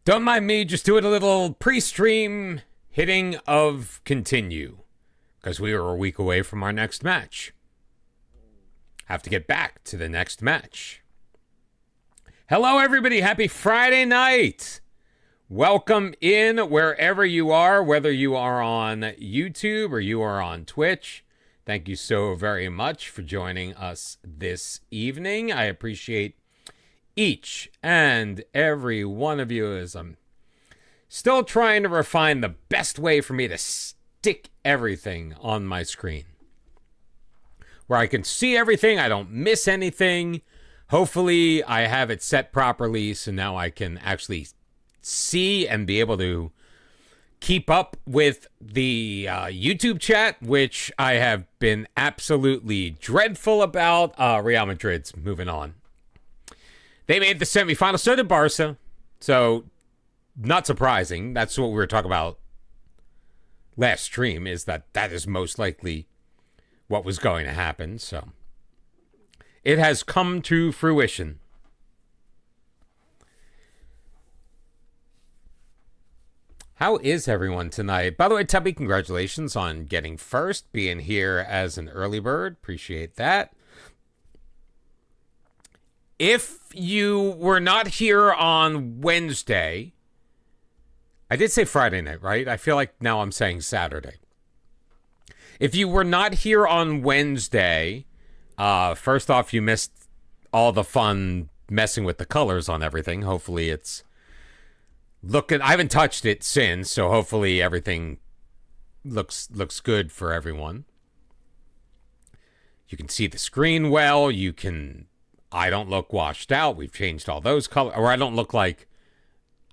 Don't mind me just doing a little pre-stream hitting of continue because we are a week away from our next match. Have to get back to the next match. Hello, everybody. Happy Friday night. Welcome in wherever you are, whether you are on YouTube or you are on Twitch. Thank you so very much for joining us this evening. I appreciate each and every one of you as I'm still trying to refine the best way for me to stick everything on my screen, where I can see everything, I don't miss anything. Hopefully I have it set properly so now I can actually see and be able to keep up with the YouTube chat, which I have been absolutely dreadful about. Real Madrid's moving on. They made the semifinals, so did Barca. So, not surprising. That's what we were talking about last stream, is that is most likely what was going to happen. So, it has come to fruition. How is everyone tonight? By the way, Tubby, congratulations on getting first, being here as an early bird. Appreciate that. If you were not here on Wednesday, I did say Friday night, right? I feel like now I'm saying Saturday. If you were not here on Wednesday, first off, you missed all the fun messing with the colors on everything. Hopefully it's looking, I haven't touched it since, so hopefully everything looks good for everyone. You can see the screen well. I don't look washed out. We've changed all those colors. Or I don't look like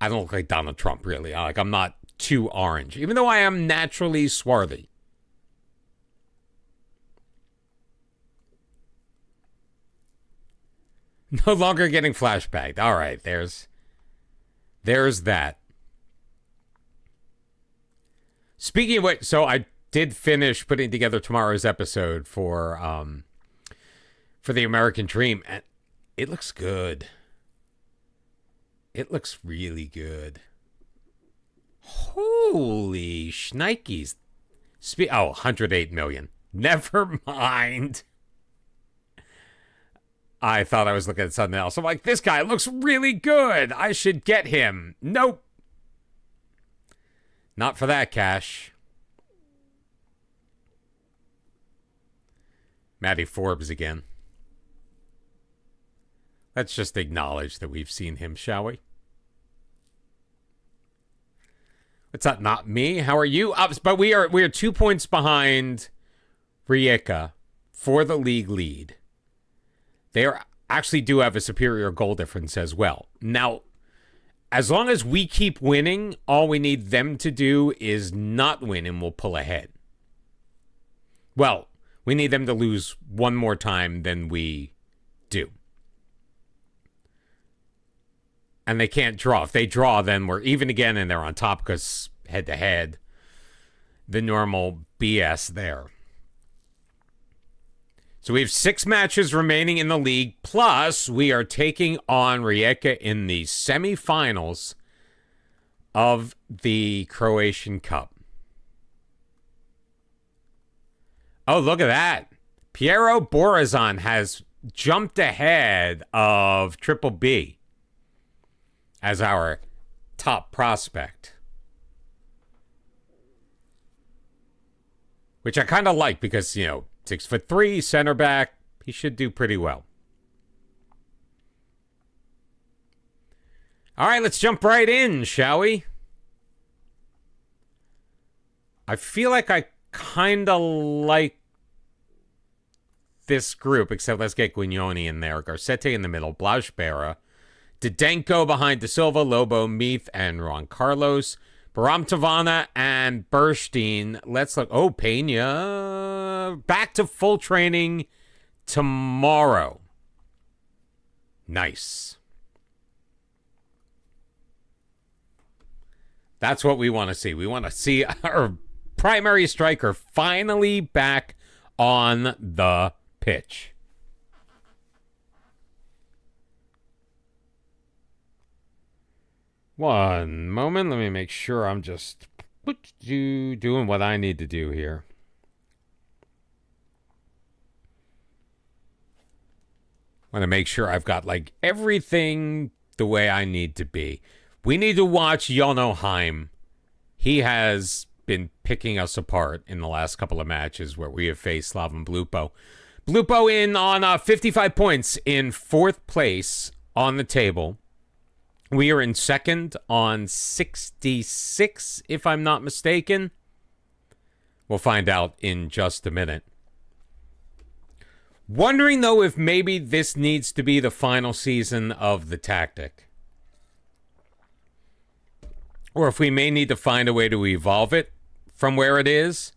Donald Trump, really. I'm not too orange, even though I am naturally swarthy. No longer getting flashbacked. All right, there's that. Speaking of which, so I did finish putting together tomorrow's episode for the American Dream, and it looks good. It looks really good. Holy shnikes. 108 million. Never mind. I thought I was looking at something else. I'm like, this guy looks really good. I should get him. Nope. Not for that cash. Matty Forbes again. Let's just acknowledge that we've seen him, shall we? What's up? Not me. How are you? But we are 2 points behind Rijeka for the league lead. They actually do have a superior goal difference as well. Now, as long as we keep winning, all we need them to do is not win and we'll pull ahead. Well, we need them to lose one more time than we do. And they can't draw. If they draw, then we're even again and they're on top because head-to-head, the normal BS there. So we have 6 matches remaining in the league, plus we are taking on Rijeka in the semifinals of the Croatian Cup. Oh, look at that. Piero Borazan has jumped ahead of Triple B as our top prospect. Which I kind of like because, 6'3", center back, he should do pretty well. All right, let's jump right in, shall we? I feel like I kind of like this group, except let's get Guignoni in there. Garcetti in the middle, Blajbera, Didenko behind De Silva, Lobo, Meath, and Juan Carlos. Baram Tavana and Burstein. Let's look. Oh, Pena. Back to full training tomorrow. Nice. That's what we want to see. We want to see our primary striker finally back on the pitch. One moment. Let me make sure I'm just doing what I need to do here. Want to make sure I've got like everything the way I need to be. We need to watch Jonoheim. He has been picking us apart in the last couple of matches where we have faced Slaven Blupo. Blupo in on 55 points in 4th place on the table. We are in 2nd on 66, if I'm not mistaken. We'll find out in just a minute. Wondering, though, if maybe this needs to be the final season of the tactic. Or if we may need to find a way to evolve it from where it is.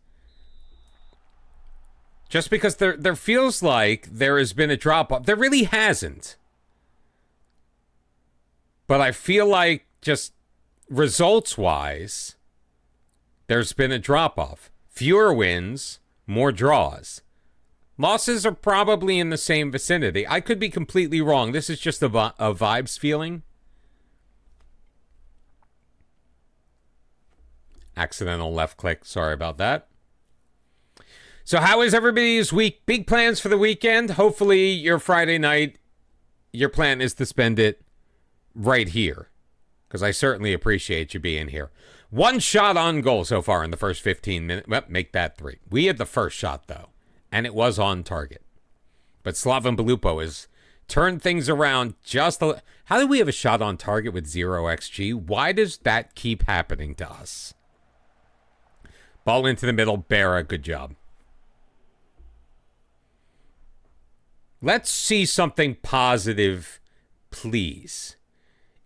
Just because there feels like there has been a drop-off. There really hasn't. But I feel like just results-wise, there's been a drop-off. Fewer wins, more draws. Losses are probably in the same vicinity. I could be completely wrong. This is just a vibes feeling. Accidental left click. Sorry about that. So how is everybody's week? Big plans for the weekend. Hopefully your Friday night, your plan is to spend it right here. Because I certainly appreciate you being here. 1 shot on goal so far in the first 15 minutes. Well, make that 3. We had the first shot, though. And it was on target. But Slaven Belupo has turned things around just a... How did we have a shot on target with 0 XG? Why does that keep happening to us? Ball into the middle. Berra, good job. Let's see something positive, please,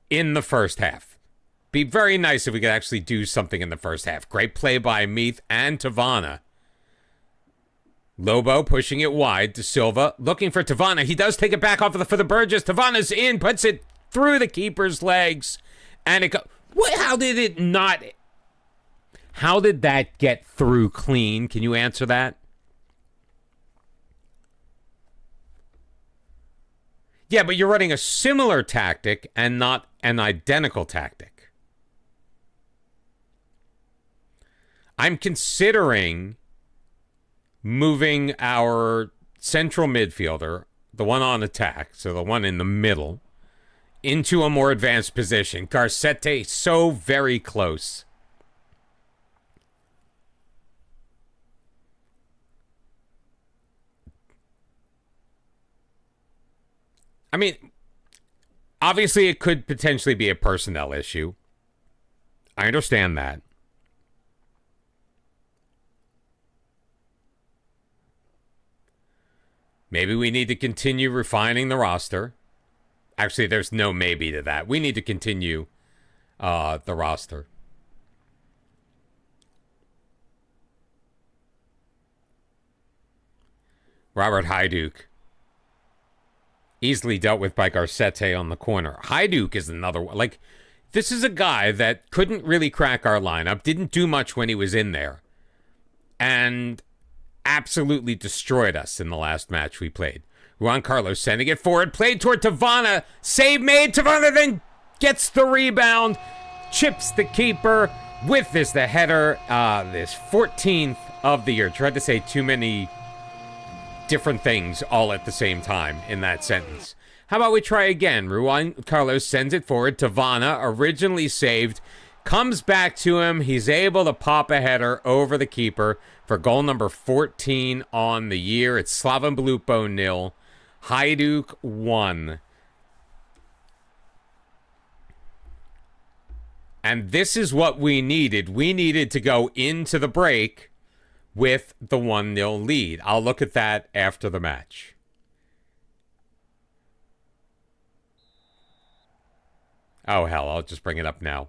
in the first half. Be very nice if we could actually do something in the first half. Great play by Meath and Tavana. Lobo pushing it wide to Silva, looking for Tavana. He does take it back off for the Burgess. Tavana's in, puts it through the keeper's legs, and it goes. What? How did it not? How did that get through clean? Can you answer that? Yeah, but you're running a similar tactic and not an identical tactic. I'm considering moving our central midfielder, the one on attack, so the one in the middle, into a more advanced position. Garcete so very close. I mean, obviously it could potentially be a personnel issue. I understand that. Maybe we need to continue refining the roster. Actually, there's no maybe to that. We need to continue the roster. Robert Hajduk. Easily dealt with by Garcete on the corner. Hajduk is another one. Like, this is a guy that couldn't really crack our lineup. Didn't do much when he was in there. And absolutely destroyed us in the last match we played. Juan Carlos sending it forward. Played toward Tavana. Save made. Tavana then gets the rebound. Chips the keeper. With this, the header. This 14th of the year. Tried to say too many different things all at the same time in that sentence. How about we try again? Juan Carlos sends it forward. Tavana, originally saved, comes back to him. He's able to pop a header over the keeper for goal number 14 on the year. It's Slaven Belupo 0, Hajduk 1. And this is what we needed. We needed to go into the break with the 1-0 lead. I'll look at that after the match. Oh, hell, I'll just bring it up now.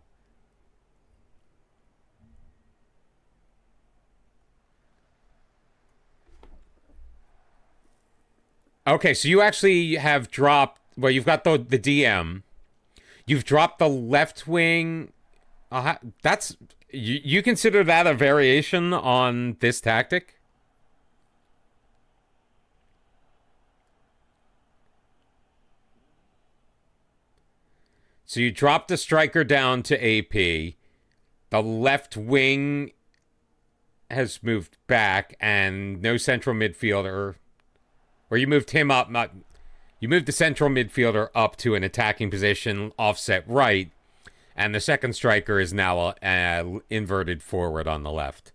Okay, so you actually have dropped... Well, you've got the DM. You've dropped the left wing... that's... You consider that a variation on this tactic? So you drop the striker down to AP. The left wing has moved back, and no central midfielder. Or you moved him up. You moved the central midfielder up to an attacking position, offset right, and the second striker is now inverted forward on the left.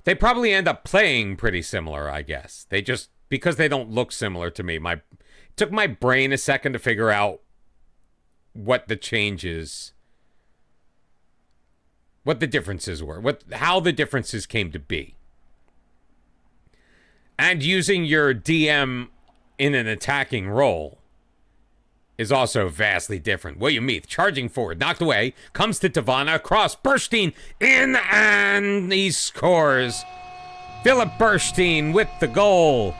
They probably end up playing pretty similar, I guess. They just, because they don't look similar to me, it took my brain a second to figure out what the changes, what the differences were, how the differences came to be. And using your DM in an attacking role is also vastly different. William Meath charging forward, knocked away, comes to Tavana, across, Burstein in, and he scores. Philip Burstein with the goal.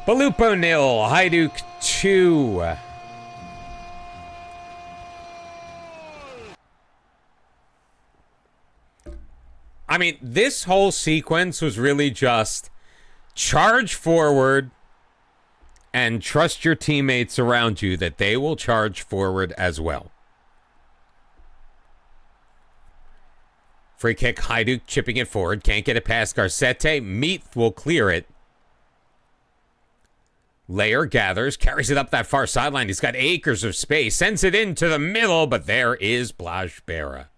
Belupo 0, Hajduk 2. I mean, this whole sequence was really just charge forward and trust your teammates around you that they will charge forward as well. Free kick, Hajduk chipping it forward. Can't get it past Garcete. Meath will clear it. Layer gathers, carries it up that far sideline. He's got acres of space. Sends it into the middle, but there is Blaž Bera.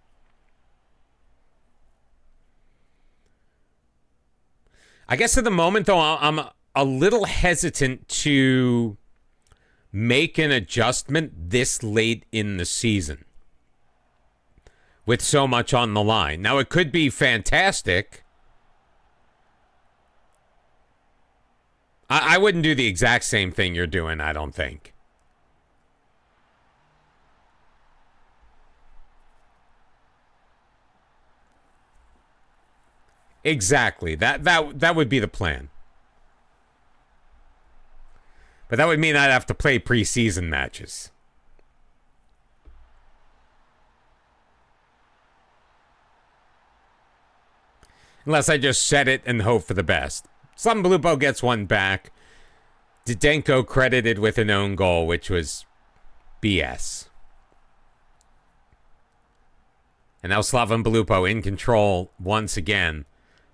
I guess at the moment, though, I'm a little hesitant to make an adjustment this late in the season with so much on the line. Now, it could be fantastic. I wouldn't do the exact same thing you're doing, I don't think. Exactly. That would be the plan. But that would mean I'd have to play preseason matches. Unless I just set it and hope for the best. Some Belupo gets one back. Didenko credited with an own goal, which was BS. And now Slaven Belupo in control once again.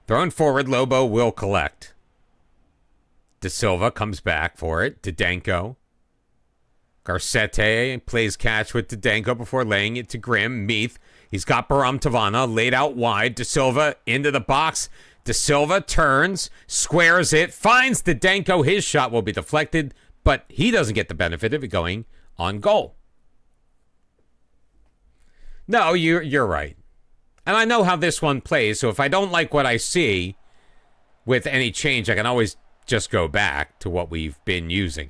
Thrown forward, Lobo will collect. De Silva comes back for it. Didenko. Garcete plays catch with Didenko before laying it to Grimm. Meath. He's got Baram Tavana laid out wide. De Silva into the box. De Silva turns, squares it, finds Didenko. His shot will be deflected, but he doesn't get the benefit of it going on goal. No, you're right. And I know how this one plays, so if I don't like what I see with any change, I can always just go back to what we've been using.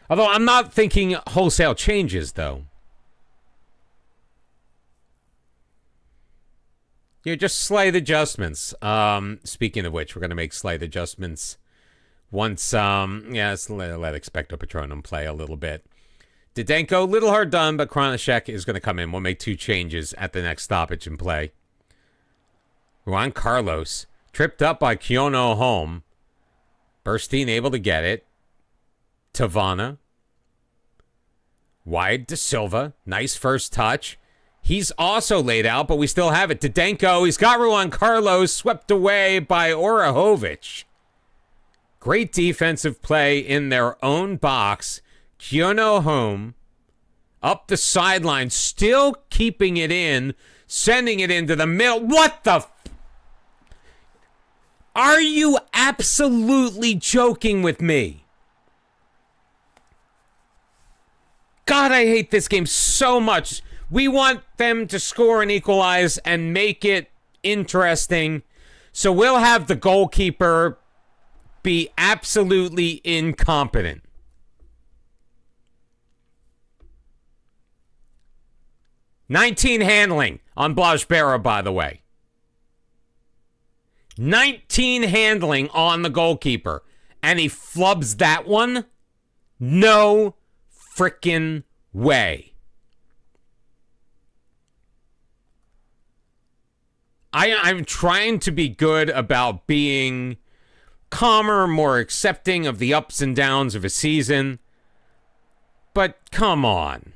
Although I'm not thinking wholesale changes, though. You know, just slight adjustments. Speaking of which, we're going to make slight adjustments once, let's let Expecto Patronum play a little bit. Didenko, little hard done, but Kranishek is going to come in. We'll make 2 changes at the next stoppage and play. Juan Carlos, tripped up by Kyono Home. Burstein able to get it. Tavana. Wide to Silva. Nice first touch. He's also laid out, but we still have it. Didenko, he's got Juan Carlos swept away by Orahovic. Great defensive play in their own box. Kyono Home, up the sideline, still keeping it in, sending it into the middle. What the Are you absolutely joking with me? God, I hate this game so much. We want them to score and equalize and make it interesting. So we'll have the goalkeeper be absolutely incompetent. $19 handling on Blaž Bera, by the way. 19 handling on the goalkeeper. And he flubs that one? No frickin' way. I'm trying to be good about being calmer, more accepting of the ups and downs of a season. But come on.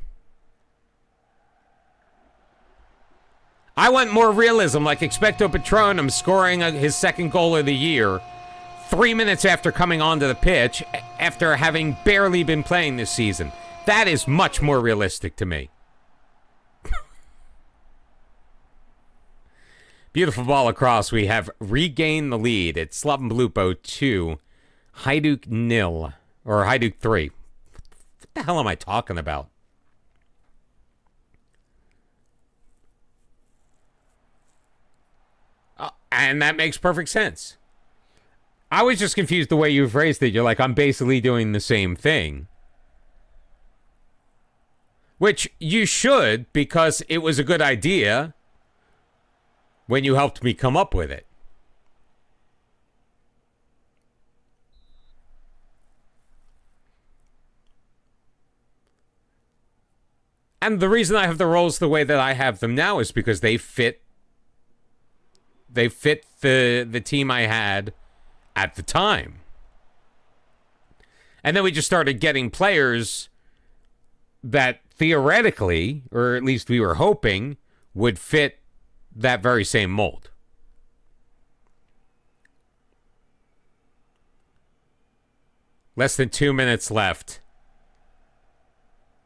I want more realism, like Expecto Patronum scoring his second goal of the year 3 minutes after coming onto the pitch, after having barely been playing this season. That is much more realistic to me. Beautiful ball across. We have regained the lead. It's Slaven Belupo 2, Hajduk 0, or Hajduk 3. What the hell am I talking about? And that makes perfect sense. I was just confused the way you phrased it. You're like, I'm basically doing the same thing. Which you should, because it was a good idea when you helped me come up with it. And the reason I have the roles the way that I have them now is because they fit the team I had at the time. And then we just started getting players that theoretically, or at least we were hoping, would fit that very same mold. Less than 2 minutes left.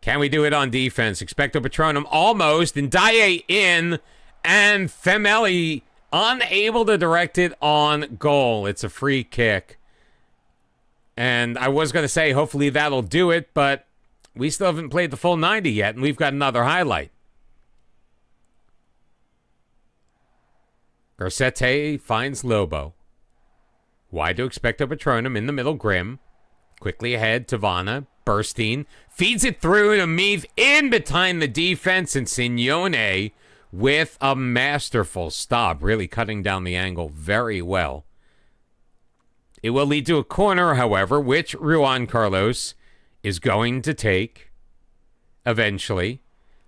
Can we do it on defense? Expecto Patronum almost. Ndiaye in. And Femeli unable to direct it on goal. It's a free kick. And I was going to say, hopefully that'll do it, but we still haven't played the full 90 yet, and we've got another highlight. Garcete finds Lobo. Wide to Expecto Patronum in the middle, Grim. Quickly ahead to Vanna. Burstein feeds it through to Meath in behind the defense, and Signone with a masterful stop, really cutting down the angle very well. It will lead to a corner, however, which Juan Carlos is going to take eventually.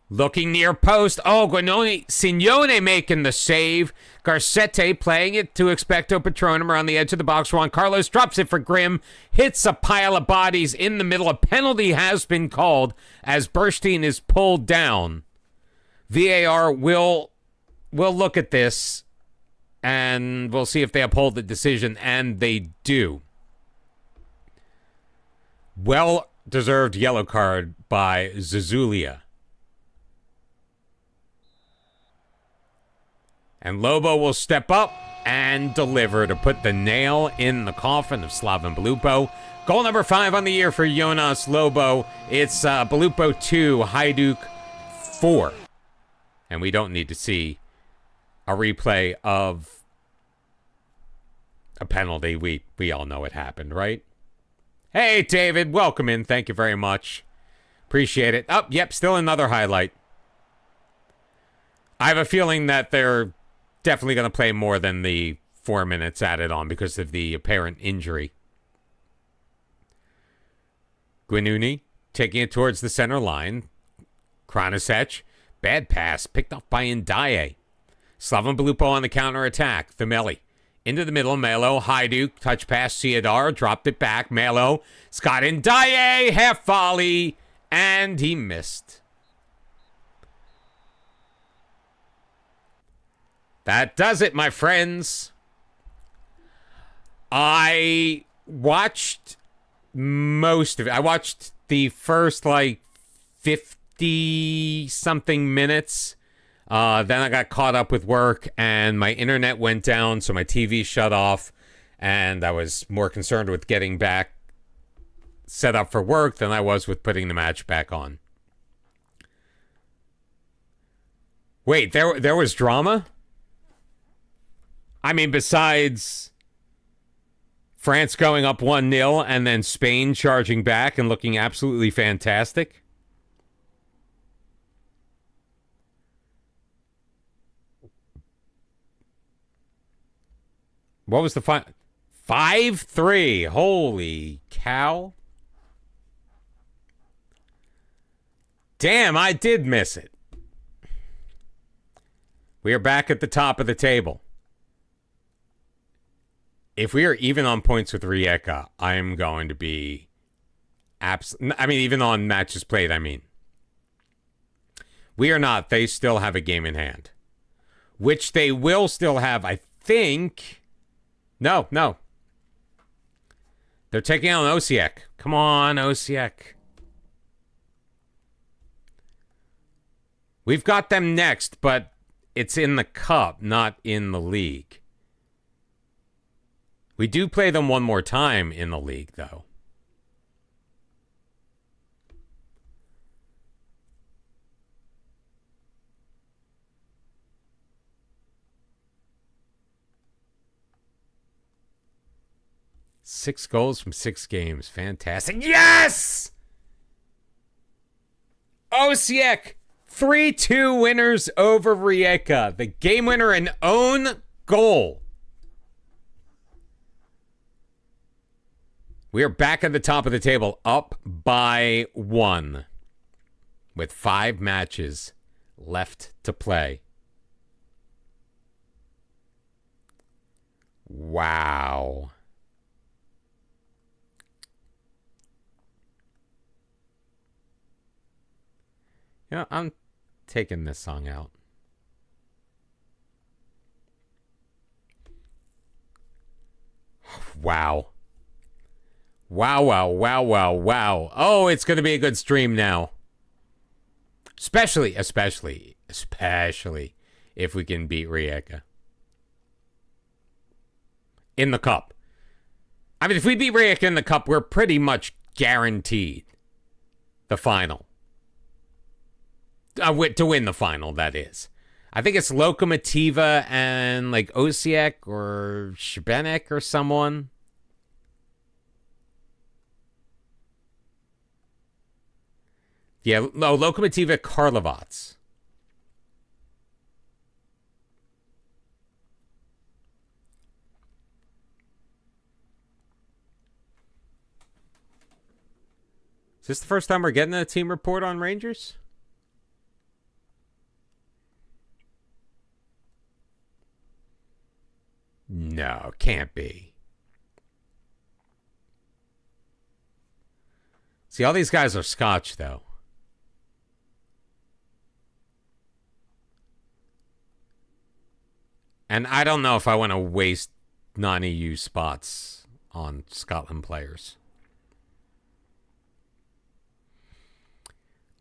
Looking near post. Oh, Signone making the save. Garcete playing it to Expecto Patronum around the edge of the box. Juan Carlos drops it for Grim. Hits a pile of bodies in the middle. A penalty has been called as Burstein is pulled down. VAR will look at this and we'll see if they uphold the decision, and they do. Well-deserved yellow card by Zazulia. And Lobo will step up and deliver to put the nail in the coffin of Slaven Belupo. Goal number 5 on the year for Jonas Lobo. It's Belupo 2, Hajduk 4. And we don't need to see a replay of a penalty. We all know it happened, right? Hey, David, welcome in. Thank you very much. Appreciate it. Oh, yep, still another highlight. I have a feeling that they're definitely going to play more than the 4 minutes added on because of the apparent injury. Guinuni taking it towards the center line. Kranasech, bad pass, picked up by Ndiaye. Slaven Belupo on the counter-attack. Femeli into the middle. Melo, Hajduk, touch pass, Ciadar, dropped it back. Melo, Scott Ndiaye, half volley, and he missed. That does it, my friends. I watched most of it. I watched the first, 50-something minutes. Then I got caught up with work, and my internet went down, so my TV shut off, and I was more concerned with getting back set up for work than I was with putting the match back on. Wait, there was drama? I mean, besides France going up 1-0 and then Spain charging back and looking absolutely fantastic. What was the final? 5-3. Holy cow. Damn, I did miss it. We are back at the top of the table. If we are even on points with Rijeka, I am going to be I mean, even on matches played, I mean. We are not. They still have a game in hand. Which they will still have, I think. No. They're taking on Osijek. Come on, Osijek. We've got them next, but it's in the cup, not in the league. We do play them one more time in the league, though. Six goals from 6 games. Fantastic. Yes! Osijek, 3-2 winners over Rijeka. The game winner, an own goal. We are back at the top of the table, up by 1, with 5 matches left to play. Wow. You know, I'm taking this song out. Wow. Wow. Oh, it's going to be a good stream now. Especially if we can beat Rijeka. In the cup. I mean, if we beat Rijeka in the cup, we're pretty much guaranteed the final. To win the final, that is. I think it's Lokomotiva and like Osijek or Šibenik or someone. Yeah, no, Lokomotiva Karlovac. Is this the first time we're getting a team report on Rangers? No, can't be. See, all these guys are Scotch, though. And I don't know if I want to waste non-EU spots on Scotland players.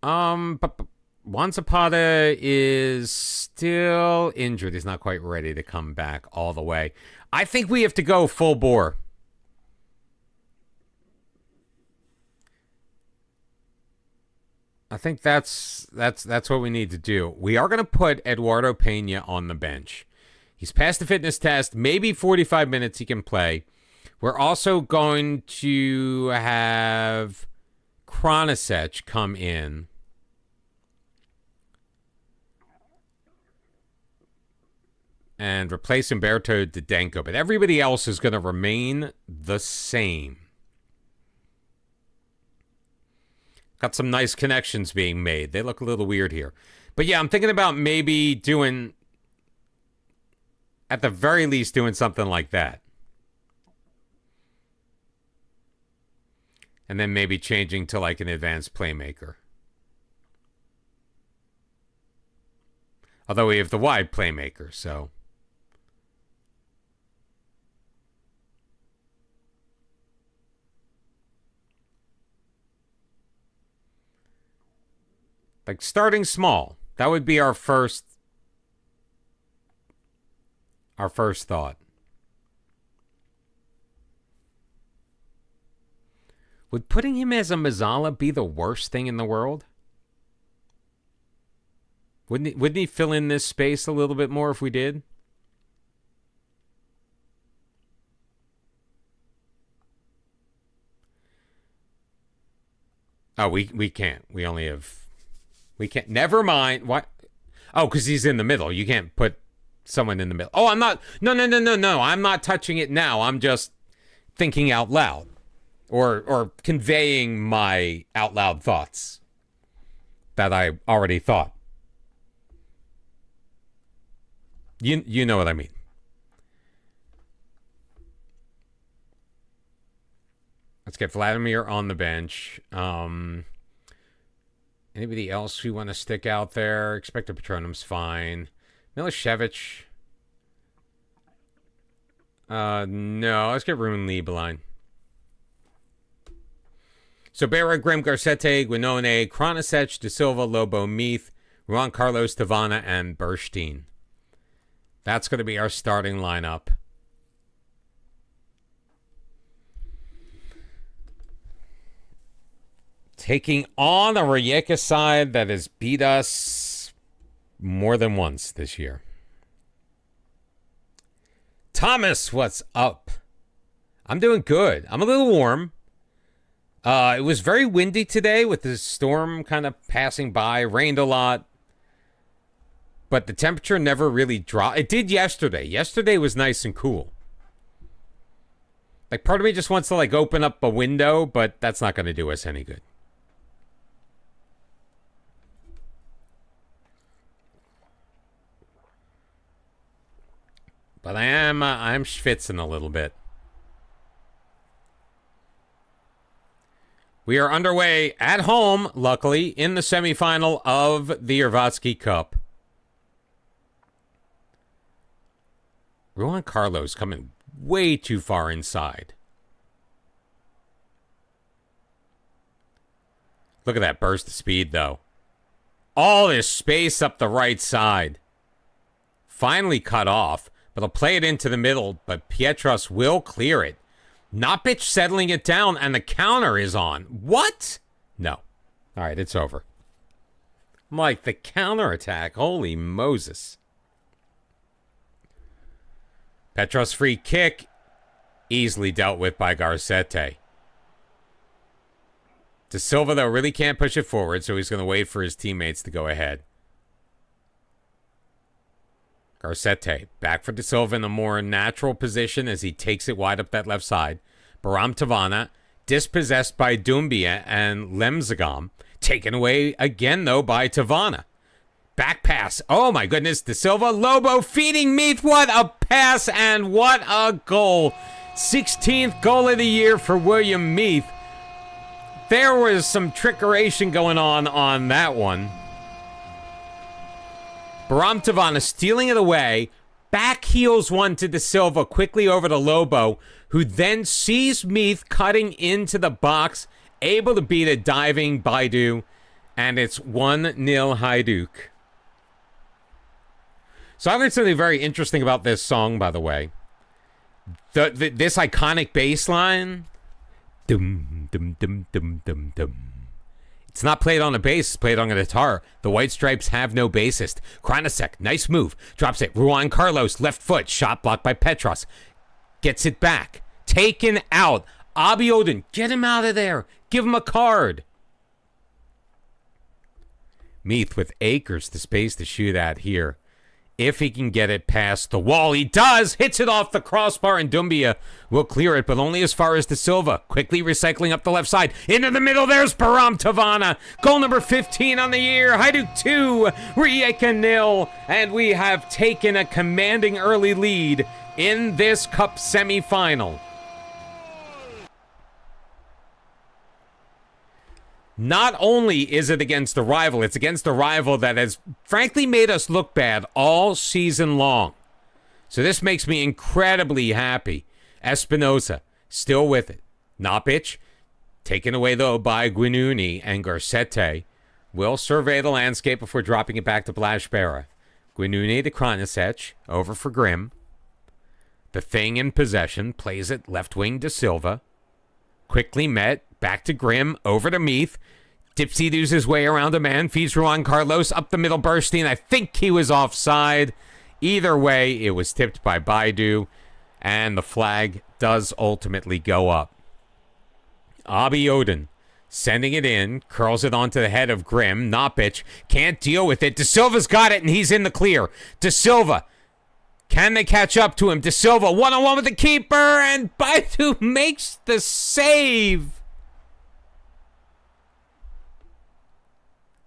But Juan Zapata is still injured. He's not quite ready to come back all the way. I think we have to go full bore. I think that's what we need to do. We are going to put Eduardo Pena on the bench. He's passed the fitness test. Maybe 45 minutes he can play. We're also going to have Kranasec come in. And replace Umberto Didenko. But everybody else is going to remain the same. Got some nice connections being made. They look a little weird here. But yeah, I'm thinking about maybe doing, at the very least, doing something like that. And then maybe changing to like an advanced playmaker. Although we have the wide playmaker, so. Like starting small. That would be our first thought. Would putting him as a Mazzala be the worst thing in the world? Wouldn't he fill in this space a little bit more if we did? Oh, we can't. We only have... We can't. Never mind. What? Oh, because he's in the middle. You can't put someone in the middle. Oh, I'm not. No. I'm not touching it now. I'm just thinking out loud, or conveying my out loud thoughts that I already thought. You know what I mean. Let's get Vladimir on the bench. Anybody else we want to stick out there? Expected Patronum's fine. Milicevic. No, let's get Ruben Liebeline. So Berra, Grimm, Garcete, Guinone, Kronasech, De Silva, Lobo, Meath, Juan Carlos, Tavana, and Burstein. That's going to be our starting lineup. Taking on a Rijeka side that has beat us more than once this year. Thomas, what's up? I'm doing good. I'm a little warm. It was very windy today with the storm kind of passing by. Rained a lot. But the temperature never really dropped. It did yesterday. Yesterday was nice and cool. Like, part of me just wants to, like, open up a window, but that's not going to do us any good. But I'm schwitzing a little bit. We are underway at home, luckily, in the semifinal of the Yervatsky Cup. Juan Carlos coming way too far inside. Look at that burst of speed, though. All this space up the right side. Finally cut off, but he'll play it into the middle, but Pietros will clear it. Nopic settling it down, and the counter is on. What? No. All right, it's over. I'm like, the counterattack. Holy Moses. Petros free kick. Easily dealt with by Garcete. De Silva, though, really can't push it forward, so he's going to wait for his teammates to go ahead. Garcete, back for De Silva in a more natural position as he takes it wide up that left side. Baram Tavana, dispossessed by Doumbia and Lemzagam. Taken away again, though, by Tavana. Back pass. Oh, my goodness. De Silva, Lobo feeding Meath. What a pass and what a goal. 16th goal of the year for William Meath. There was some trickeration going on that one. Baram Tavana stealing it away, back heels one to De Silva, quickly over to Lobo, who then sees Meath cutting into the box, able to beat a diving Baidu, and it's 1-0 Hajduk. So I learned something very interesting about this song, by the way. This iconic bass line, dum dum dum dum dum dum. It's not played on a bass, it's played on a guitar. The White Stripes have no bassist. Kranasek, nice move. Drops it. Juan Carlos, left foot. Shot blocked by Petros. Gets it back. Taken out. Abiodun, get him out of there. Give him a card. Meath with acres to space to shoot at here. If he can get it past the wall, he does. Hits it off the crossbar, and Doumbia will clear it, but only as far as De Silva. Quickly recycling up the left side. Into the middle, there's Baram Tavana. Goal number 15 on the year. Hajduk 2, Rijeka 0. And we have taken a commanding early lead in this cup semifinal. Not only is it against a rival, it's against a rival that has frankly made us look bad all season long. So this makes me incredibly happy. Espinosa, still with it. Nopic, taken away though by Guinuni, and Garcete will survey the landscape before dropping it back to Blashbera. Guinuni to Kranasech, over for Grimm. The Thing in possession, plays it left wing to Silva. Quickly met, back to Grimm, over to Meath. Dipsy-doos his way around a man, feeds Juan Carlos, up the middle, Burstein. I think he was offside. Either way, it was tipped by Baidu, and the flag does ultimately go up. Abiodun sending it in, curls it onto the head of Grimm. Nopic can't deal with it. De Silva's got it, and he's in the clear. De Silva, can they catch up to him? De Silva, one-on-one with the keeper, and Baidu makes the save.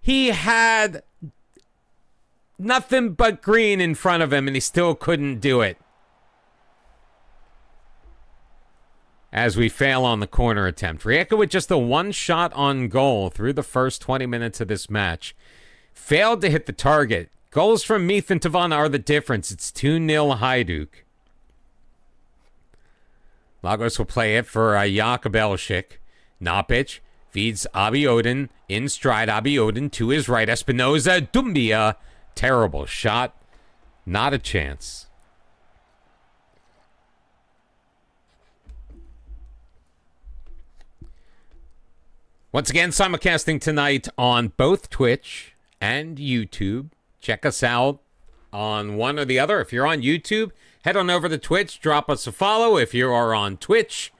He had nothing but green in front of him, and he still couldn't do it. as we fail on the corner attempt. Rijeka with just a one shot on goal through the first 20 minutes of this match. Failed to hit the target. Goals from Meath and Tavana are the difference. It's 2-0 Hajduk. Lagos will play it for Jakub Elshik. Napic feeds Abiodun. In stride, Abiodun to his right. Espinoza, Dumbia. Terrible shot. Not a chance. Once again, simulcasting tonight on both Twitch and YouTube. Check us out on one or the other. If you're on YouTube, head on over to Twitch, drop us a follow. If you are on Twitch,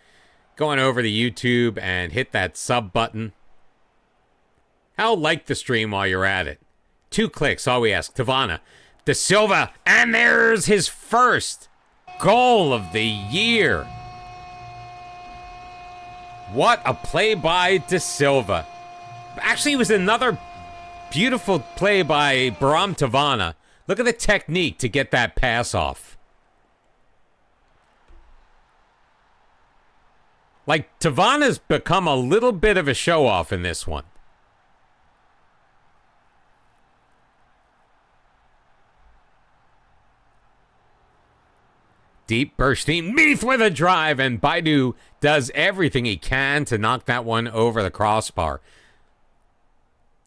go on over to YouTube and hit that sub button. How like the stream while you're at it. 2 clicks, all we ask. Tavana, De Silva, and there's his first goal of the year. What a play by De Silva. Actually, it was another beautiful play by Baram Tavana. Look at the technique to get that pass off. Like, Tavana's become a little bit of a show-off in this one. Deep bursting Meath with a drive, and Baidu does everything he can to knock that one over the crossbar.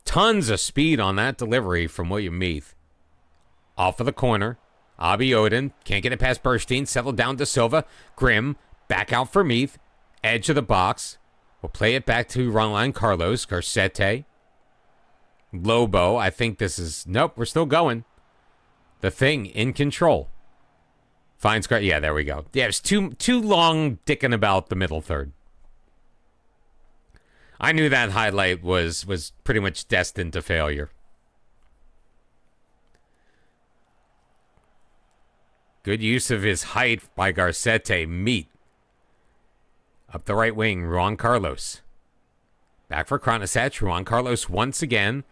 Tons of speed on that delivery from William Meath. Off of the corner. Abiodun can't get it past Burstein. Settled down to Silva. Grimm back out for Meath. Edge of the box. We'll play it back to Ronline Carlos. Garcete. Lobo. I think this is... Nope, we're still going. The Thing in control. Finds... Yeah, there we go. Yeah, it's too long dicking about the middle third. I knew that highlight was pretty much destined to failure. Good use of his height by Garcete. Meat. Up the right wing, Juan Carlos. Back for Kranasec. Juan Carlos once again.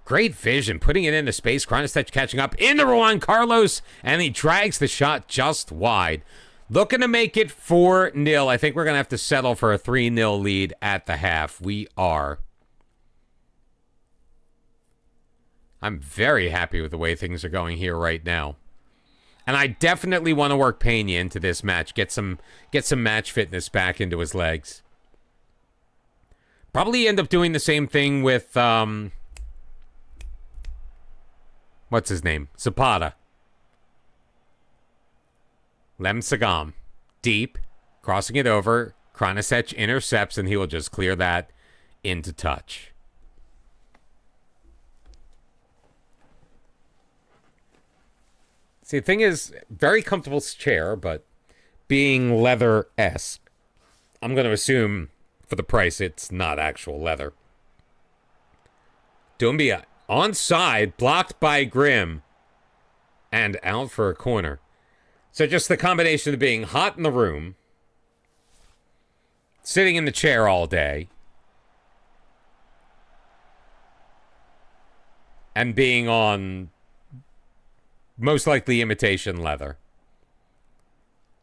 Great vision, putting it into space. Kranasec catching up into Juan Carlos, and he drags the shot just wide. Looking to make it 4-0. I think we're going to have to settle for a 3-0 lead at the half. We are. I'm very happy with the way things are going here right now. And I definitely want to work Peña into this match. Get some match fitness back into his legs. Probably end up doing the same thing with... what's his name? Zapata. Lem Sagam. Deep. Crossing it over. Kranasec intercepts, and he will just clear that into touch. See, the thing is, very comfortable chair, but being leather-esque, I'm going to assume for the price it's not actual leather. Dumbia onside, blocked by Grimm, and out for a corner. So just the combination of being hot in the room, sitting in the chair all day, and being on most likely imitation leather.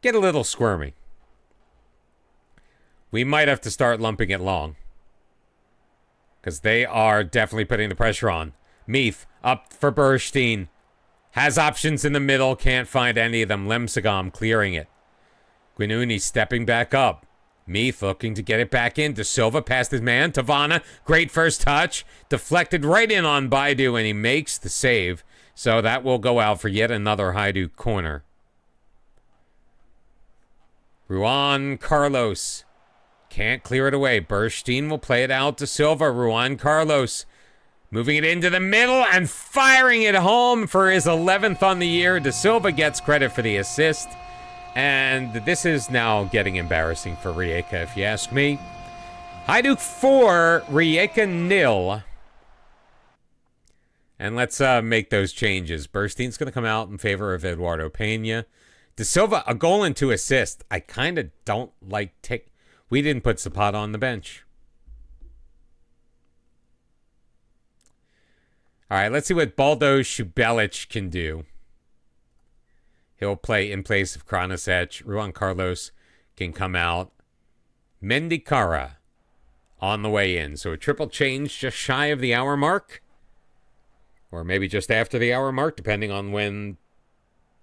Get a little squirmy. We might have to start lumping it long, because they are definitely putting the pressure on. Meath up for Burstein. Has options in the middle. Can't find any of them. Lemsagam clearing it. Guinuni stepping back up. Meath looking to get it back in. De Silva past his man. Tavana. Great first touch. Deflected right in on Baidu, and he makes the save. So that will go out for yet another Hajduk corner. Juan Carlos. Can't clear it away. Burstein will play it out to Silva. Juan Carlos moving it into the middle and firing it home for his 11th on the year. De Silva gets credit for the assist. And this is now getting embarrassing for Rijeka, if you ask me. Hajduk 4, Rijeka 0. And let's make those changes. Burstein's going to come out in favor of Eduardo Peña. De Silva, a goal and 2 assists. I kind of don't like... We didn't put Zapata on the bench. All right, let's see what Baldo Shubelic can do. He'll play in place of Kranasec. Juan Carlos can come out. Mendikara on the way in. So a triple change just shy of the hour mark. Or maybe just after the hour mark, depending on when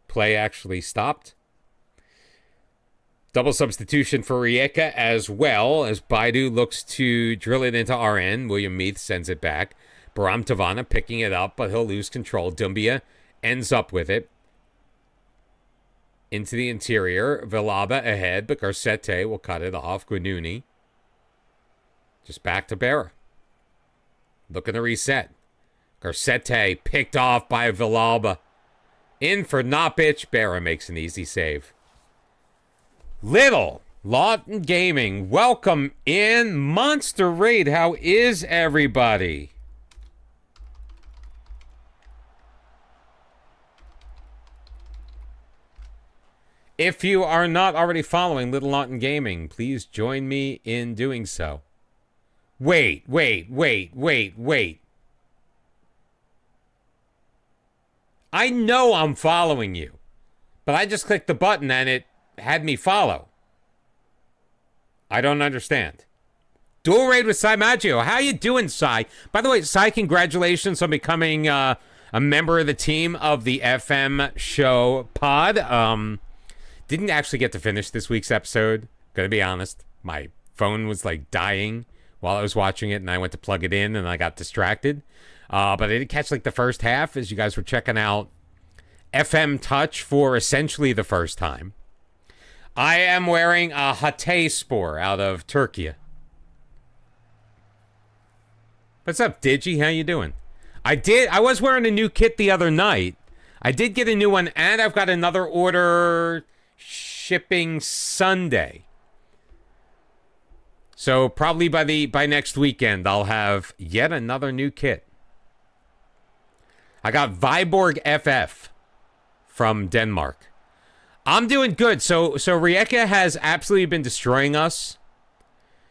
play actually stopped. Double substitution for Rijeka as well, as Baidu looks to drill it into RN. William Meath sends it back. Baram Tavana picking it up, but he'll lose control. Dumbia ends up with it. Into the interior. Villalba ahead, but Garcete will cut it off. Guanuni. Just back to Berra. Looking to reset. Garcete picked off by Villalba. In for Nopic. Berra makes an easy save. Little Lawton Gaming, welcome in. Monster Raid, how is everybody? If you are not already following Little Lawton Gaming, please join me in doing so. Wait. I know I'm following you, but I just clicked the button and it had me follow. I don't understand. Dual raid with Sai Maggio. How you doing, Sai? By the way, Sai, congratulations on becoming a member of the team of the FM show pod. Didn't actually get to finish this week's episode. Gonna be honest. My phone was like dying while I was watching it, and I went to plug it in and I got distracted. But I did catch like the first half as you guys were checking out FM Touch for essentially the first time. I am wearing a Hatayspor out of Turkey. What's up, Digi? How you doing? I was wearing a new kit the other night. I did get a new one, and I've got another order shipping Sunday. So probably by next weekend, I'll have yet another new kit. I got Viborg FF from Denmark. I'm doing good. So Rijeka has absolutely been destroying us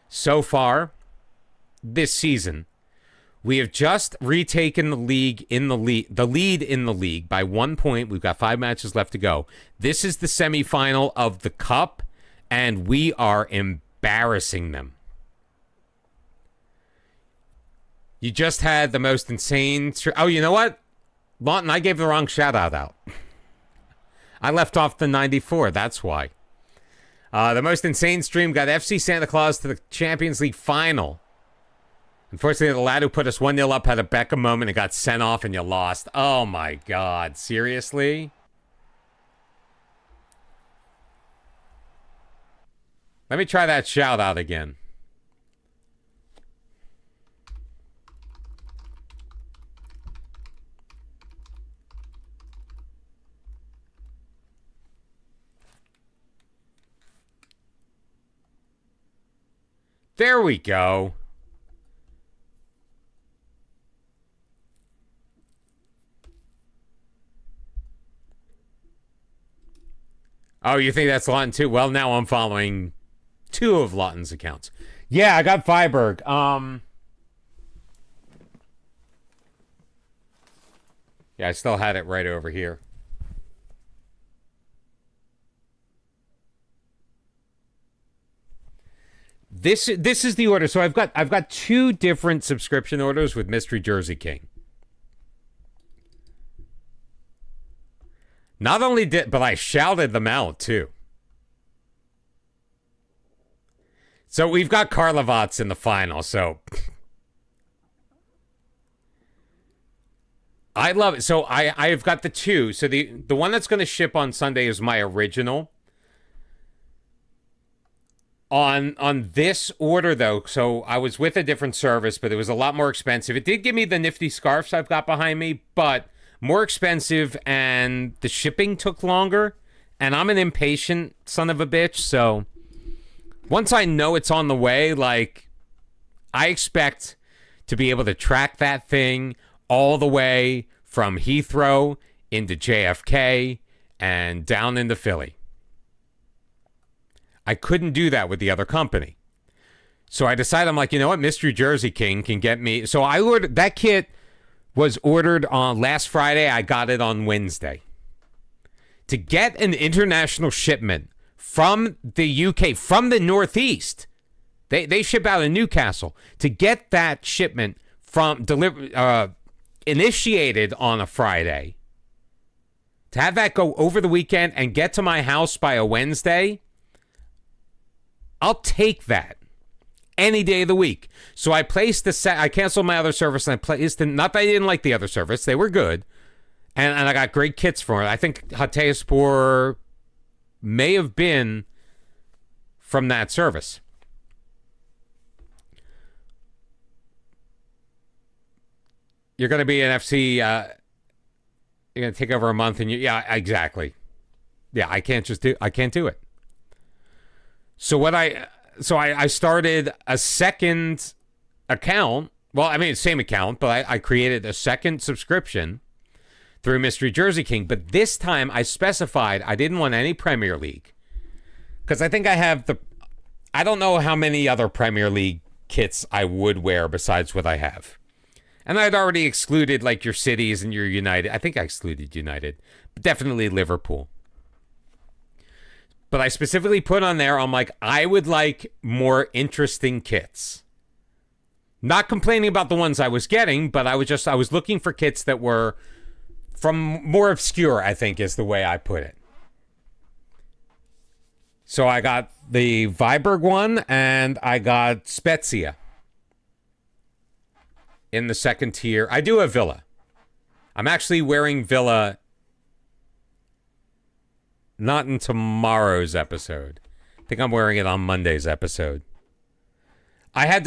so far this season. We have just retaken the lead in the league by 1 point. We've got 5 matches left to go. This is the semifinal of the cup, and we are embarrassing them. You just had the most insane... Oh, you know what? Lawton, I gave the wrong shout-out out. I left off the 94, that's why. The most insane stream got FC Santa Claus to the Champions League final. Unfortunately, the lad who put us 1-0 up had a Beckham moment and got sent off and you lost. Oh my God, seriously? Let me try that shout out again. There we go. Oh, you think that's Lawton too? Well, now I'm following 2 of Lawton's accounts. Yeah, I got Viborg. Yeah, I still had it right over here. This is the order. So I've got 2 different subscription orders with Mystery Jersey King. Not only did, but I shouted them out too. So we've got Karlovats in the final. So I love it. So I've got the 2. So the one that's going to ship on Sunday is my original. On this order, though, so I was with a different service, but it was a lot more expensive. It did give me the nifty scarves I've got behind me, but more expensive, and the shipping took longer, and I'm an impatient son of a bitch, so once I know it's on the way, like, I expect to be able to track that thing all the way from Heathrow into JFK and down into Philly. I couldn't do that with the other company. So I decided, I'm like, you know what? Mystery Jersey King can get me. So I ordered, that kit was ordered on last Friday. I got it on Wednesday. To get an international shipment from the UK, from the Northeast. They ship out of Newcastle. To get that shipment from initiated on a Friday, to have that go over the weekend and get to my house by a Wednesday, I'll take that any day of the week. So I placed I canceled my other service and I placed not that I didn't like the other service, they were good, and I got great kits for it. I think Hatayspor may have been from that service. You're going to be an FC. You're going to take over a month, and yeah, exactly. Yeah, I can't do it. So I started a second account. Well, I mean, same account, but I created a second subscription through Mystery Jersey King. But this time I specified I didn't want any Premier League, because I think I don't know how many other Premier League kits I would wear besides what I have. And I'd already excluded like your Cities and your United. I think I excluded United, but definitely Liverpool. But I specifically put on there, I'm like, I would like more interesting kits. Not complaining about the ones I was getting, but I was looking for kits that were from more obscure, I think is the way I put it. So I got the Viborg one and I got Spezia in the second tier. I do have Villa. I'm actually wearing Villa not in tomorrow's episode. I think I'm wearing it on Monday's episode. I've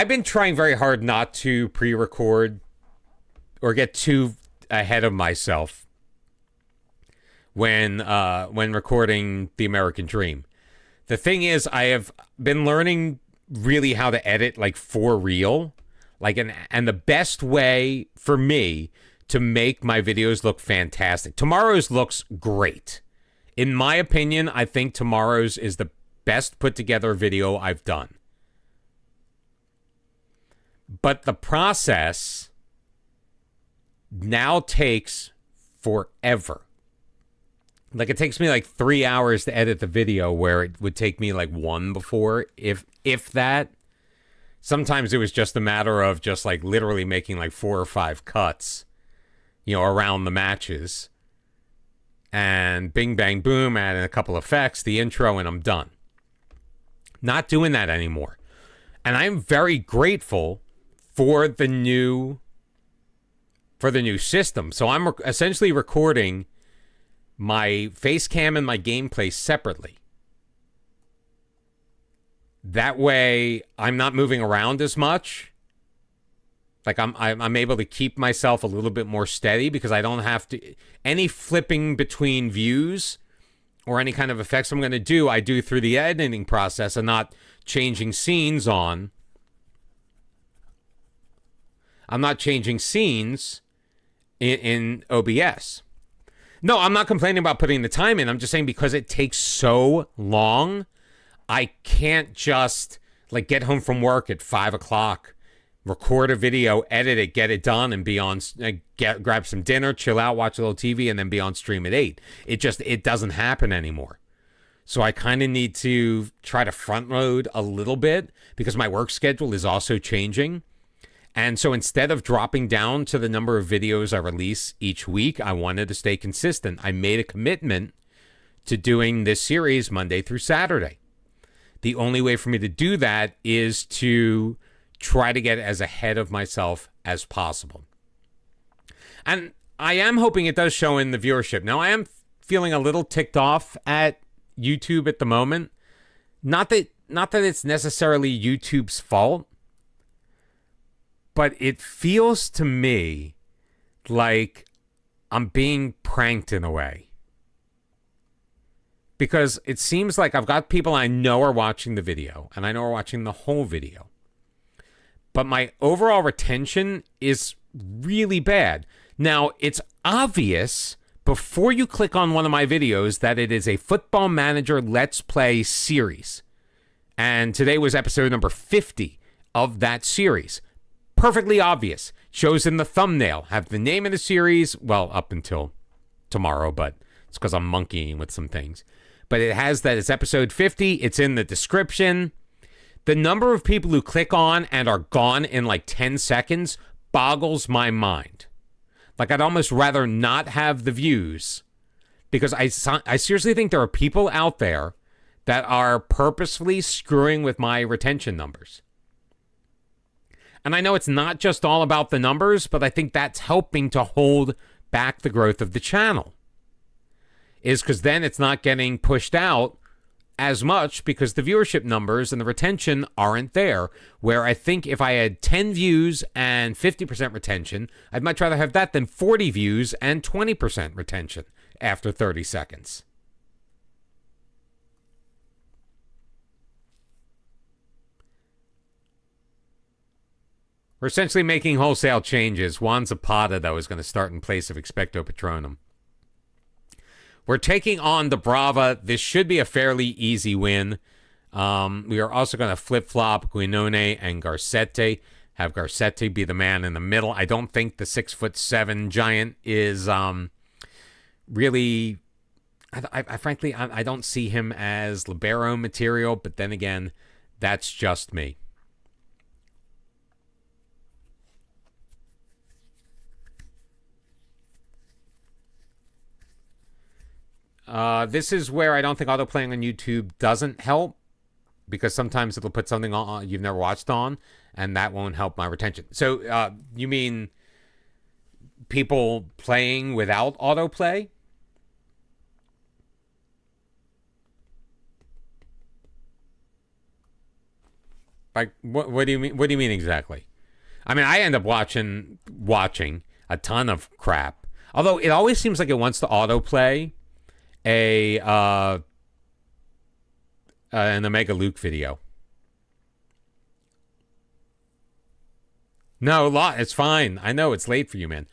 been trying very hard not to pre-record or get too ahead of myself when recording The American Dream. The thing is, I have been learning really how to edit like for real, and the best way for me to make my videos look fantastic. Tomorrow's looks great. In my opinion, I think tomorrow's is the best put together video I've done. But the process now takes forever. Like, it takes me like 3 hours to edit the video where it would take me like 1 before, if that. Sometimes it was just a matter of just like literally making like 4 or 5 cuts, around the matches. And bing, bang, boom, adding a couple effects, the intro, and I'm done. Not doing that anymore. And I'm very grateful for the new system. So I'm essentially recording my face cam and my gameplay separately. That way I'm not moving around as much. Like I'm able to keep myself a little bit more steady because I don't have to any flipping between views or any kind of effects I'm going to do, I do through the editing process and not changing scenes on. I'm not changing scenes in OBS. No, I'm not complaining about putting the time in. I'm just saying because it takes so long, I can't just like get home from work at 5 o'clock, record a video, edit it, get it done, and be on, grab some dinner, chill out, watch a little TV, and then be on stream at 8. It doesn't happen anymore. So I kind of need to try to front load a little bit because my work schedule is also changing. And so instead of dropping down to the number of videos I release each week, I wanted to stay consistent. I made a commitment to doing this series Monday through Saturday. The only way for me to do that is to try to get as ahead of myself as possible. And I am hoping it does show in the viewership. Now, I am feeling a little ticked off at YouTube at the moment. Not that it's necessarily YouTube's fault, but it feels to me like I'm being pranked in a way. Because it seems like I've got people I know are watching the video, and I know are watching the whole video. But my overall retention is really bad. Now, it's obvious before you click on one of my videos that it is a Football Manager Let's Play series. And today was episode number 50 of that series. Perfectly obvious. Shows in the thumbnail. Have the name of the series, well, up until tomorrow, but It's because I'm monkeying with some things. But it has that it's episode 50. It's in the description. The number of people who click on and are gone in like 10 seconds boggles my mind. Like, I'd almost rather not have the views, because I seriously think there are people out there that are purposefully screwing with my retention numbers. And I know it's not just all about the numbers, but I think that's helping to hold back the growth of the channel. Is because then it's not getting pushed out as much because the viewership numbers and the retention aren't there. Where I think if I had 10 views and 50% retention, I'd much rather have that than 40 views and 20% retention after 30 seconds. We're essentially making wholesale changes. Juan Zapata, though, is going to start in place of Expecto Patronum. We're taking on the Brava. This should be a fairly easy win. We are also going to flip-flop Guinone and Garcetti. Have Garcetti be the man in the middle. I don't think the 6'7" giant is really... I frankly, I don't see him as libero material, but then again, that's just me. This is where I don't think autoplaying on YouTube doesn't help, because sometimes it'll put something on you've never watched on, and that won't help my retention. So you mean people playing without autoplay? Like, what do you mean? What do you mean exactly? I mean, I end up watching a ton of crap. Although it always seems like it wants to autoplay an Omega Luke video. No, it's fine. I know it's late for you, man.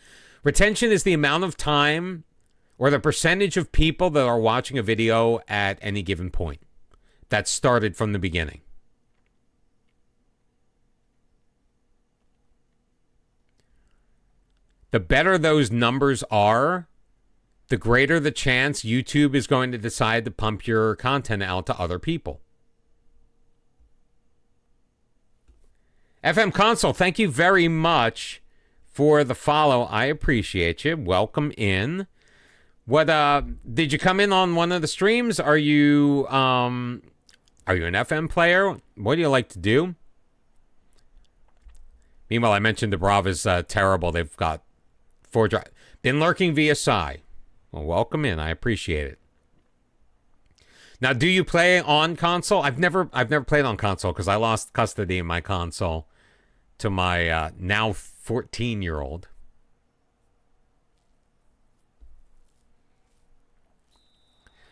Retention is the amount of time or the percentage of people that are watching a video at any given point. That started from the beginning. The better those numbers are, the greater the chance YouTube is going to decide to pump your content out to other people. FM Console, thank you very much for the follow. I appreciate you. Welcome in. What did you come in on one of the streams? Are you an FM player? What do you like to do? Meanwhile, I mentioned the Brava's terrible. They've got 4 drive. Been lurking via Psy. Well, welcome in. I appreciate it. Now, do you play on console? I've never played on console because I lost custody of my console to my now 14-year-old.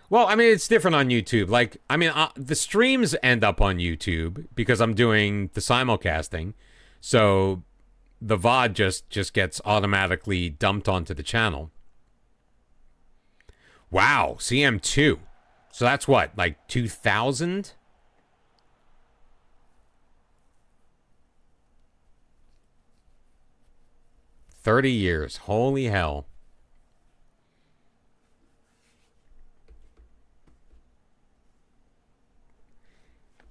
Well, I mean, it's different on YouTube. Like, I mean, the streams end up on YouTube because I'm doing the simulcasting. So the VOD just gets automatically dumped onto the channel. Wow, CM2. So that's what, like 2000? $30 years. Holy hell.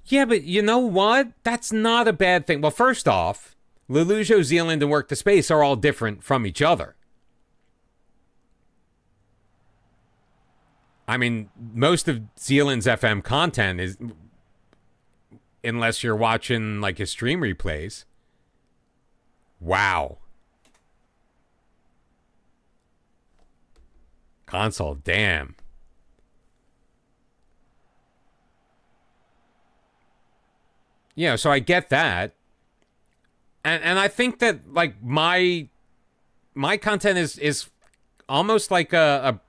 Yeah, but you know what? That's not a bad thing. Well, first off, Lelujo, Zealand, and Work the Space are all different from each other. I mean, most of Zealand's FM content is, unless you're watching like his stream replays. Wow. Console, damn. Yeah, so I get that. And I think that like my content is almost like a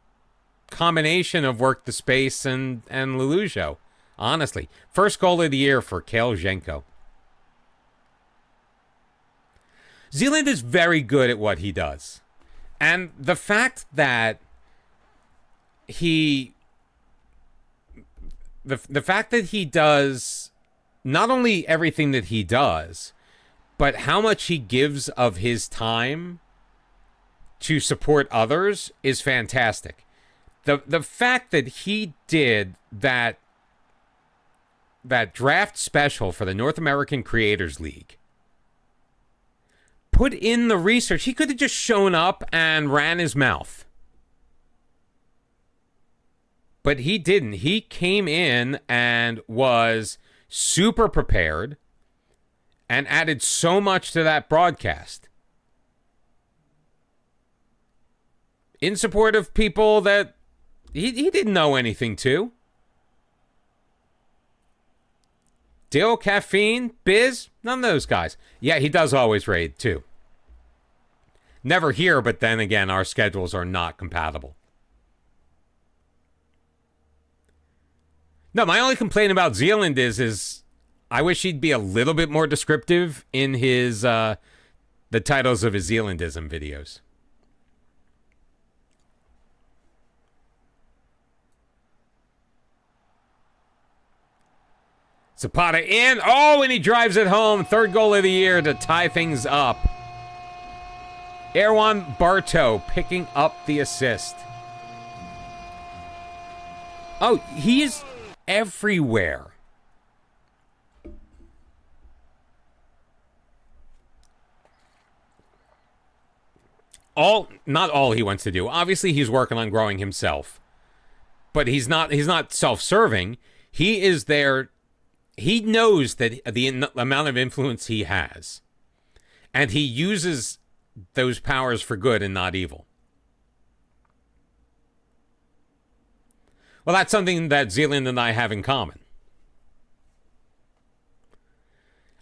combination of Work the Space and Lelujo, honestly. First goal of the year for Kale Zhenko. Zealand is very good at what he does. And the fact that the fact that he does not only everything that he does, but how much he gives of his time to support others is fantastic. The fact that he did that draft special for the North American Creators League, put in the research, he could have just shown up and ran his mouth. But he didn't. He came in and was super prepared and added so much to that broadcast in support of people that he didn't know anything to. Dill, Caffeine, Biz, none of those guys. Yeah, he does always raid too. Never here, but then again, our schedules are not compatible. No, my only complaint about Zealand is I wish he'd be a little bit more descriptive in his the titles of his Zealandism videos. Zapata in. Oh, and he drives it home. Third goal of the year to tie things up. Erwan Bartow picking up the assist. Oh, he's everywhere. Not all he wants to do. Obviously, he's working on growing himself. But he's not self-serving. He is there. He knows that the amount of influence he has. And he uses those powers for good and not evil. Well, that's something that Zealand and I have in common.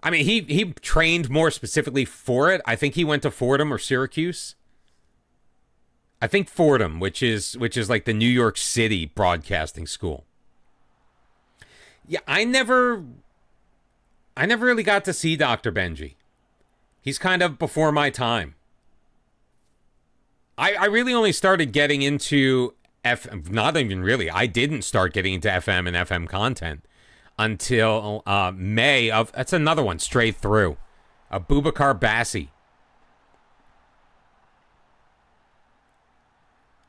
I mean, he trained more specifically for it. I think he went to Fordham or Syracuse. I think Fordham, which is like the New York City broadcasting school. Yeah, I never really got to see Dr. Benji. He's kind of before my time. I really only started getting into not even really. I didn't start getting into FM and FM content until May of, that's another one straight through. Abubakar Bassi.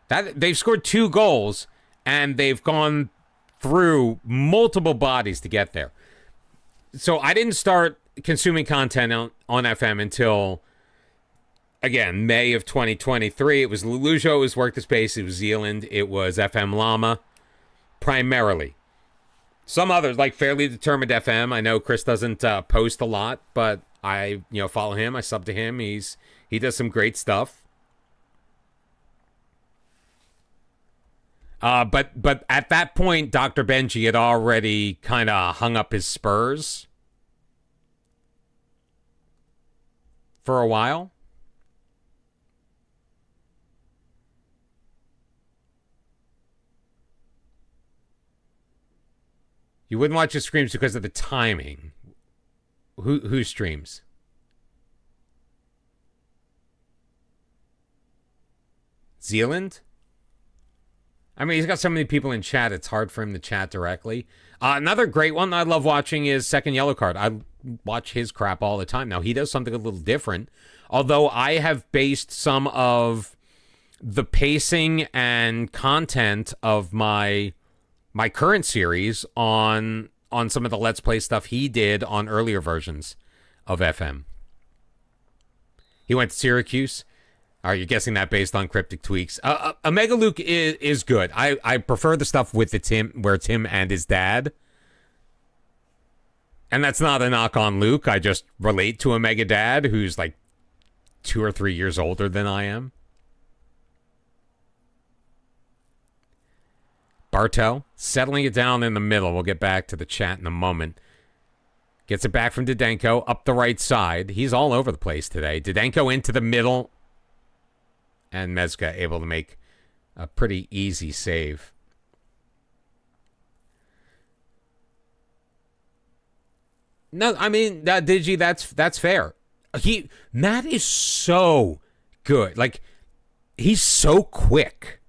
They've scored 2 goals and they've gone through multiple bodies to get there. So I didn't start consuming content on FM until, again, May of 2023. It was Lujo, it was Work the Space, it was Zealand, it was FM Llama, primarily. Some others, like Fairly Determined FM. I know Chris doesn't post a lot, but I follow him. I sub to him. He does some great stuff. But at that point, Dr. Benji had already kind of hung up his spurs for a while. You wouldn't watch his streams because of the timing. Who streams? Zealand? I mean, he's got so many people in chat, it's hard for him to chat directly. Another great one I love watching is Second Yellow Card. I watch his crap all the time. Now, he does something a little different. Although I have based some of the pacing and content of my current series on some of the Let's Play stuff he did on earlier versions of FM. He went to Syracuse. Are you guessing that based on Cryptic Tweaks? Omega Luke is good. I prefer the stuff with where Tim and his dad. And that's not a knock on Luke. I just relate to Omega Dad, who's like 2 or 3 years older than I am. Bartow, settling it down in the middle. We'll get back to the chat in a moment. Gets it back from Didenko up the right side. He's all over the place today. Didenko into the middle. And Mezga able to make a pretty easy save. No, I mean, Digi, that's fair. Matt is so good. Like, he's so quick.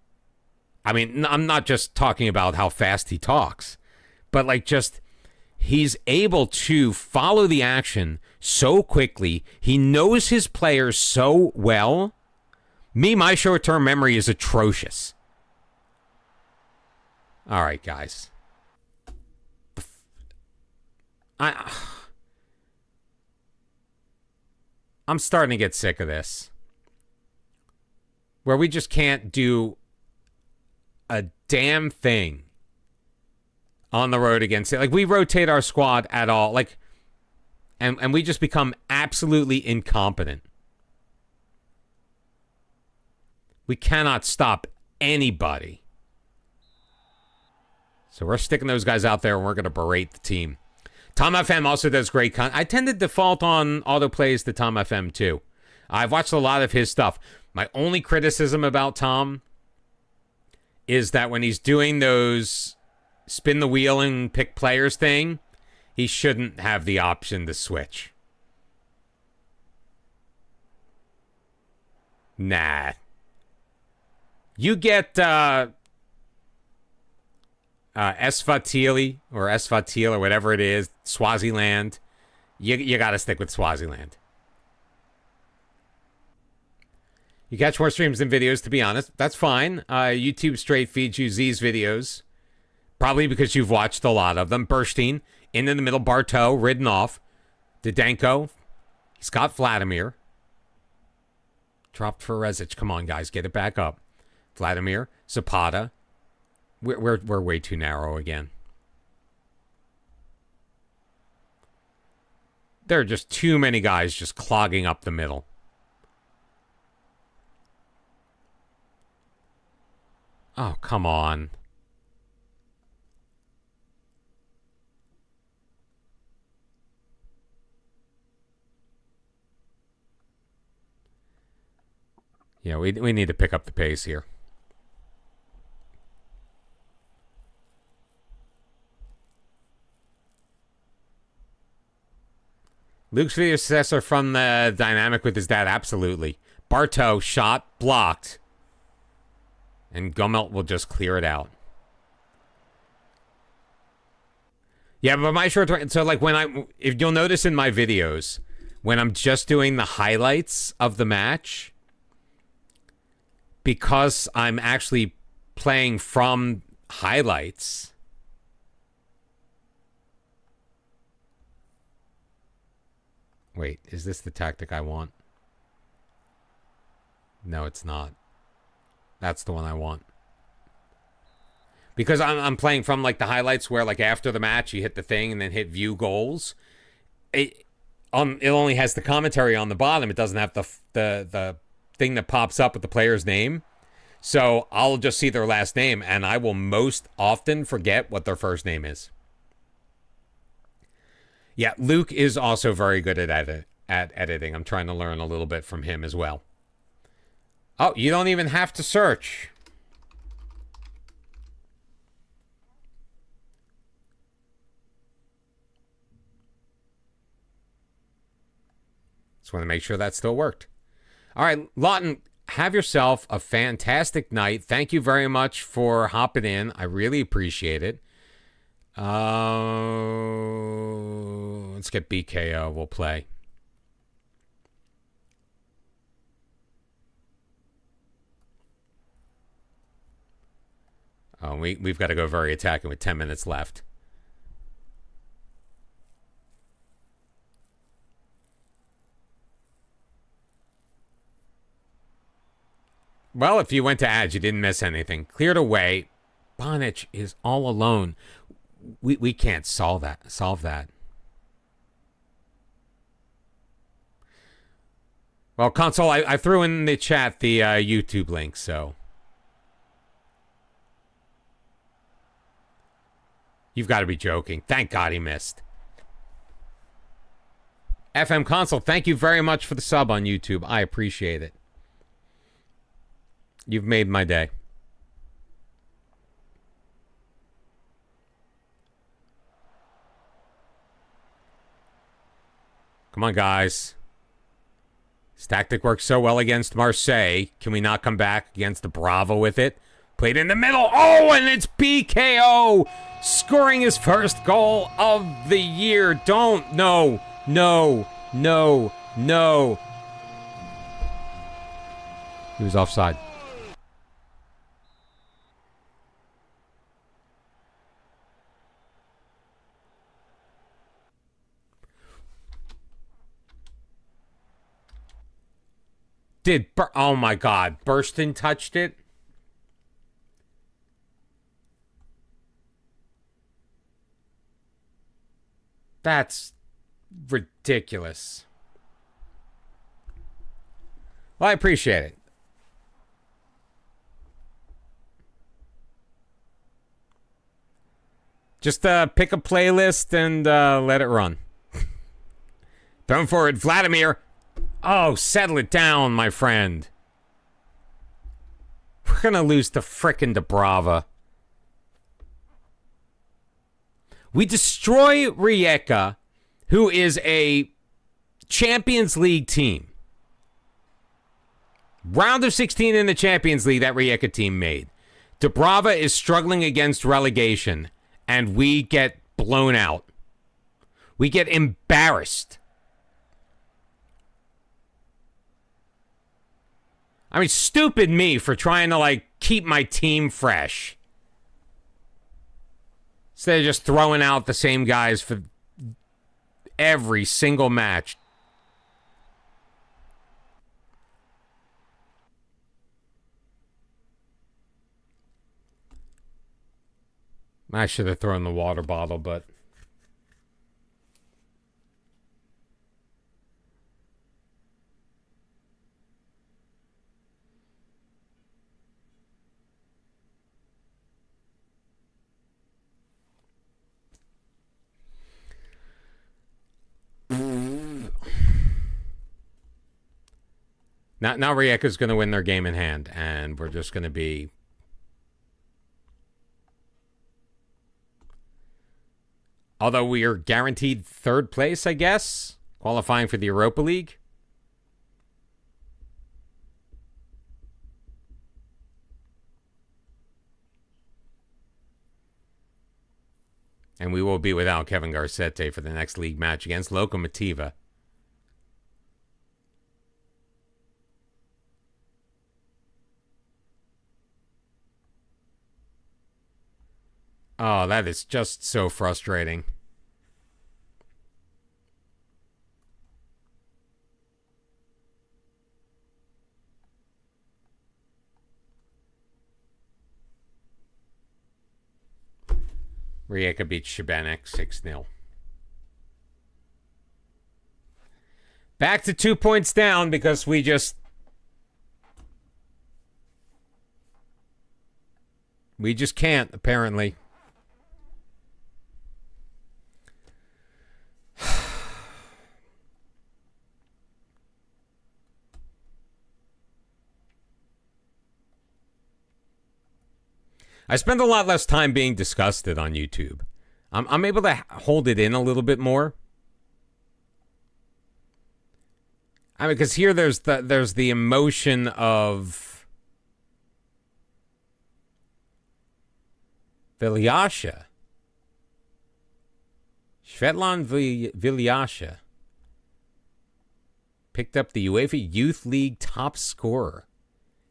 I mean, I'm not just talking about how fast he talks, but like just he's able to follow the action so quickly. He knows his players so well. My short-term memory is atrocious. All right, guys. I'm starting to get sick of this. Where we just can't do a damn thing on the road against it. Like, we rotate our squad at all. Like, and we just become absolutely incompetent. We cannot stop anybody. So we're sticking those guys out there and we're going to berate the team. Tom FM also does great content. I tend to default on autoplays to Tom FM too. I've watched a lot of his stuff. My only criticism about Tom is that when he's doing those spin the wheel and pick players thing, he shouldn't have the option to switch. Nah. You get Eswatini or Eswatini or whatever it is, Swaziland. You got to stick with Swaziland. You catch more streams than videos, to be honest. That's fine. YouTube straight feeds you Z's videos. Probably because you've watched a lot of them. Burstein, in the middle, Bartow, ridden off. Didenko, he's got Vladimir. Dropped for Rezic. Come on, guys, get it back up. Vladimir, Zapata. We're way too narrow again. There are just too many guys just clogging up the middle. Oh, come on. Yeah, we need to pick up the pace here. Luke's video successor from the dynamic with his dad, absolutely. Bartow, shot, blocked. And Gummelt will just clear it out. Yeah, but my short term... So, like, if you'll notice in my videos, when I'm just doing the highlights of the match, because I'm actually playing from highlights... Wait, is this the tactic I want? No, it's not. That's the one I want. Because I'm playing from, like, the highlights where, like, after the match, you hit the thing and then hit view goals. It only has the commentary on the bottom. It doesn't have the thing that pops up with the player's name. So I'll just see their last name, and I will most often forget what their first name is. Yeah, Luke is also very good at editing. I'm trying to learn a little bit from him as well. Oh, you don't even have to search. Just want to make sure that still worked. All right, Lawton, have yourself a fantastic night. Thank you very much for hopping in. I really appreciate it. Let's get BKO. We'll play. Oh, we've got to go very attacking with 10 minutes left. Well, if you went to ads, you didn't miss anything. Cleared away. Bonic is all alone. We can't solve that. Well, console, I threw in the chat the YouTube link, so you've got to be joking. Thank God he missed. FM console, thank you very much for the sub on YouTube. I appreciate it. You've made my day. Come on, guys. This tactic works so well against Marseille. Can we not come back against the Bravo with it? Played in the middle. Oh, and it's BKO scoring his first goal of the year. Don't. No. He was offside. Oh my God, Burston touched it? That's ridiculous. Well, I appreciate it. Just pick a playlist and let it run. Thrown forward, Vladimir. Oh, settle it down, my friend. We're going to lose to frickin' Dubrava. We destroy Rijeka, who is a Champions League team. Round of 16 in the Champions League that Rijeka team made. Dubrava is struggling against relegation, and we get blown out. We get embarrassed. I mean, stupid me for trying to, keep my team fresh. Instead of just throwing out the same guys for every single match. I should have thrown the water bottle, but... Now Rijeka's going to win their game in hand, and we're just going to be... Although we are guaranteed third place, I guess, qualifying for the Europa League. And we will be without Kevin Garcete for the next league match against Lokomotiva. Oh, that is just so frustrating. Rijeka beats Šibenik 6-0. Back to 2 points down because we just can't, apparently. I spend a lot less time being disgusted on YouTube. I'm able to hold it in a little bit more. I mean, because here there's the emotion of Vilyasha. Svetlan Vilyasha picked up the UEFA Youth League top scorer.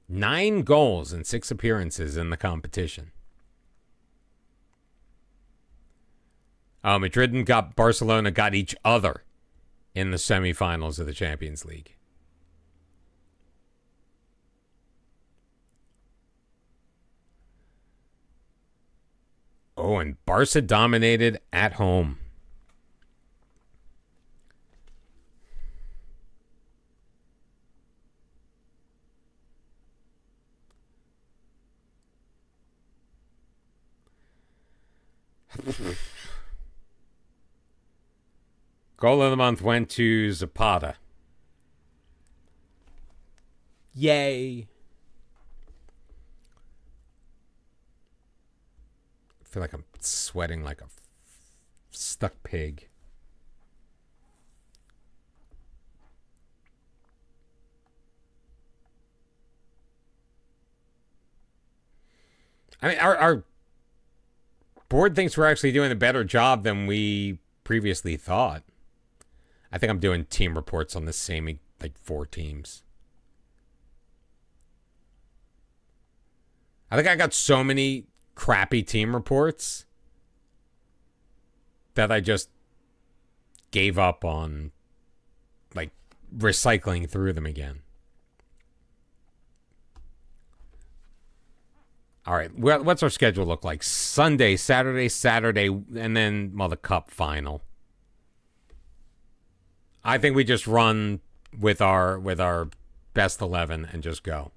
9 goals in 6 appearances in the competition. Madrid and Barcelona got each other in the semifinals of the Champions League. Oh, and Barca dominated at home. Goal of the month went to Zapata. Yay. I feel like I'm sweating like a stuck pig. I mean, our board thinks we're actually doing a better job than we previously thought. I think I'm doing team reports on the same, 4 teams. I think I got so many crappy team reports that I just gave up on, recycling through them again. All right. Well, what's our schedule look like? Sunday, Saturday, and then, well, the Cup final. I think we just run with our best 11 and just go.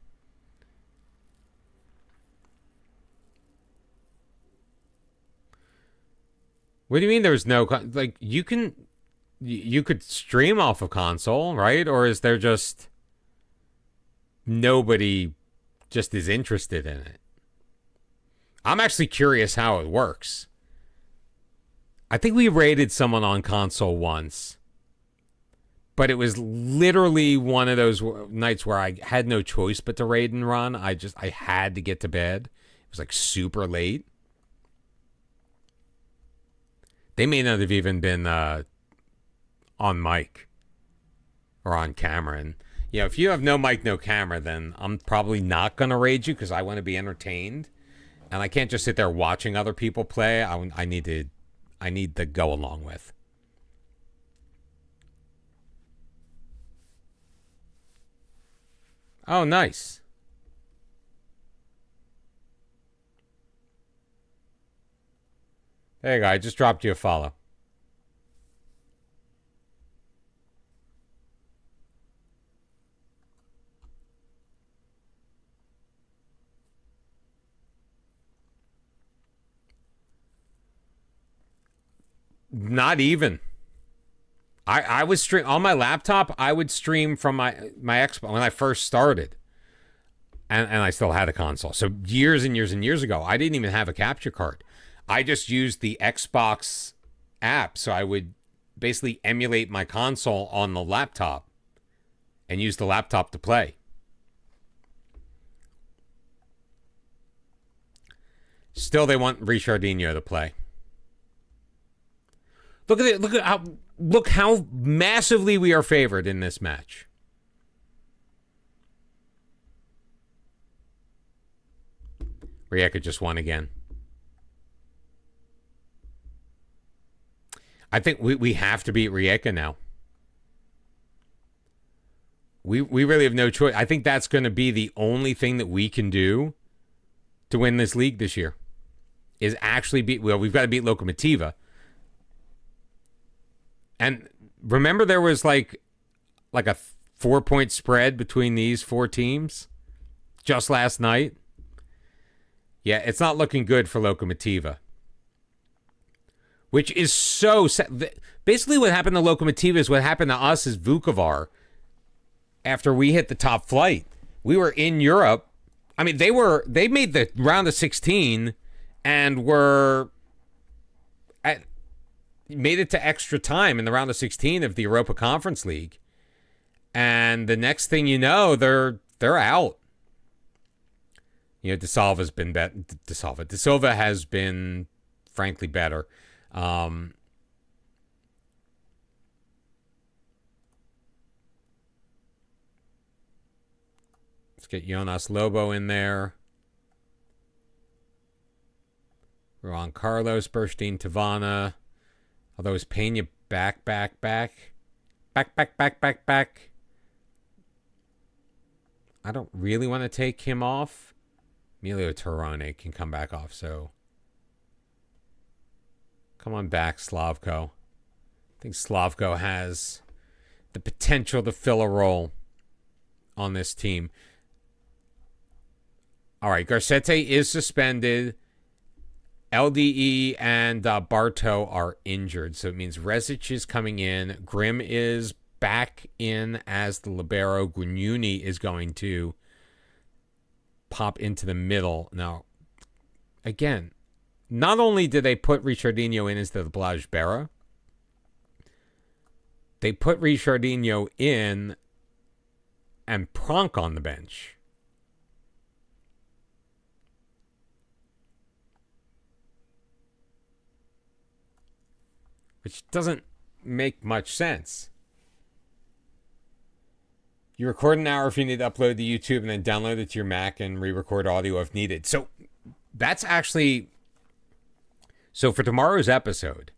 What do you mean there's no... Like, you could stream off of console, right? Or is there just... nobody just is interested in it? I'm actually curious how it works. I think we raided someone on console once. But it was literally one of those nights where I had no choice but to raid and run. I had to get to bed. It was like super late. They may not have even been on mic or on camera. And, you know, if you have no mic, no camera, then I'm probably not going to raid you because I want to be entertained. And I can't just sit there watching other people play. I need to go along with. Oh, nice. There you go. I just dropped you a follow. Not even. I would stream on my laptop. I would stream from my Xbox when I first started, and I still had a console. So years and years and years ago, I didn't even have a capture card. I just used the Xbox app, so I would basically emulate my console on the laptop and use the laptop to play. Still, they want Richardinho to play. Look at it. Look how massively we are favored in this match. Rijeka just won again. I think we have to beat Rijeka now. We really have no choice. I think that's going to be the only thing that we can do to win this league this year. Is actually beat... Well, we've got to beat Lokomotiva. And remember there was like a 4-point spread between these four teams just last night? Yeah, it's not looking good for Lokomotiva. Which is so sad. Basically what happened to Lokomotiva is what happened to us as Vukovar after we hit the top flight. We were in Europe. I mean, they made the round of 16 and made it to extra time in the round of 16 of the Europa Conference League. And the next thing you know, they're out. You know, De Silva has been frankly better. Let's get Jonas Lobo in there. Juan Carlos, Burstein, Tavana. Although is Pena back. I don't really want to take him off. Emilio Torrone can come back off, so... Come on back, Slavko. I think Slavko has the potential to fill a role on this team. All right, Garcete is suspended. LDE and Barto are injured, so it means Rezic is coming in. Grimm is back in as the libero. Grignuni is going to pop into the middle. Now, again, not only did they put Richardinho in instead of Blaj Bera, they put Richardinho in and Pronk on the bench. Which doesn't make much sense. You record an hour if you need to upload to YouTube and then download it to your Mac and re-record audio if needed. So that's actually... So for tomorrow's episode,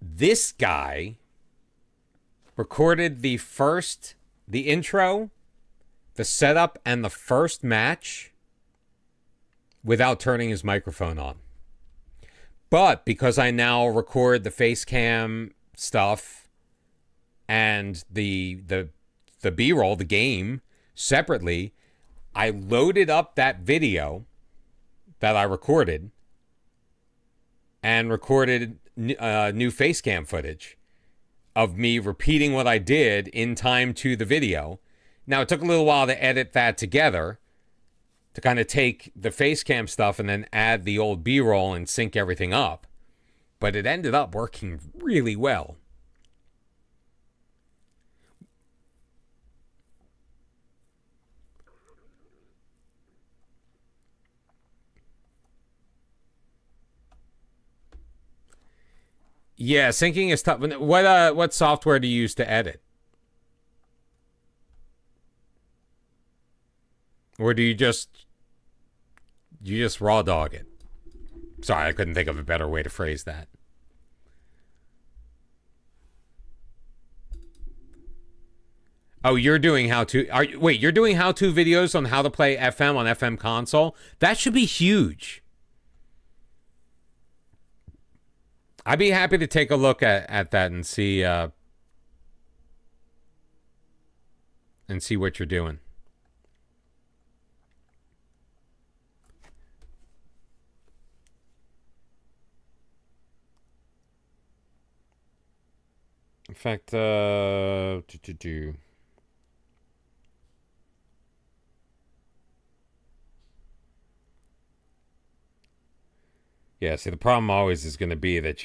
this guy recorded the intro, the setup, and the first match without turning his microphone on. But because I now record the face cam stuff and the B-roll, the game, separately, I loaded up that video that I recorded and recorded new face cam footage of me repeating what I did in time to the video. Now, it took a little while to edit that together, to kind of take the face cam stuff and then add the old B-roll and sync everything up. But it ended up working really well. Yeah, syncing is tough. What software do you use to edit? Or do you just raw dog it? Sorry, I couldn't think of a better way to phrase that. Oh, you're doing how-to... Wait, you're doing how-to videos on how to play FM on FM console? That should be huge. I'd be happy to take a look at that and see what you're doing. In fact, yeah, see, the problem always is going to be that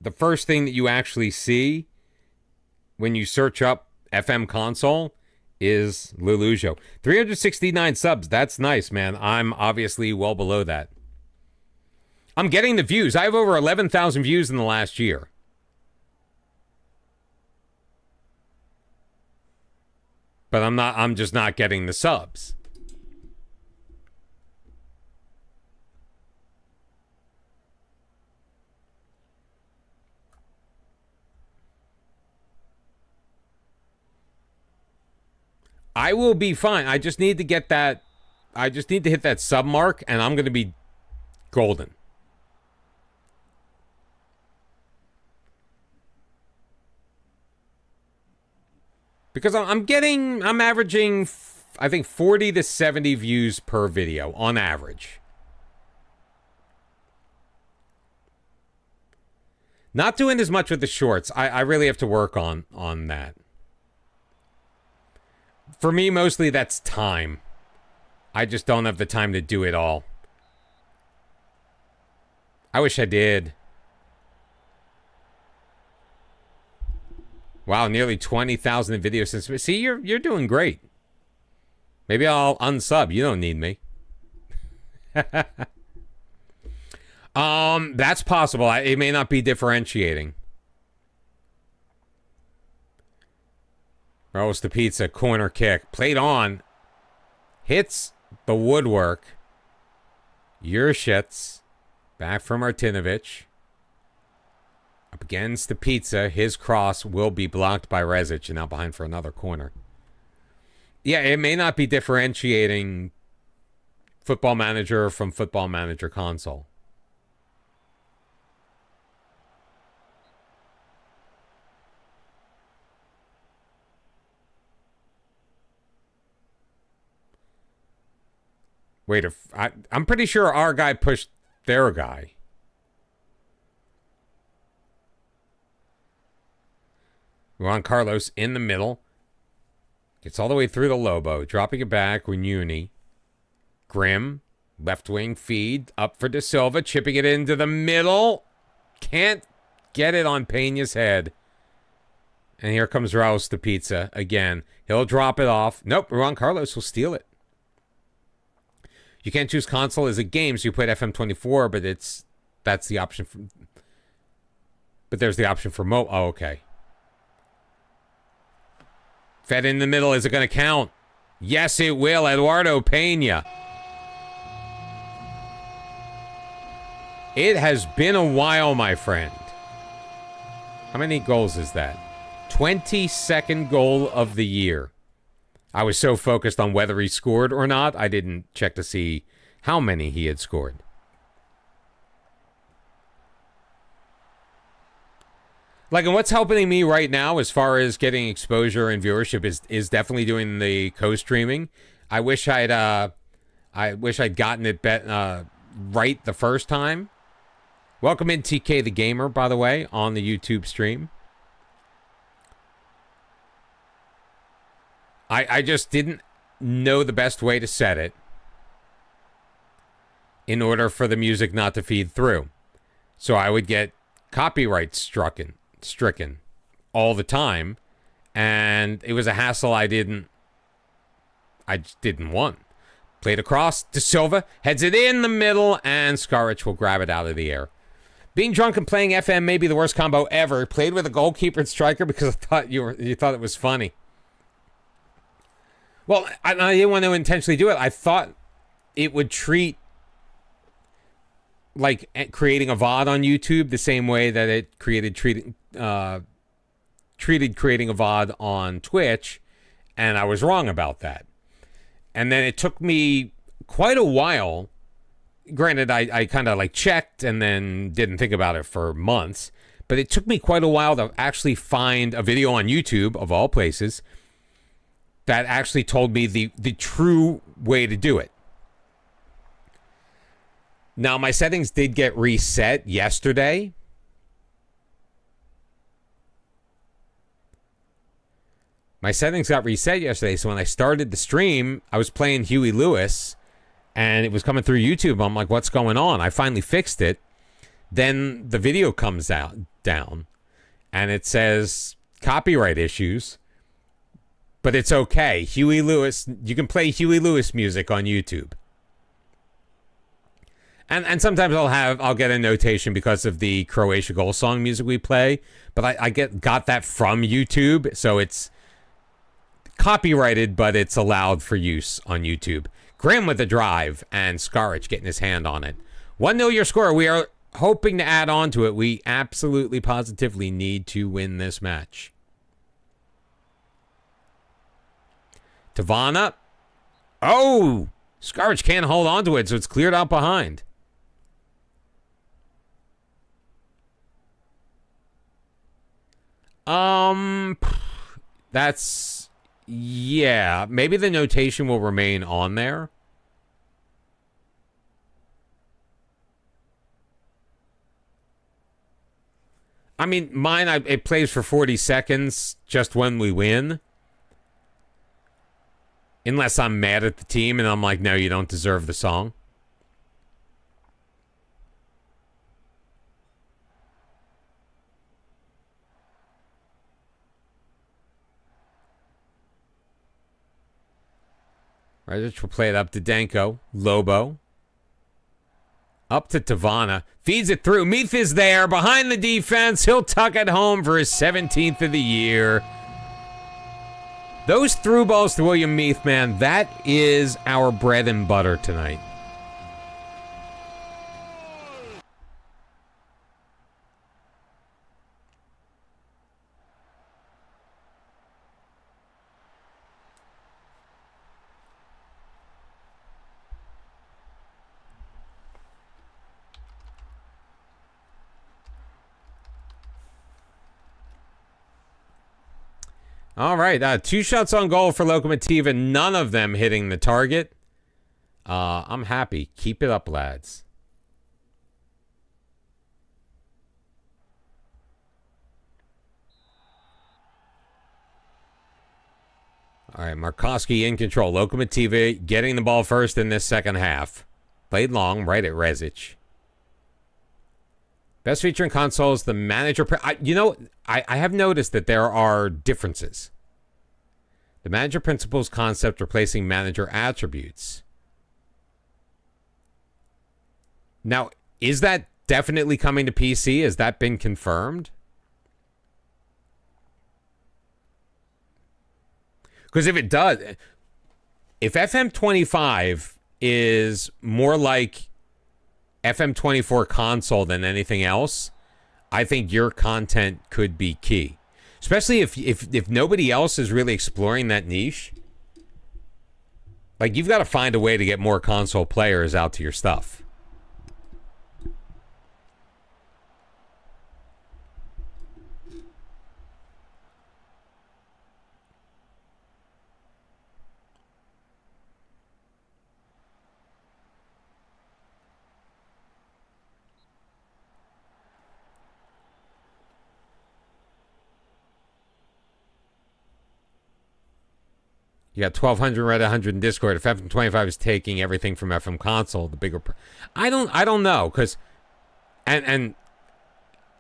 the first thing that you actually see when you search up FM console is Lelujo. 369 subs, that's nice, man. I'm obviously well below that. I'm getting the views. I have over 11,000 views in the last year. But I'm just not getting the subs. I will be fine. I just need to get that. I just need to hit that sub mark, and I'm going to be golden. Because I'm averaging, I think, 40 to 70 views per video on average. Not doing as much with the shorts. I really have to work on that. For me, mostly that's time. I just don't have the time to do it all. I wish I did. Wow, nearly 20,000 videos since... See, you're doing great. Maybe I'll unsub. You don't need me. That's possible. It may not be differentiating. Rolls the pizza, corner kick. Played on. Hits the woodwork. Juršec. Back from Martinovic. Up against the pizza. His cross will be blocked by Rezic. And now behind for another corner. Yeah, it may not be differentiating Football Manager from Football Manager console. Wait, I'm pretty sure our guy pushed their guy. Juan Carlos in the middle. Gets all the way through the Lobo. Dropping it back. Reunioni. Grimm. Left wing feed. Up for De Silva. Chipping it into the middle. Can't get it on Peña's head. And here comes Raus the pizza again. He'll drop it off. Nope. Juan Carlos will steal it. You can't choose console as a game, so you played FM24, but that's the option for... But there's the option for Oh, okay. Fed in the middle. Is it going to count? Yes, it will. Eduardo Peña. It has been a while, my friend. How many goals is that? 22nd goal of the year. I was so focused on whether he scored or not, I didn't check to see how many he had scored. Like, and what's helping me right now as far as getting exposure and viewership is definitely doing the co-streaming. I wish I'd gotten it right the first time. Welcome in TK the Gamer, by the way, on the YouTube stream. I just didn't know the best way to set it in order for the music not to feed through. So I would get copyright stricken all the time, and it was a hassle I just didn't want. Played across to Silva, heads it in the middle, and Skaric will grab it out of the air. Being drunk and playing FM may be the worst combo ever. Played with a goalkeeper and striker because I thought you thought it was funny. Well, I didn't want to intentionally do it. I thought it would treat like creating a VOD on YouTube the same way that it treated creating a VOD on Twitch, and I was wrong about that. And then it took me quite a while. Granted, I kind of like checked and then didn't think about it for months, but it took me quite a while to actually find a video on YouTube, of all places, that actually told me the true way to do it. Now, my settings did get reset yesterday. My settings got reset yesterday, so when I started the stream, I was playing Huey Lewis, and it was coming through YouTube. I'm like, what's going on? I finally fixed it. Then the video comes down, and it says copyright issues, but it's okay. Huey Lewis, you can play Huey Lewis music on YouTube. And sometimes I'll get a notation because of the Croatia goal song music we play, but I got that from YouTube, so it's copyrighted, but it's allowed for use on YouTube. Graham with the drive, and Skaric getting his hand on it. 1-0 your score. We are hoping to add on to it. We absolutely positively need to win this match. Tavana. Oh! Skaric can't hold on to it, so it's cleared out behind. That's... yeah, maybe the notation will remain on there. I mean, mine, it plays for 40 seconds just when we win. Unless I'm mad at the team and I'm like, no, you don't deserve the song. Redic will play it up to Danko. Lobo. Up to Tavana. Feeds it through. Meath is there. Behind the defense. He'll tuck it home for his 17th of the year. Those through balls to William Meath, man, that is our bread and butter tonight. All right, 2 shots on goal for Lokomotiva, none of them hitting the target. I'm happy. Keep it up, lads. All right, Markowski in control. Lokomotiva getting the ball first in this second half. Played long, right at Resic. Best feature in consoles, the manager... I have noticed that there are differences. The manager principles concept replacing manager attributes. Now, is that definitely coming to PC? Has that been confirmed? Because if it does... if FM25 is more like FM24 console than anything else, I think your content could be key. Especially if nobody else is really exploring that niche. Like, you've got to find a way to get more console players out to your stuff. You got 1,200 Reddit, 100 in Discord. If FM25 is taking everything from FM console, the bigger... I don't know, because... And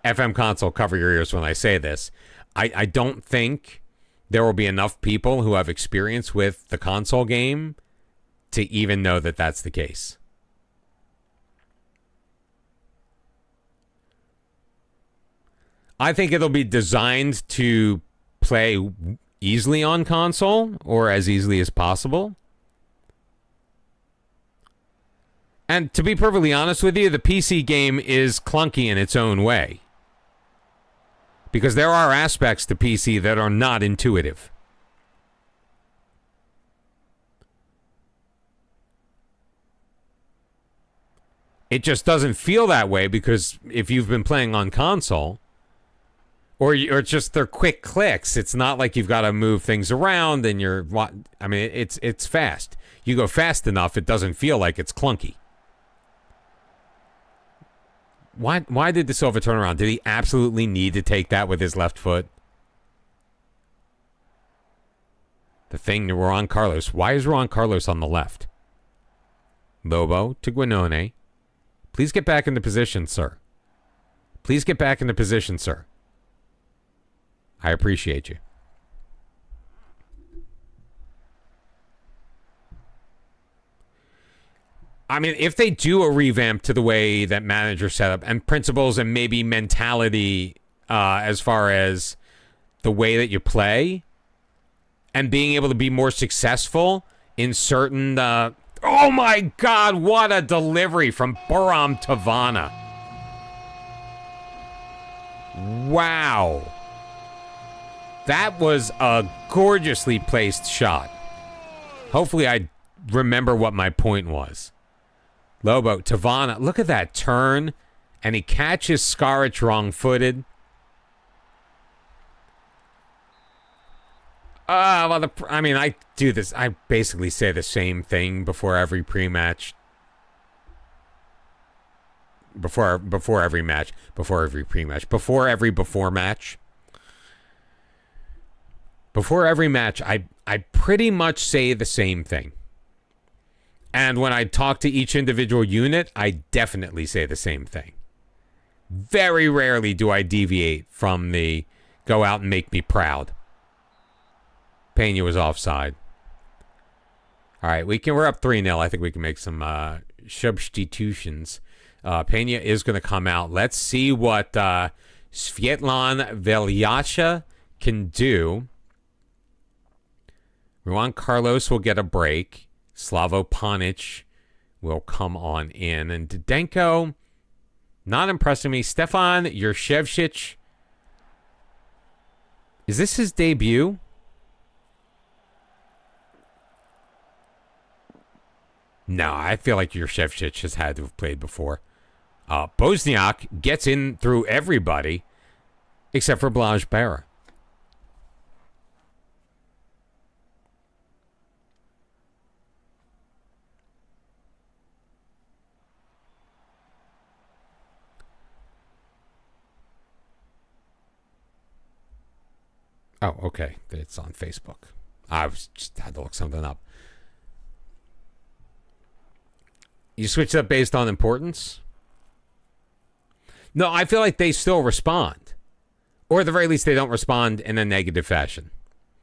FM console, cover your ears when I say this. I don't think there will be enough people who have experience with the console game to even know that that's the case. I think it'll be designed to play easily on console, or as easily as possible. And to be perfectly honest with you, the PC game is clunky in its own way. Because there are aspects to PC that are not intuitive. It just doesn't feel that way because if you've been playing on console... Or just they're quick clicks. It's not like you've got to move things around and you're... I mean, it's fast. You go fast enough, it doesn't feel like it's clunky. Why did De Silva turn around? Did he absolutely need to take that with his left foot? The thing to Juan Carlos. Why is Juan Carlos on the left? Lobo to Guinone. Please get back into position, sir. Please get back into position, sir. I appreciate you. I mean, if they do a revamp to the way that manager setup and principles and maybe mentality as far as the way that you play and being able to be more successful in certain... oh my God, what a delivery from Buram Tavana. Wow. That was a gorgeously placed shot. Hopefully I remember what my point was. Lobo, Tavana, look at that turn. And he catches Skaric wrong-footed. I do this. I basically say the same thing before every pre-match. Before every match. Before every pre-match. Before every before-match. Before every match, I pretty much say the same thing. And when I talk to each individual unit, I definitely say the same thing. Very rarely do I deviate from the go out and make me proud. Pena was offside. All right, we're up 3-0. I think we can make some substitutions. Pena is going to come out. Let's see what Svetlan Velyacha can do. Juan Carlos will get a break. Slavo Panic will come on in. And Didenko, not impressing me. Stefan Juršević. Is this his debut? No, I feel like Juršević has had to have played before. Bosniak gets in through everybody except for Blaj Bera. Oh, okay. It's on Facebook. I just had to look something up. You switch up based on importance? No, I feel like they still respond. Or at the very least, they don't respond in a negative fashion.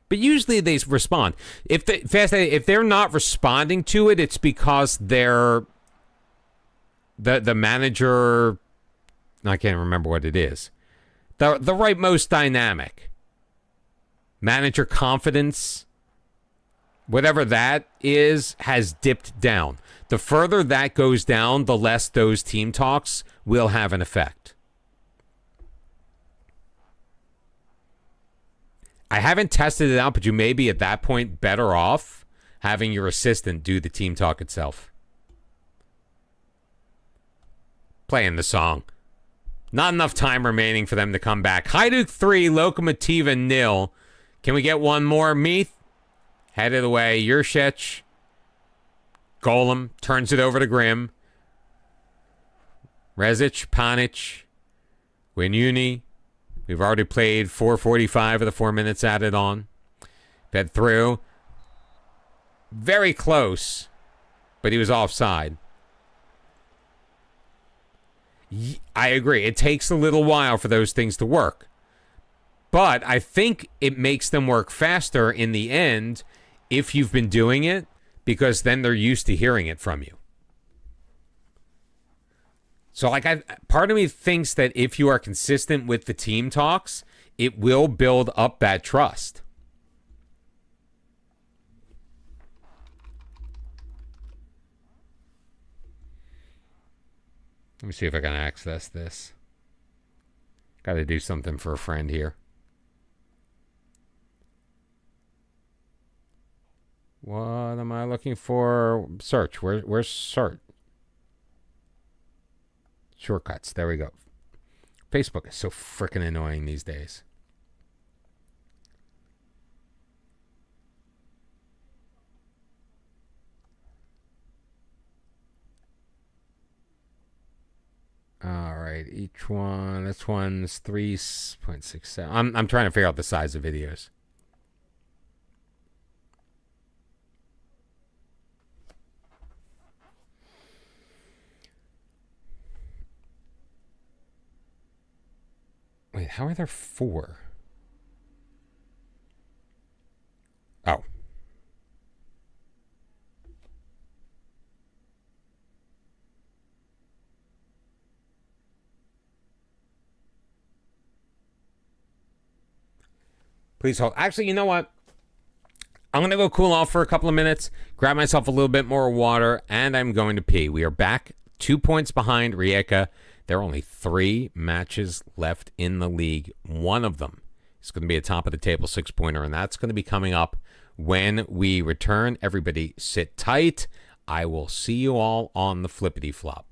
But usually they respond. If they're not responding to it, it's because they're... The manager... I can't remember what it is. The right most dynamic. Manager confidence, whatever that is, has dipped down. The further that goes down, the less those team talks will have an effect. I haven't tested it out, but you may be at that point better off having your assistant do the team talk itself. Playing the song. Not enough time remaining for them to come back. Hajduk 3, Lokomotiva 0. Can we get one more? Meath, head of the way. Juršić. Golem turns it over to Grimm. Rezic, Panic, Winyuni. We've already played 4:45 of the 4 minutes added on. Fed through. Very close, but he was offside. I agree. It takes a little while for those things to work. But I think it makes them work faster in the end if you've been doing it, because then they're used to hearing it from you. So, like, part of me thinks that if you are consistent with the team talks, it will build up that trust. Let me see if I can access this. Got to do something for a friend here. What am I looking for? Search. Where's search? Shortcuts. There we go. Facebook is so freaking annoying these days. All right, each one. This one's 3.67. I'm trying to figure out the size of videos. Wait, how are there 4? Oh. Please hold. Actually, you know what? I'm going to go cool off for a couple of minutes, grab myself a little bit more water, and I'm going to pee. We are back 2 points behind Rijeka. There are only 3 matches left in the league. One of them is going to be a top of the table 6-pointer, and that's going to be coming up when we return. Everybody sit tight. I will see you all on the flippity flop.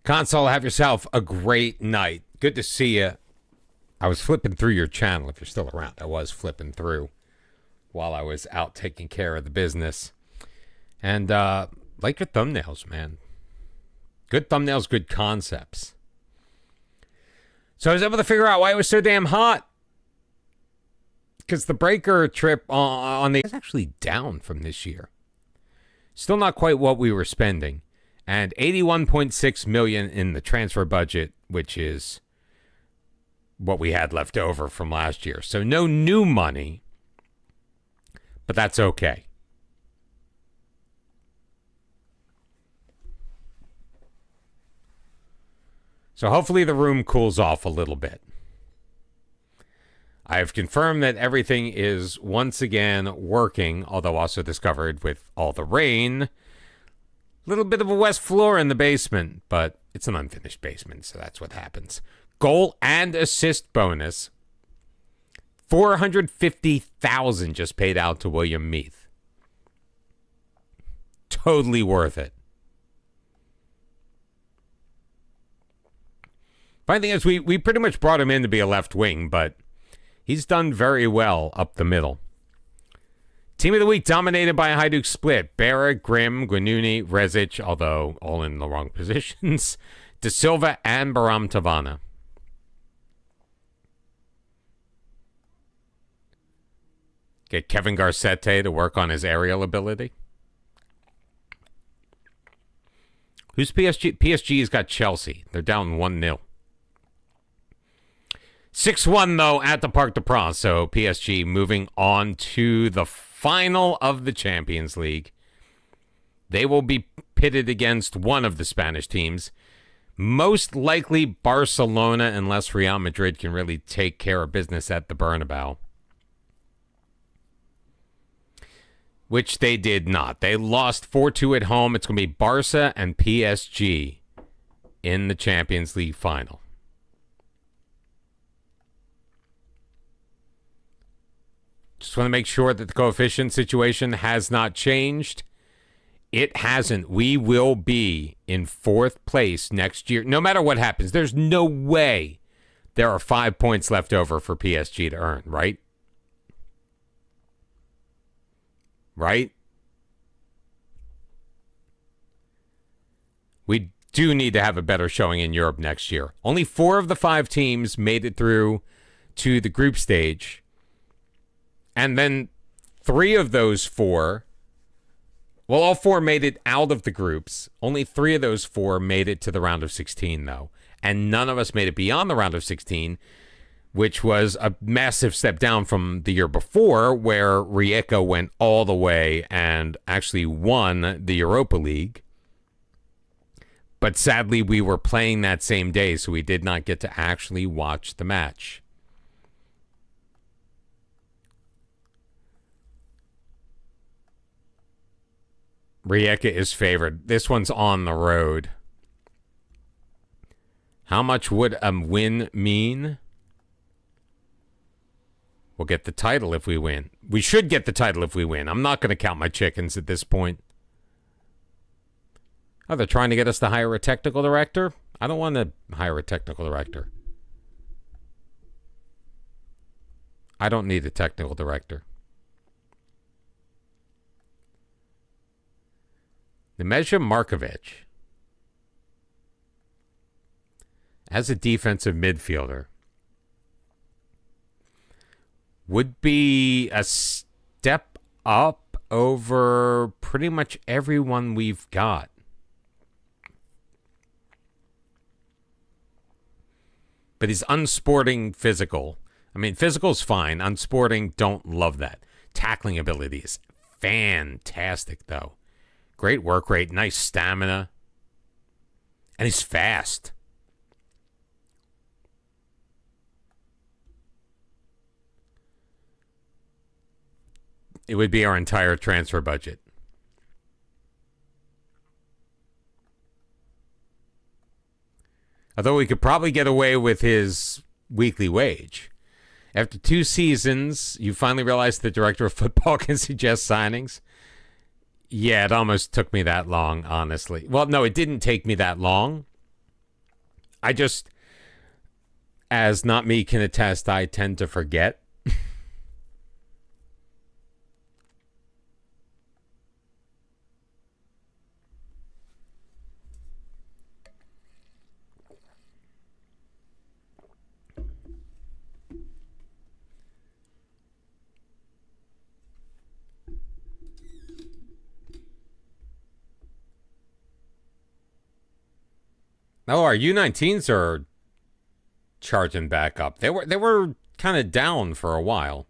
Console, have yourself a great night. Good to see you. I was flipping through your channel. If you're still around, I was flipping through while I was out taking care of the business. And like your thumbnails, man. Good thumbnails, good concepts. So I was able to figure out why it was so damn hot. Because the breaker trip on the is actually down from this year. Still not quite what we were spending. And $81.6 million in the transfer budget, which is what we had left over from last year. So no new money, but that's okay. So hopefully the room cools off a little bit. I have confirmed that everything is once again working, although also discovered with all the rain, a little bit of a wet floor in the basement, but it's an unfinished basement, so that's what happens. Goal and assist bonus. $450,000 just paid out to William Meath. Totally worth it. Funny thing is, we pretty much brought him in to be a left wing, but he's done very well up the middle. Team of the week dominated by a Hajduk split. Berra, Grimm, Guanuni, Rezic, although all in the wrong positions, De Silva, and Baram Tavana. Get Kevin Garcette to work on his aerial ability. Who's PSG? PSG's got Chelsea. They're down 1-0. 6-1, though, at the Parc des Princes. So PSG moving on to the final of the Champions League. They will be pitted against one of the Spanish teams. Most likely Barcelona, unless Real Madrid can really take care of business at the Bernabeu. Which they did not. They lost 4-2 at home. It's going to be Barca and PSG in the Champions League final. Just want to make sure that the coefficient situation has not changed. It hasn't. We will be in 4th place next year. No matter what happens, there's no way there are 5 points left over for PSG to earn, right? Right? We do need to have a better showing in Europe next year. Only 4 of the 5 teams made it through to the group stage. And then 3 of those 4, well, all 4 made it out of the groups. Only 3 of those 4 made it to the round of 16, though. And none of us made it beyond the round of 16, which was a massive step down from the year before, where Rijeka went all the way and actually won the Europa League. But sadly, we were playing that same day, so we did not get to actually watch the match. Rijeka is favored. This one's on the road. How much would a win mean? We'll get the title if we win. We should get the title if we win. I'm not going to count my chickens at this point. Oh, they're trying to get us to hire a technical director? I don't want to hire a technical director. I don't need a technical director. Nemanja Markovic as a defensive midfielder would be a step up over pretty much everyone we've got. But he's unsporting physical. I mean, physical's fine. Unsporting, don't love that. Tackling ability is fantastic, though. Great work rate, nice stamina. And he's fast. It would be our entire transfer budget. Although we could probably get away with his weekly wage. After 2 seasons, you finally realize the director of football can suggest signings. Yeah, it almost took me that long, honestly. Well, no, it didn't take me that long. I just, as not me can attest, I tend to forget. Oh, our U19s are charging back up. They were kind of down for a while.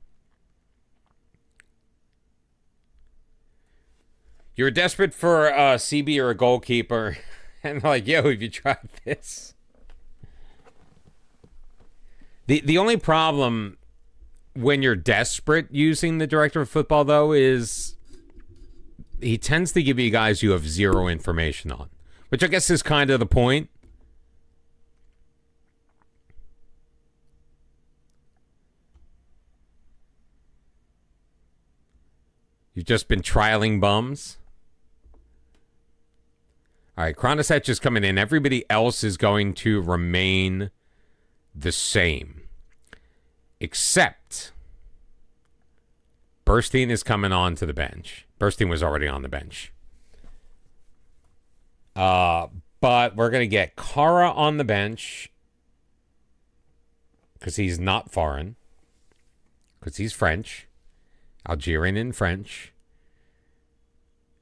You were desperate for a CB or a goalkeeper, and like, yo, have you tried this? The only problem when you're desperate using the director of football, though, is he tends to give you guys you have zero information on, which I guess is kind of the point. You've just been trialing bums. All right, Kronasech is coming in. Everybody else is going to remain the same. Except Burstein is coming on to the bench. Burstein was already on the bench. But we're going to get Kara on the bench because he's not foreign. Because he's French. Algerian and French.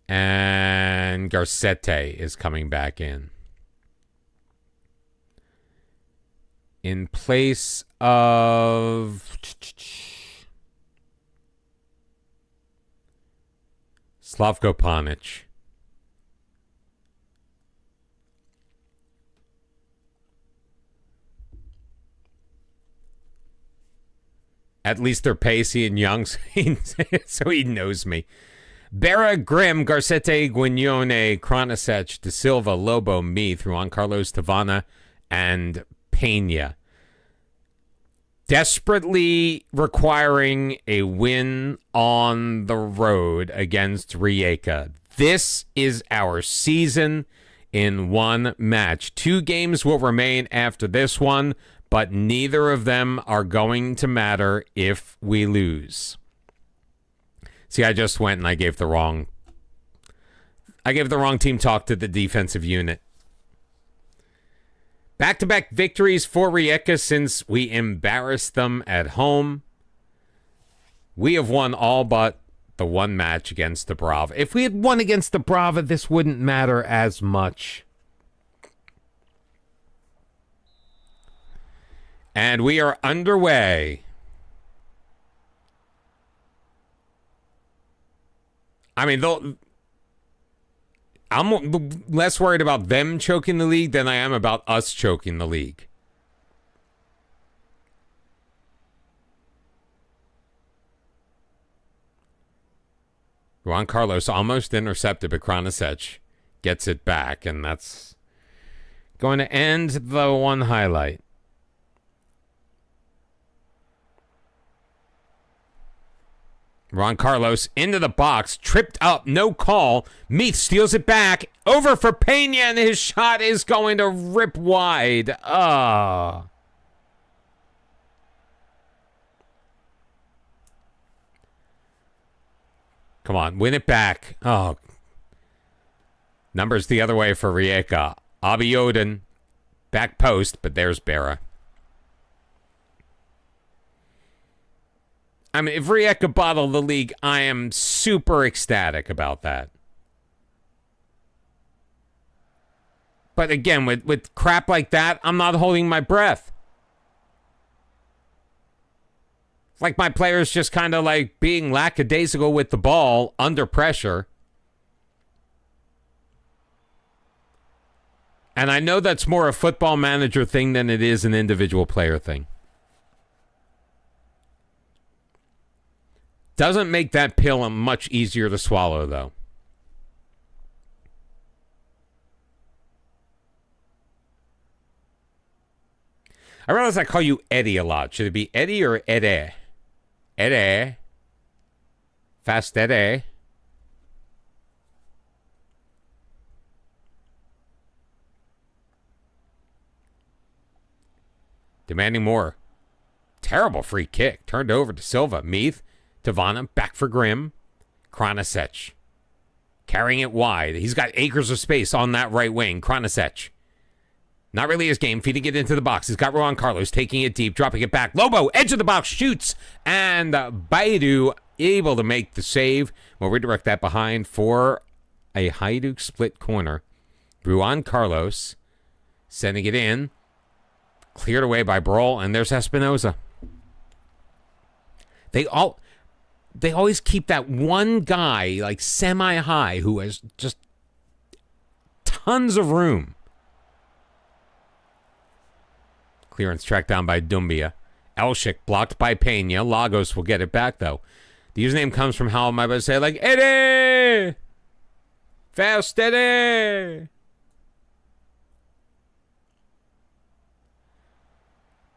And Garcete is coming back in. In place of Slavko Panic. At least they're pacey and young, so he knows me. Berra, Grimm, Garcete, Guignone, Kronasech, De Silva, Lobo, me, through Juan Carlos, Tavana, and Pena. Desperately requiring a win on the road against Rijeka. This is our season in one match. 2 games will remain after this one, but neither of them are going to matter if we lose. See, I just went and I gave the wrong team talk to the defensive unit. Back-to-back victories for Rijeka since we embarrassed them at home. We have won all but the one match against the Brava. If we had won against the Brava, this wouldn't matter as much. And we are underway. I mean, I'm less worried about them choking the league than I am about us choking the league. Juan Carlos almost intercepted, but Kronasech gets it back, and that's going to end the one highlight. Juan Carlos into the box, tripped up, no call. Meath steals it back, over for Pena, and his shot is going to rip wide. Come on, win it back. Oh. Numbers the other way for Rijeka. Abiodun, back post, but there's Berra. I mean, if Rijeka bottled the league, I am super ecstatic about that. But again, with crap like that, I'm not holding my breath. It's like my players just kind of like being lackadaisical with the ball under pressure. And I know that's more a football manager thing than it is an individual player thing. Doesn't make that pill much easier to swallow, though. I realize I call you Eddie a lot. Should it be Eddie or Ede? Ede. Fast Ede. demanding more. Terrible free kick. Turned over to Silva. Meath. Tavana. Back for Grimm. Kranasec. Carrying it wide. He's got acres of space on that right wing. Kranasec. Not really his game. Feeding it into the box. He's got Juan Carlos taking it deep. Dropping it back. Lobo. Edge of the box. Shoots. And Baidu able to make the save. We'll redirect that behind for a Hajduk split corner. Juan Carlos. Sending it in. Cleared away by Brawl. And there's Espinoza. They always keep that one guy, like semi-high, who has just tons of room. Clearance tracked down by Dumbia. Elshik blocked by Pena. Lagos will get it back, though. The username comes from how am I about to say, like, Eddie! Fast Eddie!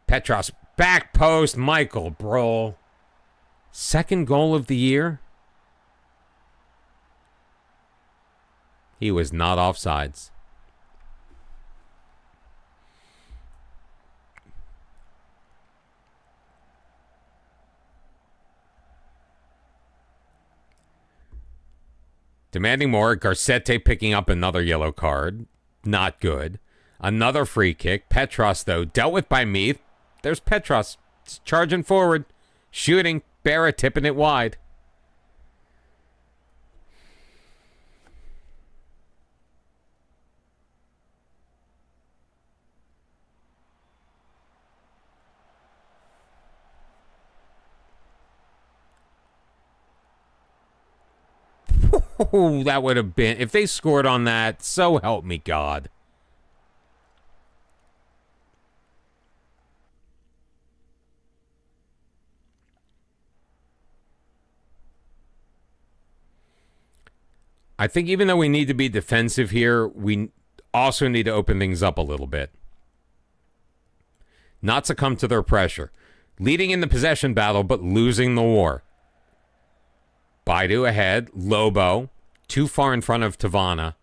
Petros, back post, Michael Broll. Second goal of the year. He was not offsides. Demanding more. Garcete picking up another yellow card. Not good. Another free kick. Petros, though, dealt with by Meath. There's Petros. Charging forward. Shooting. Barra tipping it wide. Oh, that would have been... If they scored on that, so help me God. I think even though we need to be defensive here, we also need to open things up a little bit. Not succumb to their pressure. Leading in the possession battle, but losing the war. Baidu ahead. Lobo. Too far in front of Tavana.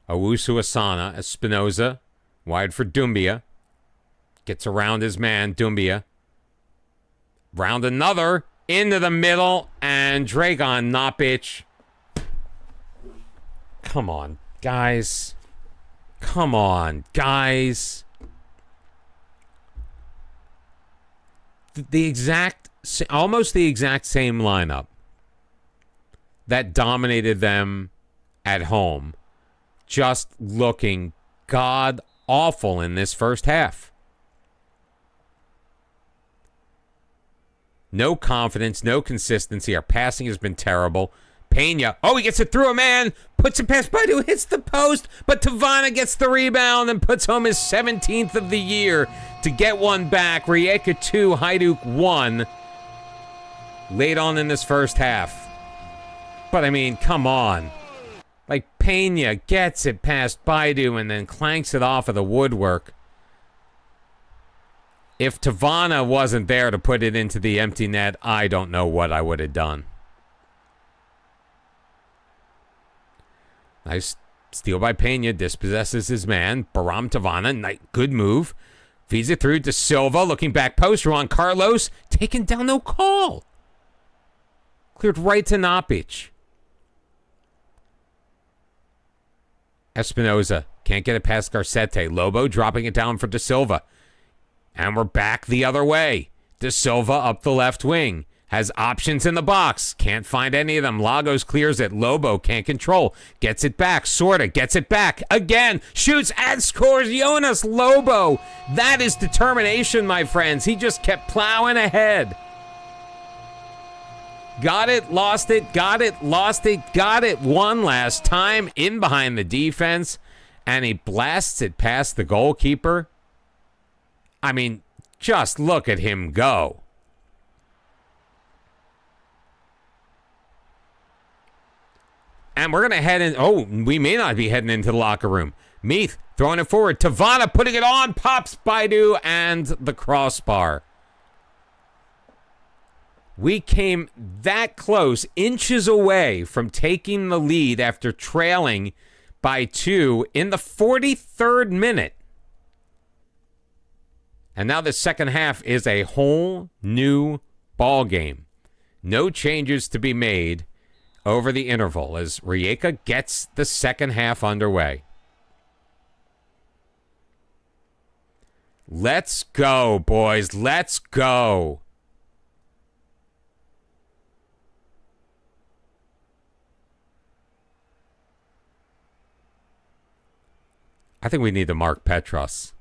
Owusu Asana. Espinoza. Wide for Dumbia. Gets around his man, Dumbia. Round another. Into the middle. And Dragon Nopic. Come on, guys. Come on, guys. Almost the exact same lineup that dominated them at home. Just looking god awful in this first half. No confidence, no consistency. Our passing has been terrible. Pena. Oh, he gets it through a man. Puts it past Baidu. Hits the post. But Tavana gets the rebound and puts home his 17th of the year to get one back. Rijeka 2, Hajduk 1. Late on in this first half. But, I mean, come on. Like, Pena gets it past Baidu and then clanks it off of the woodwork. If Tavana wasn't there to put it into the empty net, I don't know what I would have done. Nice steal by Pena. Dispossesses his man. Baram Tavana. Good move. Feeds it through to Silva. Looking back post. Juan Carlos. Taken down. No call. Cleared right to Nopic. Espinoza. Can't get it past Garcete. Lobo dropping it down for De Silva. And we're back the other way. De Silva up the left wing. Has options in the box. Can't find any of them. Lagos clears it. Lobo can't control. Gets it back. Sorta gets it back. Again. Shoots and scores. Jonas Lobo. That is determination, my friends. He just kept plowing ahead. Got it. Lost it. Got it. Lost it. Got it one last time. In behind the defense. And he blasts it past the goalkeeper. I mean, just look at him go. And we're going to head in. Oh, we may not be heading into the locker room. Meath throwing it forward. Tavana putting it on. Pops Baidu and the crossbar. We came that close, inches away from taking the lead after trailing by 2 in the 43rd minute. And now the second half is a whole new ball game. No changes to be made over the interval as Rijeka gets the second half underway. Let's go, boys. Let's go. I think we need to mark Petros.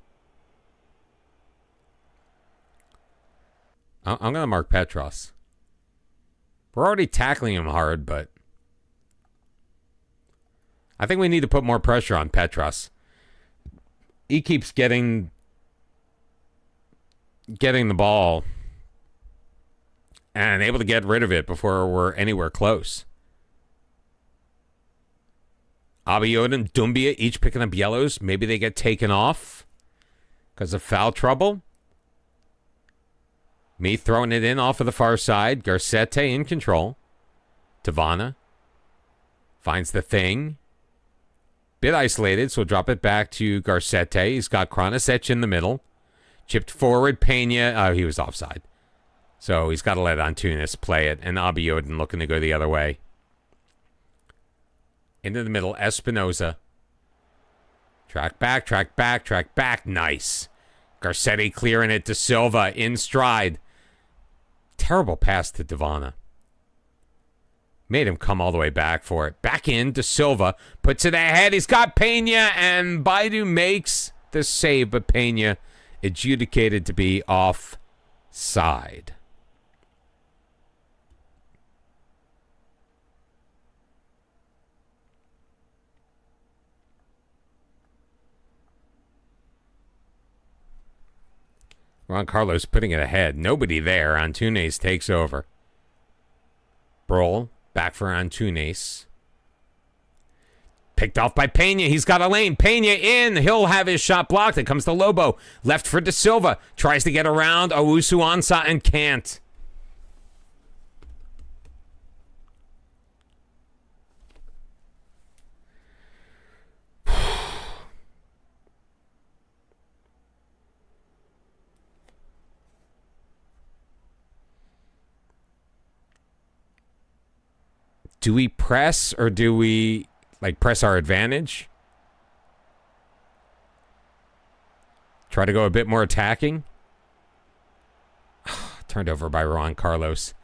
I'm going to mark Petros. We're already tackling him hard, but I think we need to put more pressure on Petros. He keeps getting the ball and able to get rid of it before we're anywhere close. Abiod and Dumbia each picking up yellows. Maybe they get taken off because of foul trouble. Me throwing it in off of the far side. Garcete in control. Tavana finds the thing. Bit isolated, so we'll drop it back to Garcete. He's got Kranasic in the middle. Chipped forward, Pena. He was offside. So he's got to let Antunes play it. And Abiodun looking to go the other way. Into the middle, Espinoza. Track back, track back, track back. Nice. Garcetti clearing it to Silva in stride. Terrible pass to Devana. Made him come all the way back for it. Back in to Silva. Puts it ahead. He's got Pena. And Baidu makes the save. But Pena adjudicated to be offside. Ron Carlos putting it ahead. Nobody there. Antunes takes over. Broll back for Antunes. Picked off by Pena. He's got a lane. Pena in. He'll have his shot blocked. It comes to Lobo. Left for De Silva. Tries to get around Owusu Ansah and can't. Do we press or do we press our advantage? Try to go a bit more attacking. Turned over by Ron Carlos.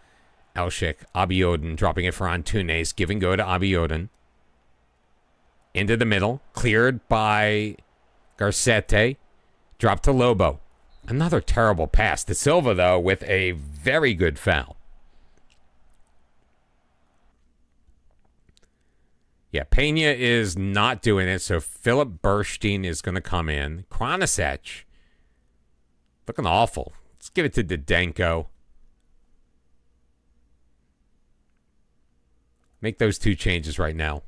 Elshik, Abiodun dropping it for Antunes. Give and go to Abiodun. Into the middle. Cleared by Garcete. Dropped to Lobo. Another terrible pass. De Silva, though, with a very good foul. Yeah, Pena is not doing it, so Philip Burstein is going to come in. Kranasic, looking awful. Let's give it to Didenko. Make those two changes right now.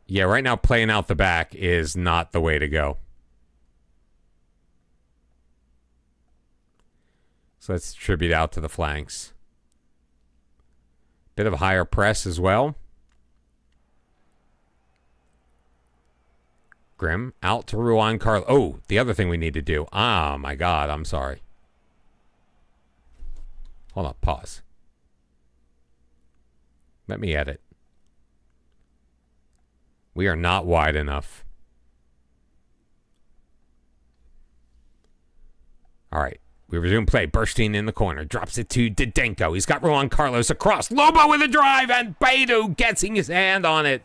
Yeah, right now playing out the back is not the way to go. So let's distribute out to the flanks. Bit of a higher press as well. Grimm out to Ruan Carlos. Oh, the other thing we need to do. Oh, my God. I'm sorry. Hold on. Pause. Let me edit. We are not wide enough. All right. We resume play. Burstein in the corner. Drops it to Didenko. He's got Ruan Carlos across. Lobo with a drive, and Baidu gets his hand on it.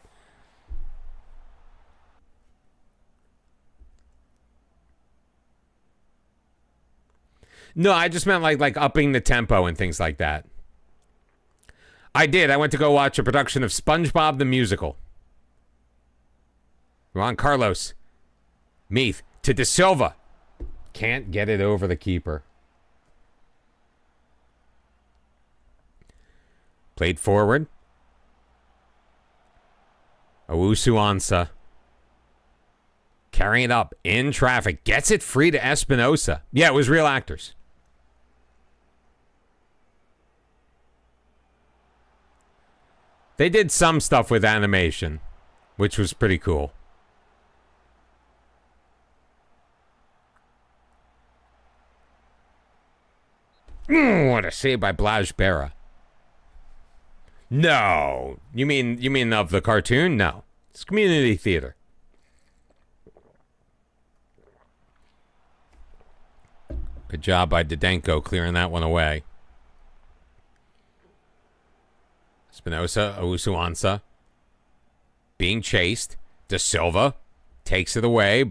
No, I just meant like upping the tempo and things like that. I did. I went to go watch a production of SpongeBob the Musical. Ruan Carlos. Meath to De Silva. Can't get it over the keeper. Played forward. Owusu Ansah. Carrying it up in traffic. Gets it free to Espinosa. Yeah, it was real actors. They did some stuff with animation, which was pretty cool. What a save by Blaj Berra. No. You mean of the cartoon? No. It's community theater. Good job by Didenko clearing that one away. Espinosa, Owusu-Ansah being chased. De Silva takes it away,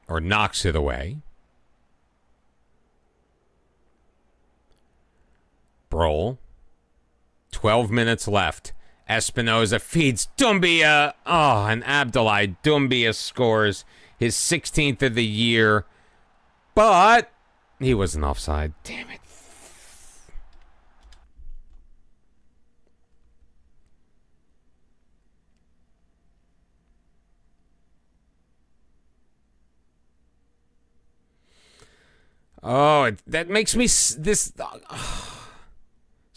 or knocks it away. Broll. 12 minutes left. Espinosa feeds Doumbia. Oh, and Abdoulaye Doumbia scores his 16th of the year. But he wasn't offside. Damn it. Oh, that makes me... This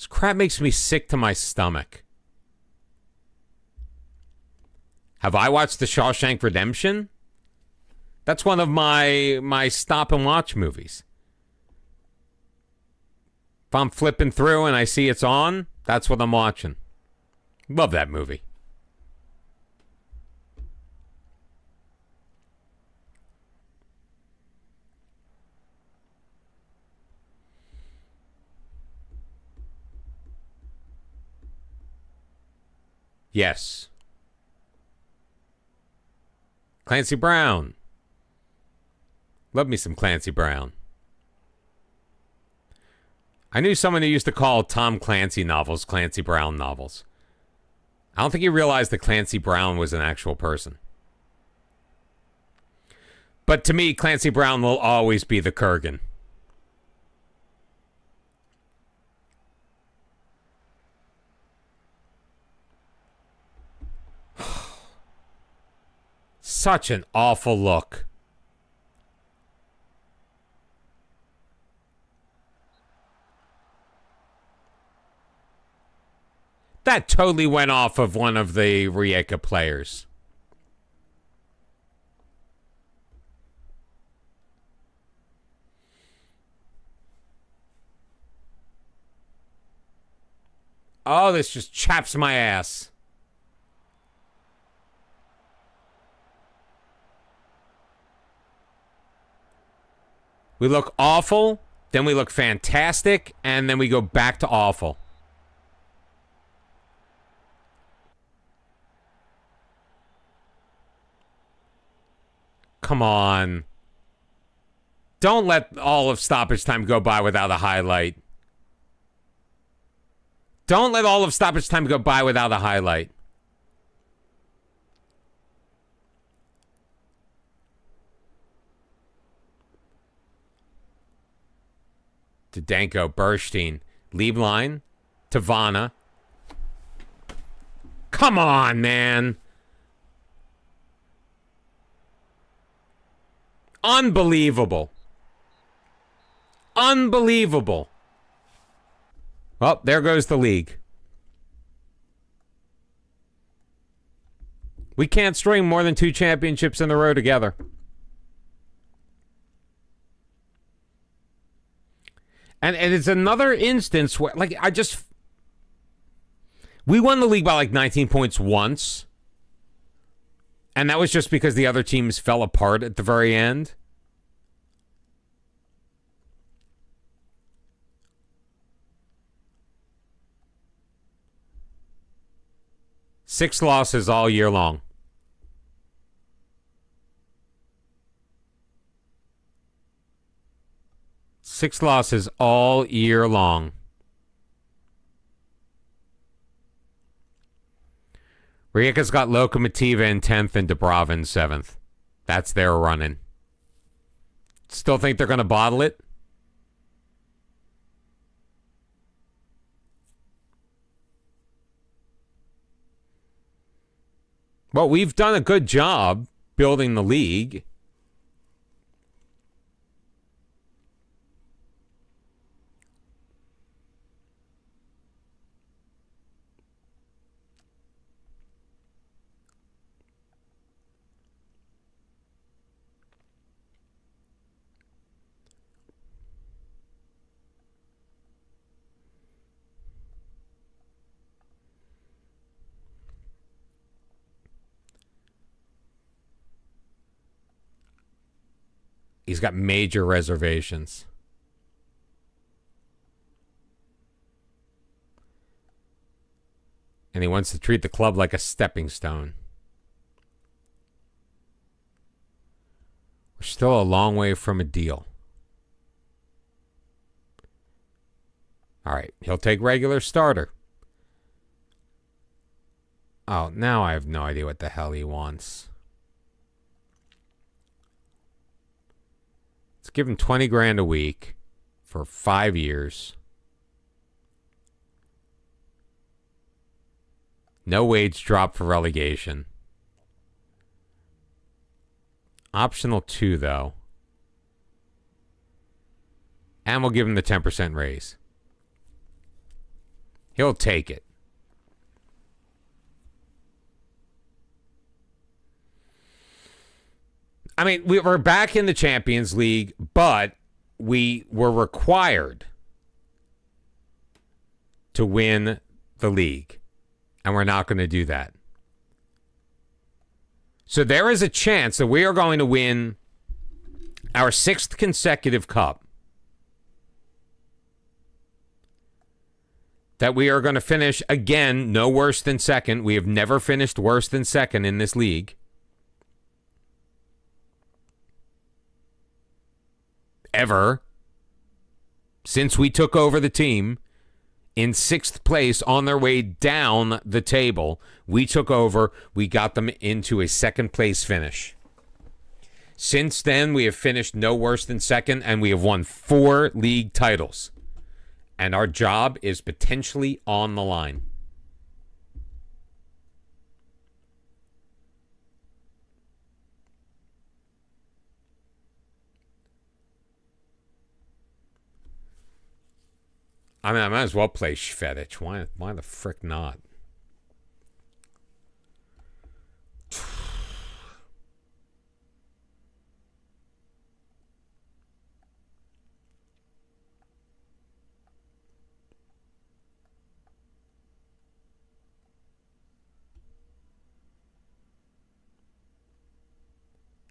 crap makes me sick to my stomach. Have I watched The Shawshank Redemption? That's one of my stop and watch movies. If I'm flipping through and I see it's on, that's what I'm watching. Love that movie. Yes. Clancy Brown. Love me some Clancy Brown. I knew someone who used to call Tom Clancy novels Clancy Brown novels. I don't think he realized that Clancy Brown was an actual person. But to me, Clancy Brown will always be the Kurgan. Such an awful look. That totally went off of one of the Rijeka players. Oh, this just chaps my ass. We look awful, then we look fantastic, and then we go back to awful. Come on. Don't let all of stoppage time go by without a highlight. Don't let all of stoppage time go by without a highlight. Didenko, Burstein, Lieblein, Tavana. Come on, man. Unbelievable. Unbelievable. Well, there goes the league. We can't string more than 2 championships in a row together. And it's another instance where, like, we won the league by like 19 points once. And that was just because the other teams fell apart at the very end. Six losses all year long. Six losses all year long. Rijeka's got Lokomotiva in 10th and Dubrava in 7th. That's their running. Still think they're going to bottle it? Well, we've done a good job building the league. He's got major reservations. And he wants to treat the club like a stepping stone. We're still a long way from a deal. All right, he'll take regular starter. Oh, now I have no idea what the hell he wants. Let's give him 20 grand a week for 5 years. No wage drop for relegation. Optional 2, though. And we'll give him the 10% raise. He'll take it. I mean, we were back in the Champions League, but we were required to win the league. And we're not going to do that. So there is a chance that we are going to win our 6th consecutive cup. That we are going to finish, again, no worse than second. We have never finished worse than second in this league. Ever. Since we took over the team. In 6th place on their way down the table. We took over. We got them into a 2nd place finish. Since then, we have finished no worse than second, and we have won 4 league titles. And our job is potentially on the line. I mean, I might as well play Švedić. Why the frick not?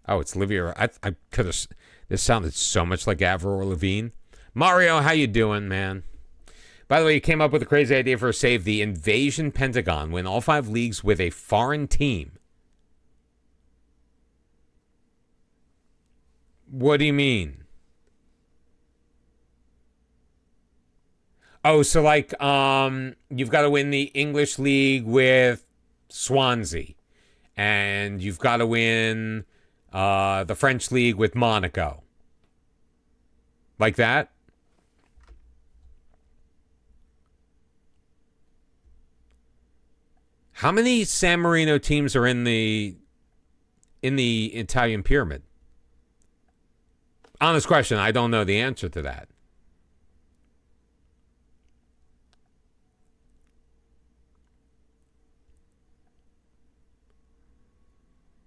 Oh, it's Livia. I could have. This sounded so much like Avril Lavigne. Mario, how you doing, man? By the way, you came up with a crazy idea for a save. The Invasion Pentagon. Win all 5 leagues with a foreign team. What do you mean? Oh, so like, you've got to win the English League with Swansea. And you've got to win the French League with Monaco. Like that? How many San Marino teams are in the Italian pyramid? Honest question, I don't know the answer to that.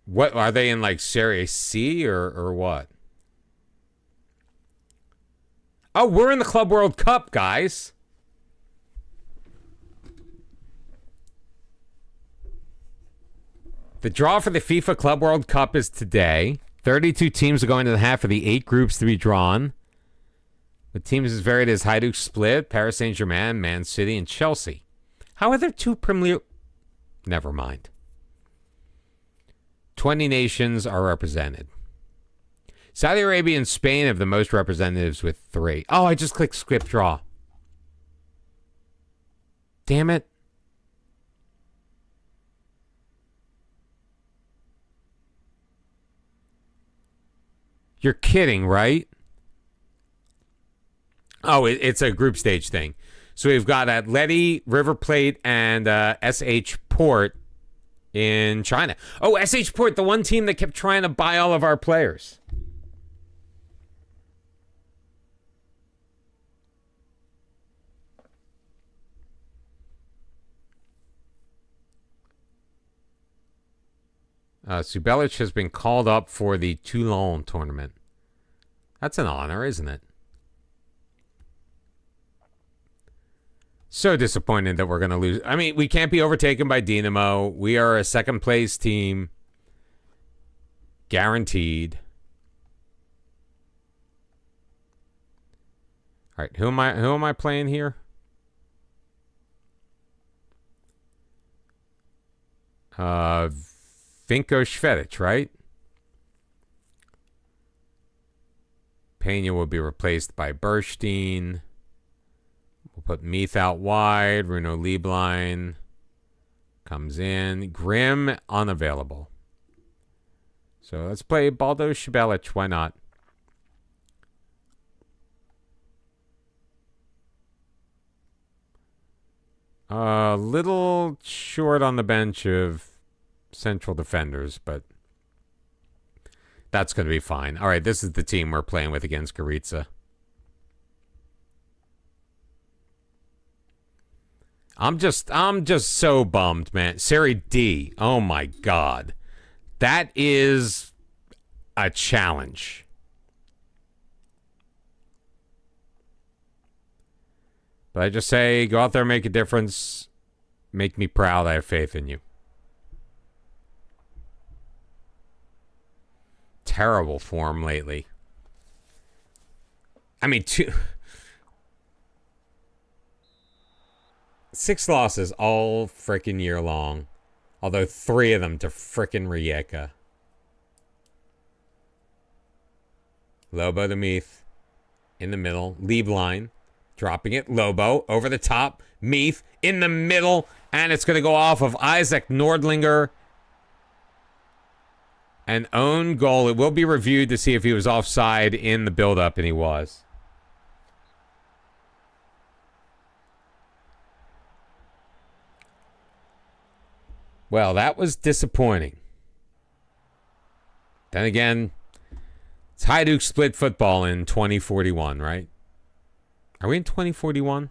What are they in, like Serie C or what? Oh, we're in the Club World Cup, guys. The draw for the FIFA Club World Cup is today. 32 teams are going to the half of the 8 groups to be drawn. The teams as varied as Hajduk Split, Paris Saint-Germain, Man City, and Chelsea. How are there 2 Premier... Never mind. 20 nations are represented. Saudi Arabia and Spain have the most representatives with 3. Oh, I just clicked skip draw. Damn it. You're kidding, right? Oh, it's a group stage thing. So we've got Atleti, River Plate, and SH Port in China. Oh, SH Port, the one team that kept trying to buy all of our players. Subelic has been called up for the Toulon tournament. That's an honor, isn't it? So disappointed that we're going to lose. I mean, we can't be overtaken by Dinamo. We are a second place team. Guaranteed. All right, who am I playing here? Vinko Švedić, right? Pena will be replaced by Burstein. We'll put Meath out wide. Bruno Lieblein comes in. Grimm unavailable. So let's play Baldo Šibelic. Why not? A little short on the bench of central defenders, but that's going to be fine. All right, this is the team we're playing with against Gorica. I'm just so bummed, man. Serie D. Oh my God. That is a challenge. But I just say, go out there, make a difference. Make me proud. I have faith in you. Terrible form lately. I mean, 6 losses all freaking year long. Although 3 of them to frickin' Rijeka. Lobo to Meath. In the middle. Lieblein. Dropping it. Lobo. Over the top. Meath. In the middle. And it's going to go off of Isaac Nordlinger. An own goal. It will be reviewed to see if he was offside in the build-up, and he was. Well, that was disappointing. Then again, it's Hajduk split football in 2041, right? Are we in 2041?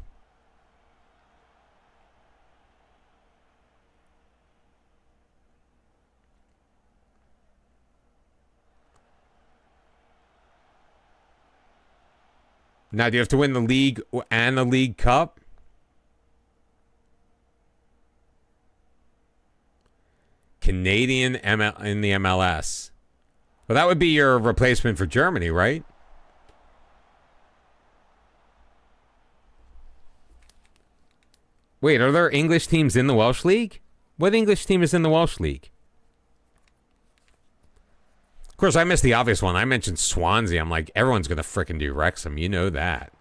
Now, do you have to win the league and the League Cup? Canadian in the MLS. Well, that would be your replacement for Germany, right? Wait, are there English teams in the Welsh League? What English team is in the Welsh League? Of course, I missed the obvious one. I mentioned Swansea. I'm like, everyone's going to frickin' do Wrexham. You know that.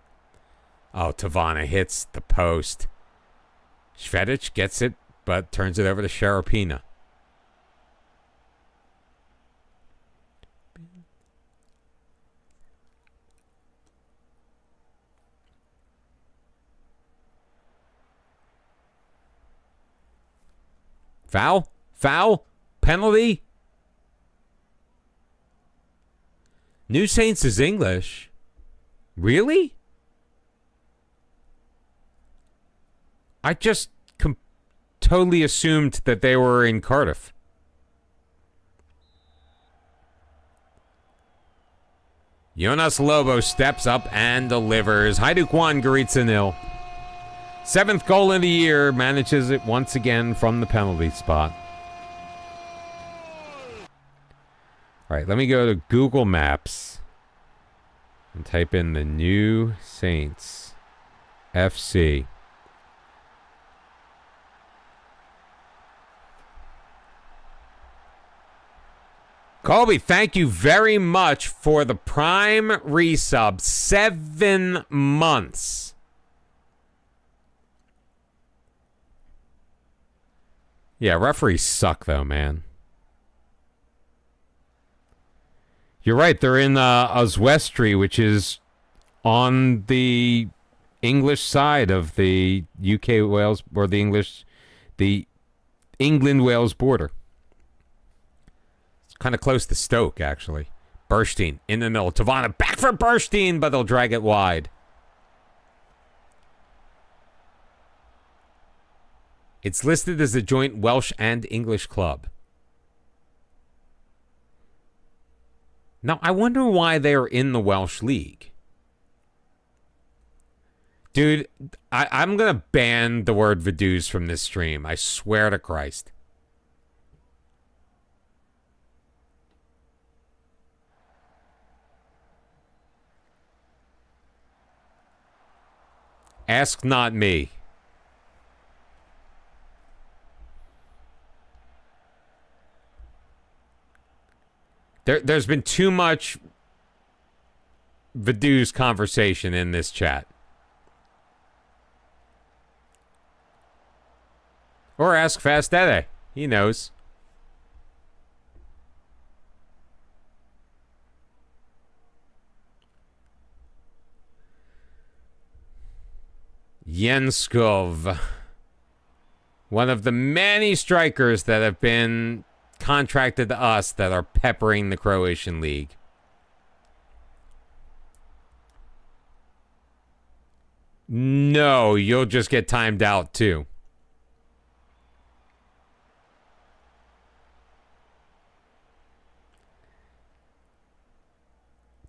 Oh, Tavana hits the post. Švedić gets it, but turns it over to Sharapina. Foul? Foul? Penalty? New Saints is English. Really? I just totally assumed that they were in Cardiff. Jonas Lobo steps up and delivers. Hajduk 1, Gorica 0. 7th goal of the year, manages it once again from the penalty spot. All right, let me go to Google Maps and type in the New Saints FC. Colby, thank you very much for the Prime resub. 7 months. Yeah, referees suck, though, man. You're right. They're in Oswestry, which is on the English side of the UK-Wales, or the England-Wales border. It's kind of close to Stoke, actually. Burstein in the middle. Tavana back for Burstein, but they'll drag it wide. It's listed as a joint Welsh and English club. Now, I wonder why they're in the Welsh League. Dude, I'm going to ban the word Vaduz from this stream. I swear to Christ. Ask not me. There's been too much Vaduz conversation in this chat. Or ask Fast Dede. He knows. Jenskov. One of the many strikers that have been contracted to us that are peppering the Croatian league. No, you'll just get timed out too.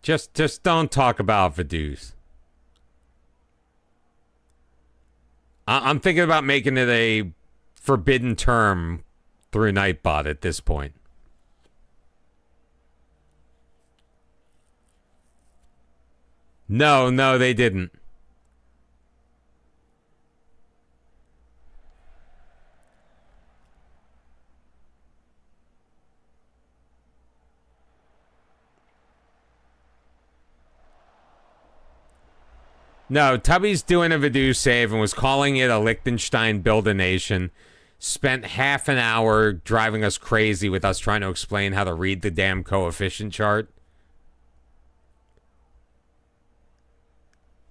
Just don't talk about Vaduz. I'm thinking about making it a forbidden term through Nightbot at this point. No, they didn't. No, Tubby's doing a Vaduz save and was calling it a Liechtenstein build a nation. Spent half an hour driving us crazy with us trying to explain how to read the damn coefficient chart.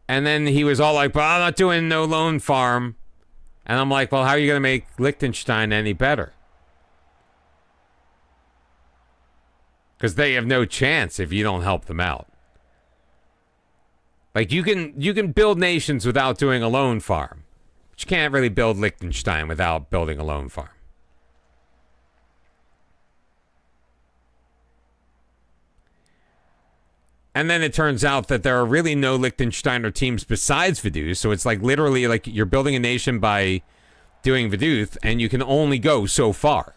And then he was all like, well, I'm not doing no loan farm. And I'm like, well, how are you going to make Liechtenstein any better? Because they have no chance if you don't help them out. Like, you can build nations without doing a loan farm. But you can't really build Liechtenstein without building a loan farm. And then it turns out that there are really no Liechtensteiner teams besides Vaduz. So it's like literally like you're building a nation by doing Vaduz, and you can only go so far.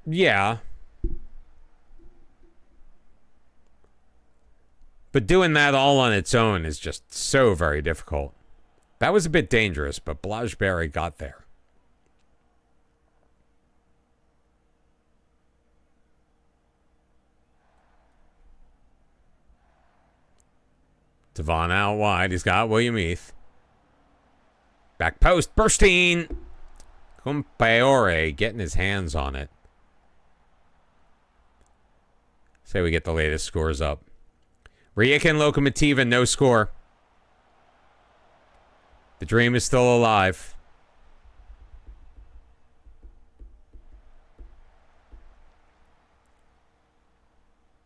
Yeah. But doing that all on its own is just so very difficult. That was a bit dangerous, but Blajberry got there. Devon out wide. He's got William Heath. Back post. Burstein. Compaore getting his hands on it. Say we get the latest scores up. Rijeka and Lokomotiva, no score. The dream is still alive.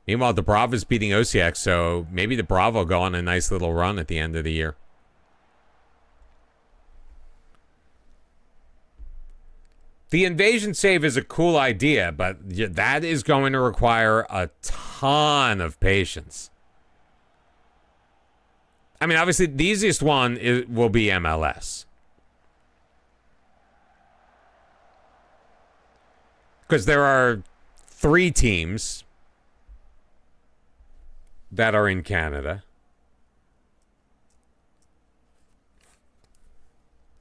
Meanwhile, Dubrava is beating Osijek, so maybe Dubrava will go on a nice little run at the end of the year. The invasion save is a cool idea, but that is going to require a ton of patience. I mean, obviously, the easiest one will be MLS. Because there are 3 teams that are in Canada.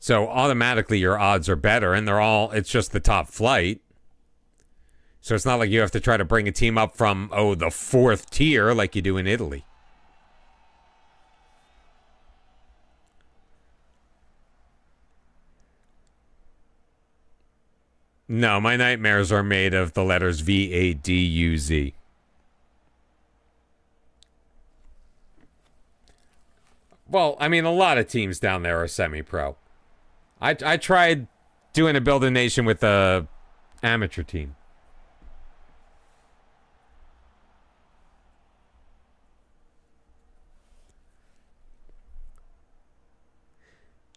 So automatically your odds are better, and it's just the top flight. So it's not like you have to try to bring a team up from, the 4th tier like you do in Italy. No, my nightmares are made of the letters V-A-D-U-Z. Well, I mean, a lot of teams down there are semi-pro. I tried doing a build a nation with a amateur team.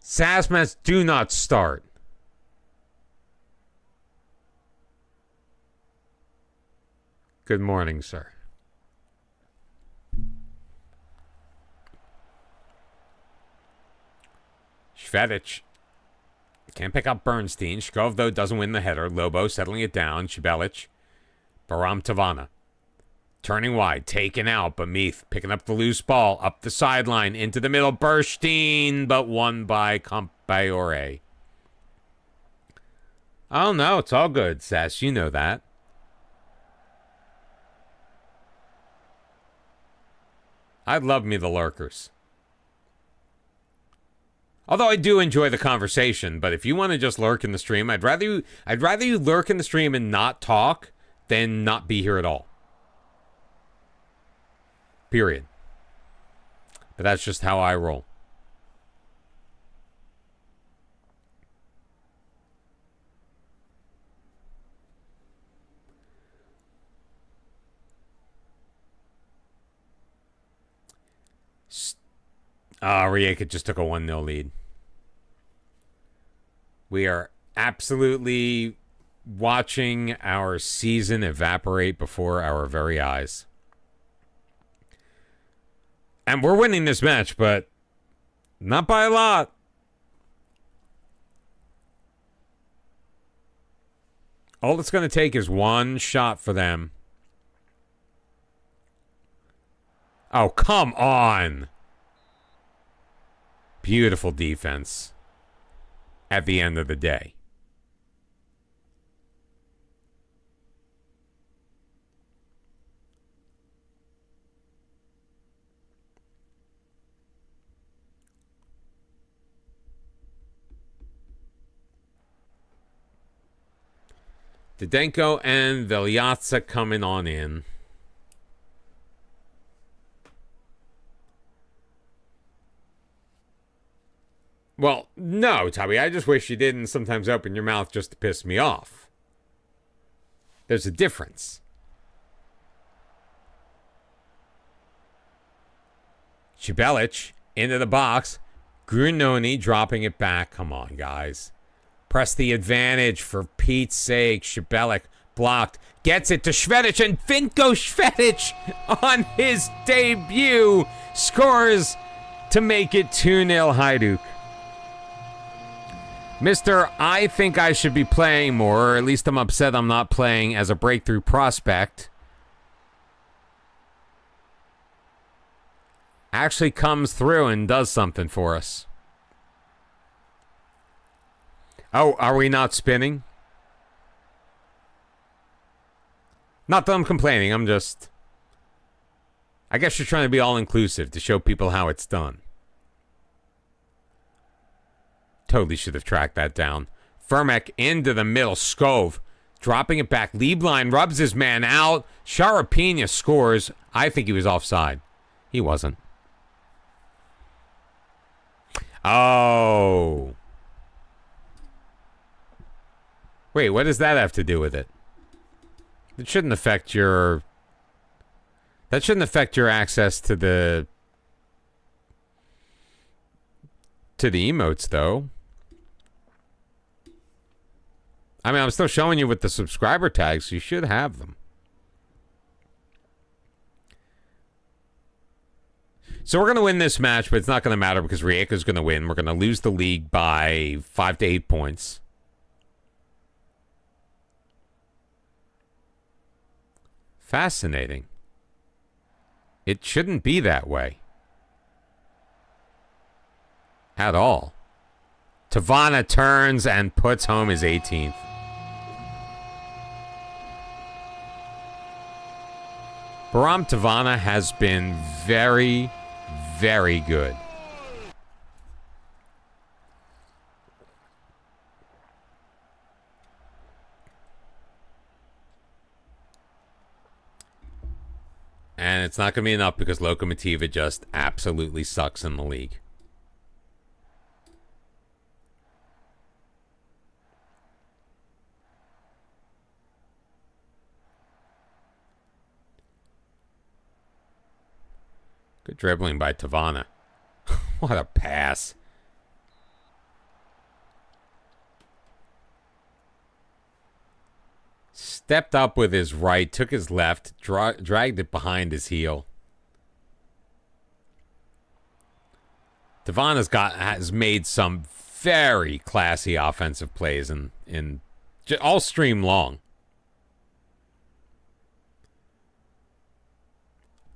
Sassmats do not start. Good morning, sir. Švedic. Can't pick up Bernstein. Shkov, though, doesn't win the header. Lobo settling it down. Shibelic Baram Tavana. Turning wide, taken out, but Meath picking up the loose ball, up the sideline, into the middle, Burstein, but won by Campayore. Oh no, it's all good, Sass, you know that. I'd love me the lurkers. Although I do enjoy the conversation, but if you want to just lurk in the stream, I'd rather you lurk in the stream and not talk than not be here at all. Period. But that's just how I roll. Rijeka just took a 1-0 lead. We are absolutely watching our season evaporate before our very eyes. And we're winning this match, but not by a lot. All it's going to take is one shot for them. Oh, come on. Beautiful defense at the end of the day. Didenko and Velyatsa coming on in. Well, no, Tubby, I just wish you didn't sometimes open your mouth just to piss me off. There's a difference. Shibelic into the box. Grunoni dropping it back. Come on, guys. Press the advantage for Pete's sake. Shibelic blocked. Gets it to Švedić, and Vinko Švedić on his debut scores to make it 2-0 Hajduk. Mr. I think I should be playing more, or at least I'm upset I'm not playing as a breakthrough prospect. Actually comes through and does something for us. Oh, are we not spinning? Not that I'm complaining, I'm just... I guess you're trying to be all-inclusive to show people how it's done. Totally should have tracked that down. Firmek into the middle. Skov dropping it back. Lieblein rubs his man out. Sharapina scores. I think he was offside. He wasn't. Oh. Wait, what does that have to do with it? It shouldn't affect your... That shouldn't affect your access to the... to the emotes, though. I mean, I'm still showing you with the subscriber tags. So you should have them. So we're going to win this match, but it's not going to matter because Rijeka's going to win. We're going to lose the league by 5 to 8 points. Fascinating. It shouldn't be that way. At all. Tavana turns and puts home his 18th. Baram Tavana has been very, very good. And it's not going to be enough because Lokomotiva just absolutely sucks in the league. Good dribbling by Tavana. What a pass. Stepped up with his right, took his left, dragged it behind his heel. Tavana's has made some very classy offensive plays in all stream long.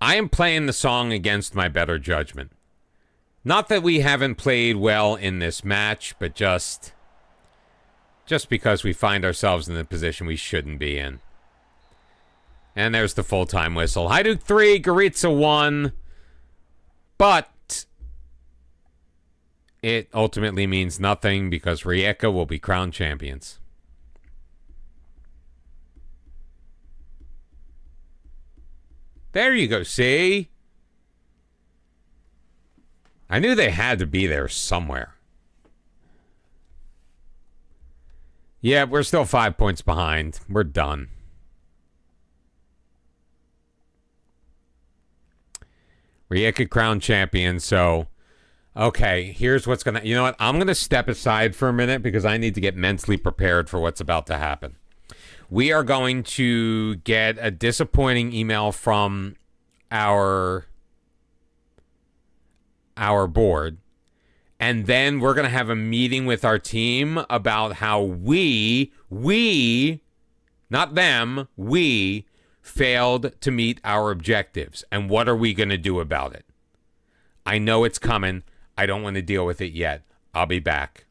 I am playing the song against my better judgment. Not that we haven't played well in this match, but just because we find ourselves in the position we shouldn't be in. And there's the full-time whistle. Hajduk 3, Gorica 1. But it ultimately means nothing because Rijeka will be crowned champions. There you go, see? I knew they had to be there somewhere. Yeah, we're still 5 points behind. We're done. Rijeka crowned champion, so... Okay, here's what's going to... You know what? I'm going to step aside for a minute because I need to get mentally prepared for what's about to happen. We are going to get a disappointing email from our board. And then we're going to have a meeting with our team about how we, not them, we failed to meet our objectives. And what are we going to do about it? I know it's coming. I don't want to deal with it yet. I'll be back.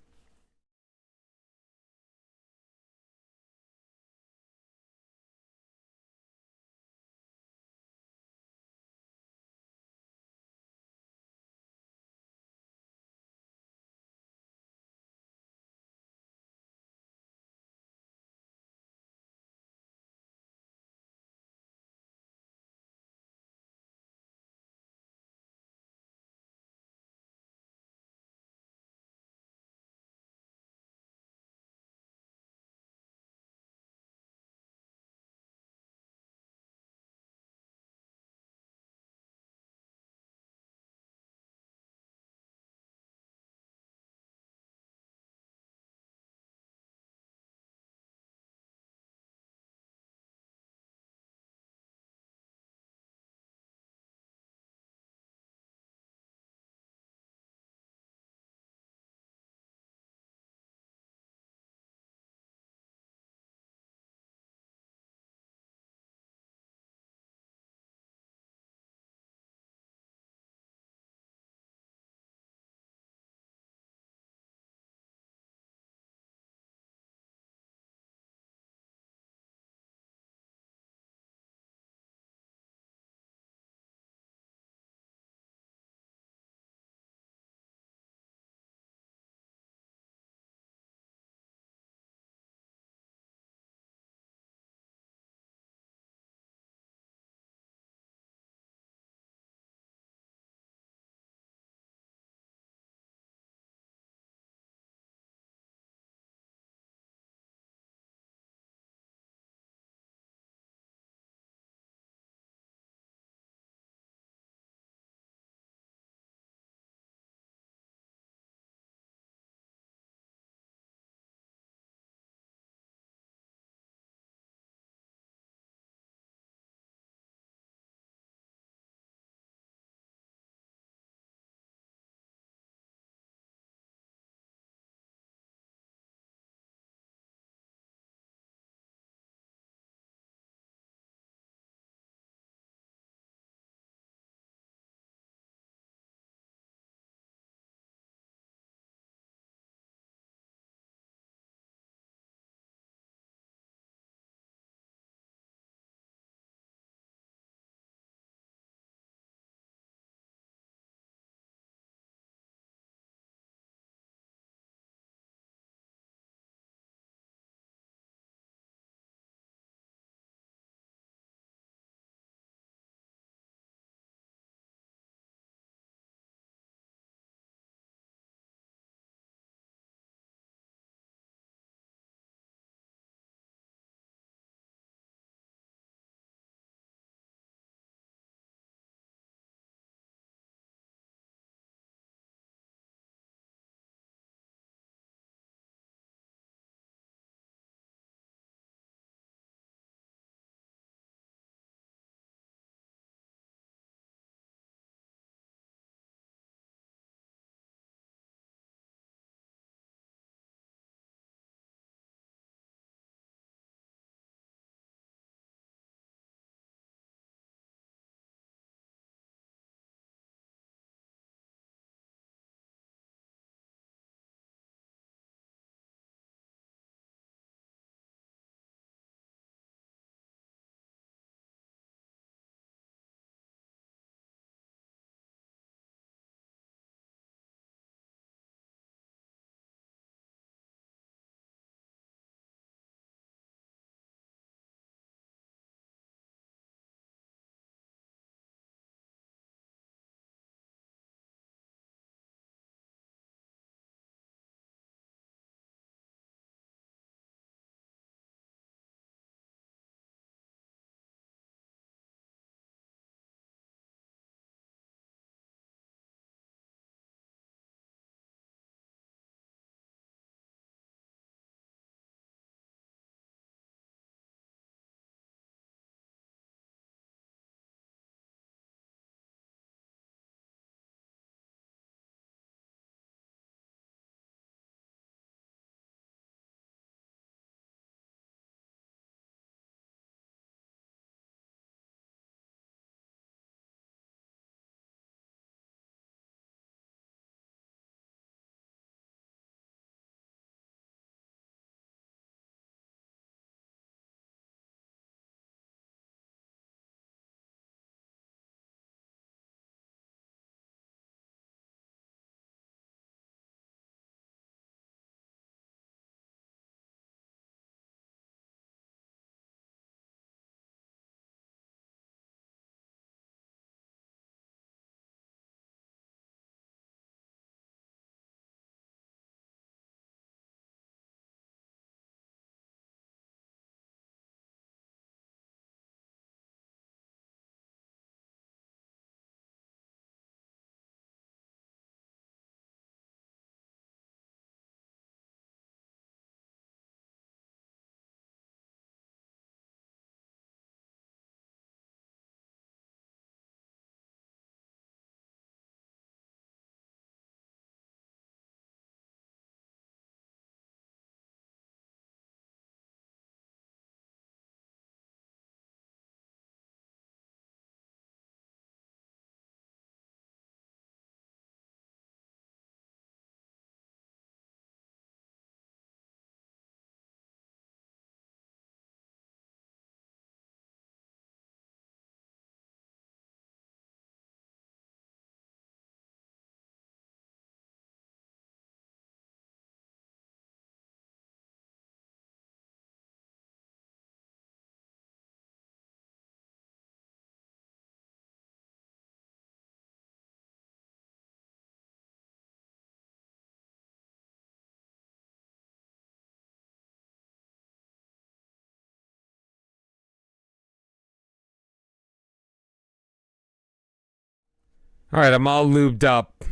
All right, I'm all lubed up,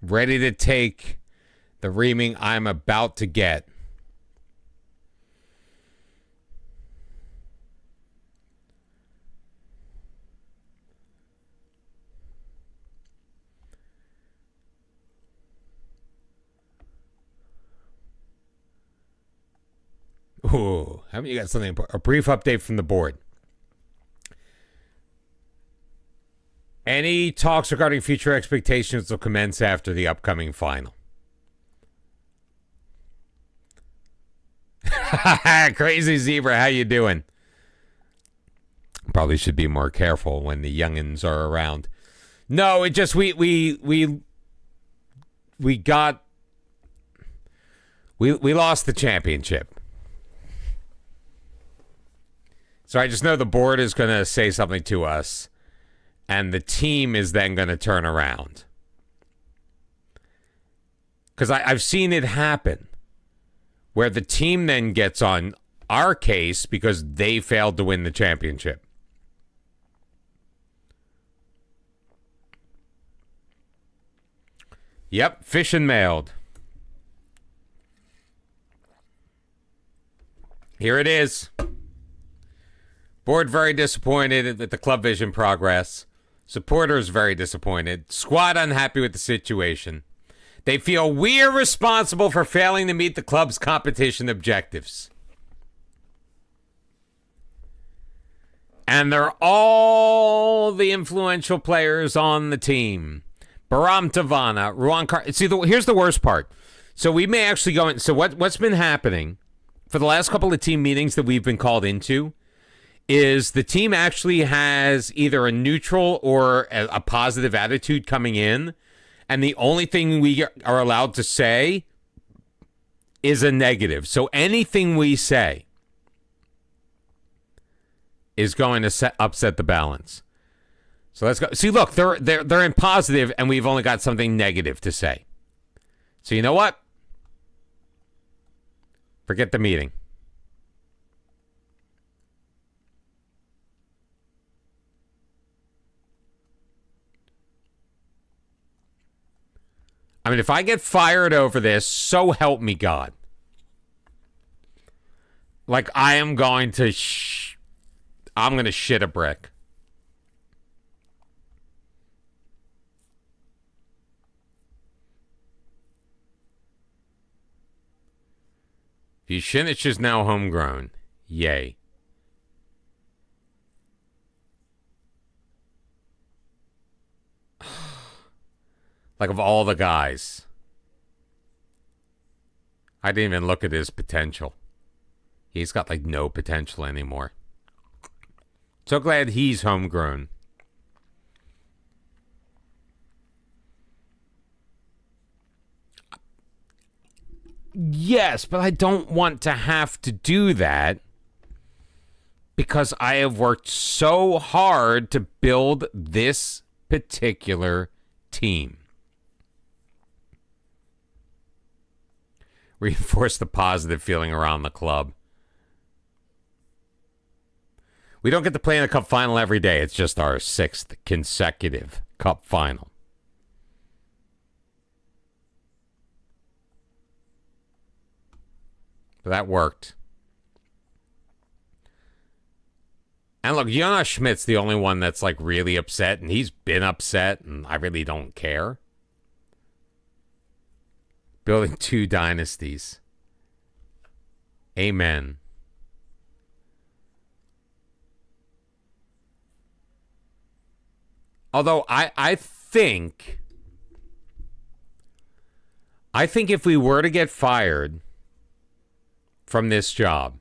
ready to take the reaming I'm about to get. Ooh, haven't you got something? A brief update from the board. Any talks regarding future expectations will commence after the upcoming final. Crazy Zebra, how you doing? Probably should be more careful when the youngins are around. No, it just we lost the championship. So I just know the board is going to say something to us, and the team is then going to turn around. Because I've seen it happen, where the team then gets on our case because they failed to win the championship. Yep, fish and mailed. Here it is. Board very disappointed with the club vision progress. Supporters very disappointed. Squad unhappy with the situation. They feel we're responsible for failing to meet the club's competition objectives. And they're all the influential players on the team. Baram Tavana, Ruan Car. See, here's the worst part. So we may actually go in. So what's been happening for the last couple of team meetings that we've been called into is the team actually has either a neutral or a positive attitude coming in, and the only thing we are allowed to say is a negative. So anything we say is going to upset the balance. So let's go. See, look, they're in positive, and we've only got something negative to say. So you know what? Forget the meeting. I mean, if I get fired over this, so help me God. Like, I am going to I'm going to shit a brick. Vucinic is now homegrown. Yay. Like, of all the guys, I didn't even look at his potential. He's got, like, no potential anymore. So glad he's homegrown. Yes, but I don't want to have to do that because I have worked so hard to build this particular team. Reinforce the positive feeling around the club. We don't get to play in a cup final every day. It's just our 6th consecutive cup final. But that worked. And look, Jonas Schmidt's the only one that's like really upset, and he's been upset, and I really don't care. Building 2 dynasties. Amen. Although I think if we were to get fired from this job,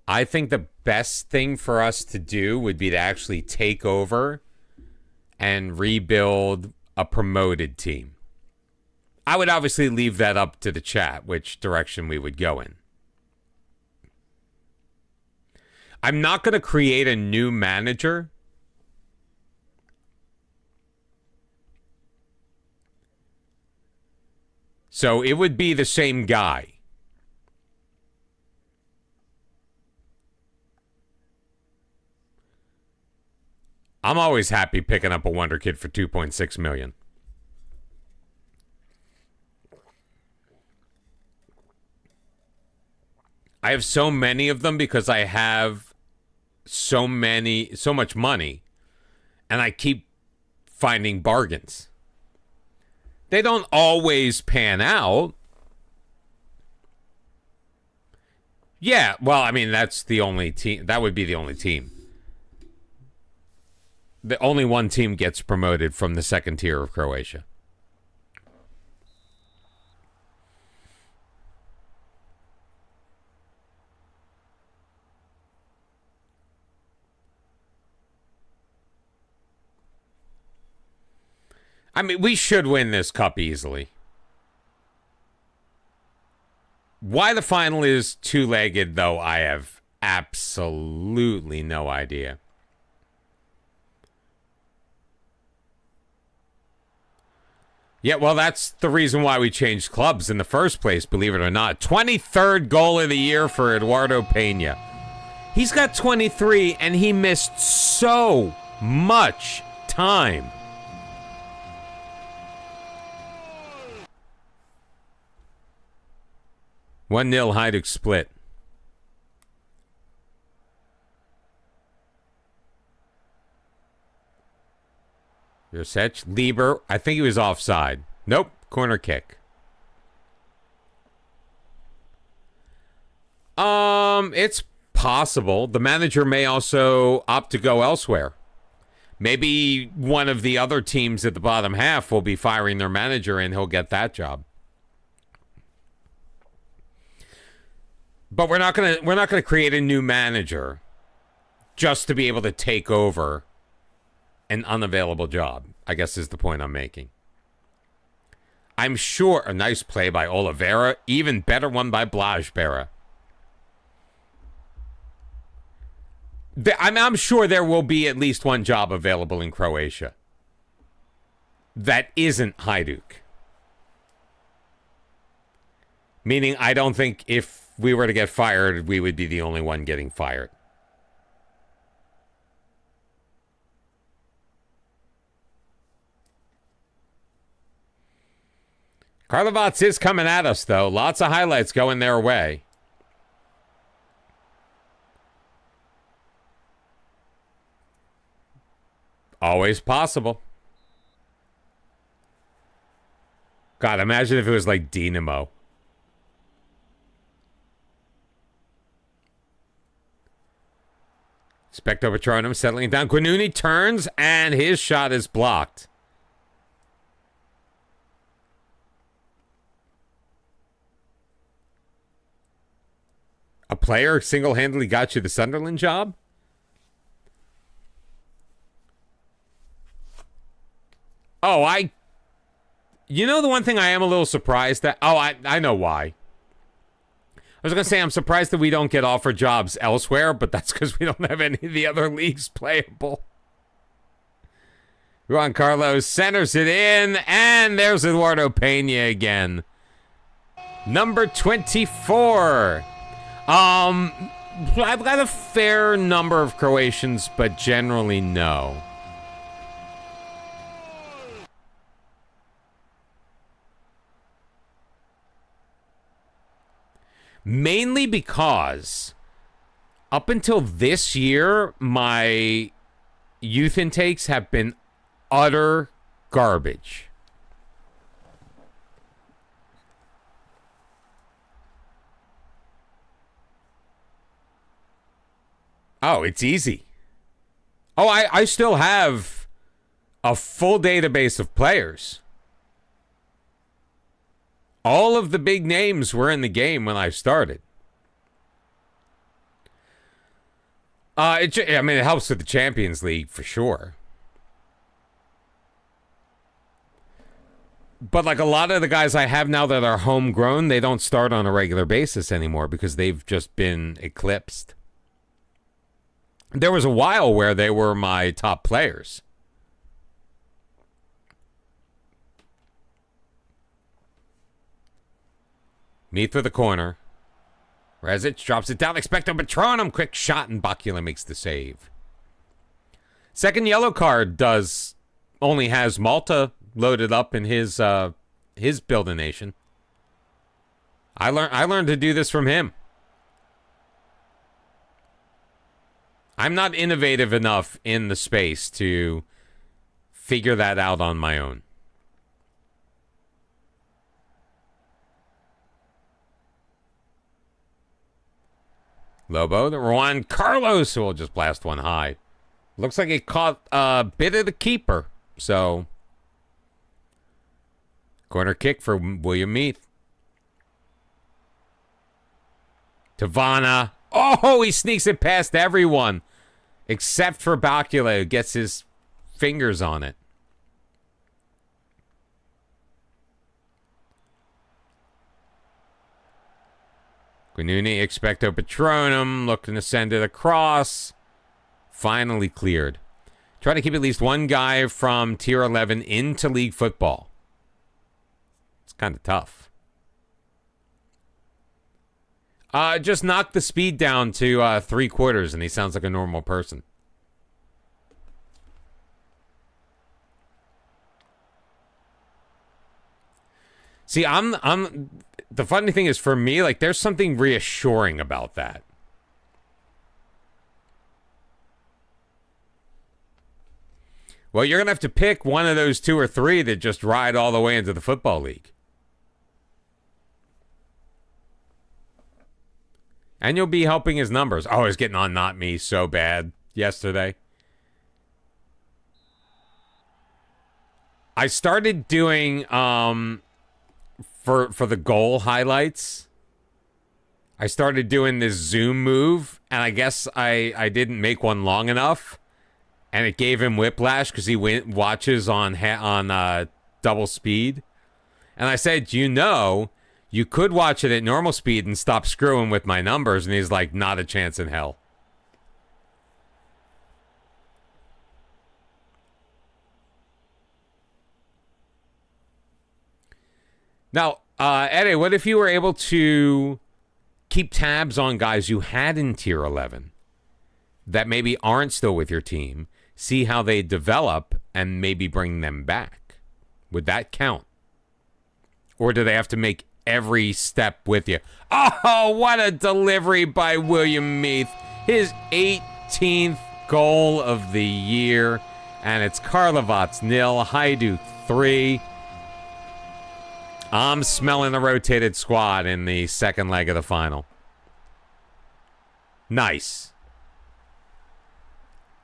I think the best thing for us to do would be to actually take over and rebuild a promoted team. I would obviously leave that up to the chat, which direction we would go in. I'm not going to create a new manager. So it would be the same guy. I'm always happy picking up a wonder kid for 2.6 million. I have so many of them because I have so much money, and I keep finding bargains. They don't always pan out. Yeah, well, I mean, that's the only team. That would be the only team. The only one team gets promoted from the second tier of Croatia. I mean, we should win this cup easily. Why the final is two-legged, though, I have absolutely no idea. Yeah, well, that's the reason why we changed clubs in the first place, believe it or not. 23rd goal of the year for Eduardo Pena. He's got 23, and he missed so much time. One 0 Hajduk split. Josic, Lieber, I think he was offside. Nope, corner kick. It's possible. The manager may also opt to go elsewhere. Maybe one of the other teams at the bottom half will be firing their manager and he'll get that job. But we're not gonna create a new manager just to be able to take over an unavailable job, I guess is the point I'm making. I'm sure a nice play by Oliveira, even better one by Blajbera. I'm sure there will be at least one job available in Croatia that isn't Hajduk. Meaning, I don't think if we were to get fired, we would be the only one getting fired. Karlovac is coming at us, though. Lots of highlights going their way. Always possible. God, imagine if it was like Dinamo. Specto Patronum settling down. Guanuni turns, and his shot is blocked. A player single-handedly got you the Sunderland job? Oh, you know the one thing I am a little surprised at? Oh, I know why. I was going to say I'm surprised that we don't get offered jobs elsewhere, but that's because we don't have any of the other leagues playable. Juan Carlos centers it in, and there's Eduardo Pena again. Number 24. I've got a fair number of Croatians, but generally no. Mainly because up until this year, my youth intakes have been utter garbage. Oh, it's easy. Oh, I still have a full database of players. All of the big names were in the game when I started. I mean, it helps with the Champions League for sure. But like a lot of the guys I have now that are homegrown, they don't start on a regular basis anymore because they've just been eclipsed. There was a while where they were my top players. Meet for the corner. Rezic drops it down. Expecto Patronum. Quick shot, and Bakula makes the save. Second yellow card only has Malta loaded up in his build a nation. I learned to do this from him. I'm not innovative enough in the space to figure that out on my own. Lobo, the Juan Carlos, who will just blast one high. Looks like it caught a bit of the keeper. So, corner kick for William Meath. Tavana. Oh, he sneaks it past everyone. Except for Bakula, who gets his fingers on it. Quinuni, Expecto Patronum, looking to send it across. Finally cleared. Try to keep at least one guy from Tier 11 into league football. It's kind of tough. Just knock the speed down to 3/4 and he sounds like a normal person. See, the funny thing is for me, like, there's something reassuring about that. Well, you're going to have to pick one of those 2 or 3 that just ride all the way into the Football League. And you'll be helping his numbers. Oh, he's getting on Not Me so bad yesterday. I started doing, for the goal highlights, I started doing this zoom move, and I guess I didn't make one long enough, and it gave him whiplash because he watches on double speed. And I said, you could watch it at normal speed and stop screwing with my numbers. And he's like, not a chance in hell. Now, Eddie, what if you were able to keep tabs on guys you had in Tier 11 that maybe aren't still with your team, see how they develop, and maybe bring them back? Would that count? Or do they have to make every step with you? Oh, what a delivery by William Meath. His 18th goal of the year. And it's Karlovac 0, Hajduk 3. I'm smelling the rotated squad in the second leg of the final. Nice.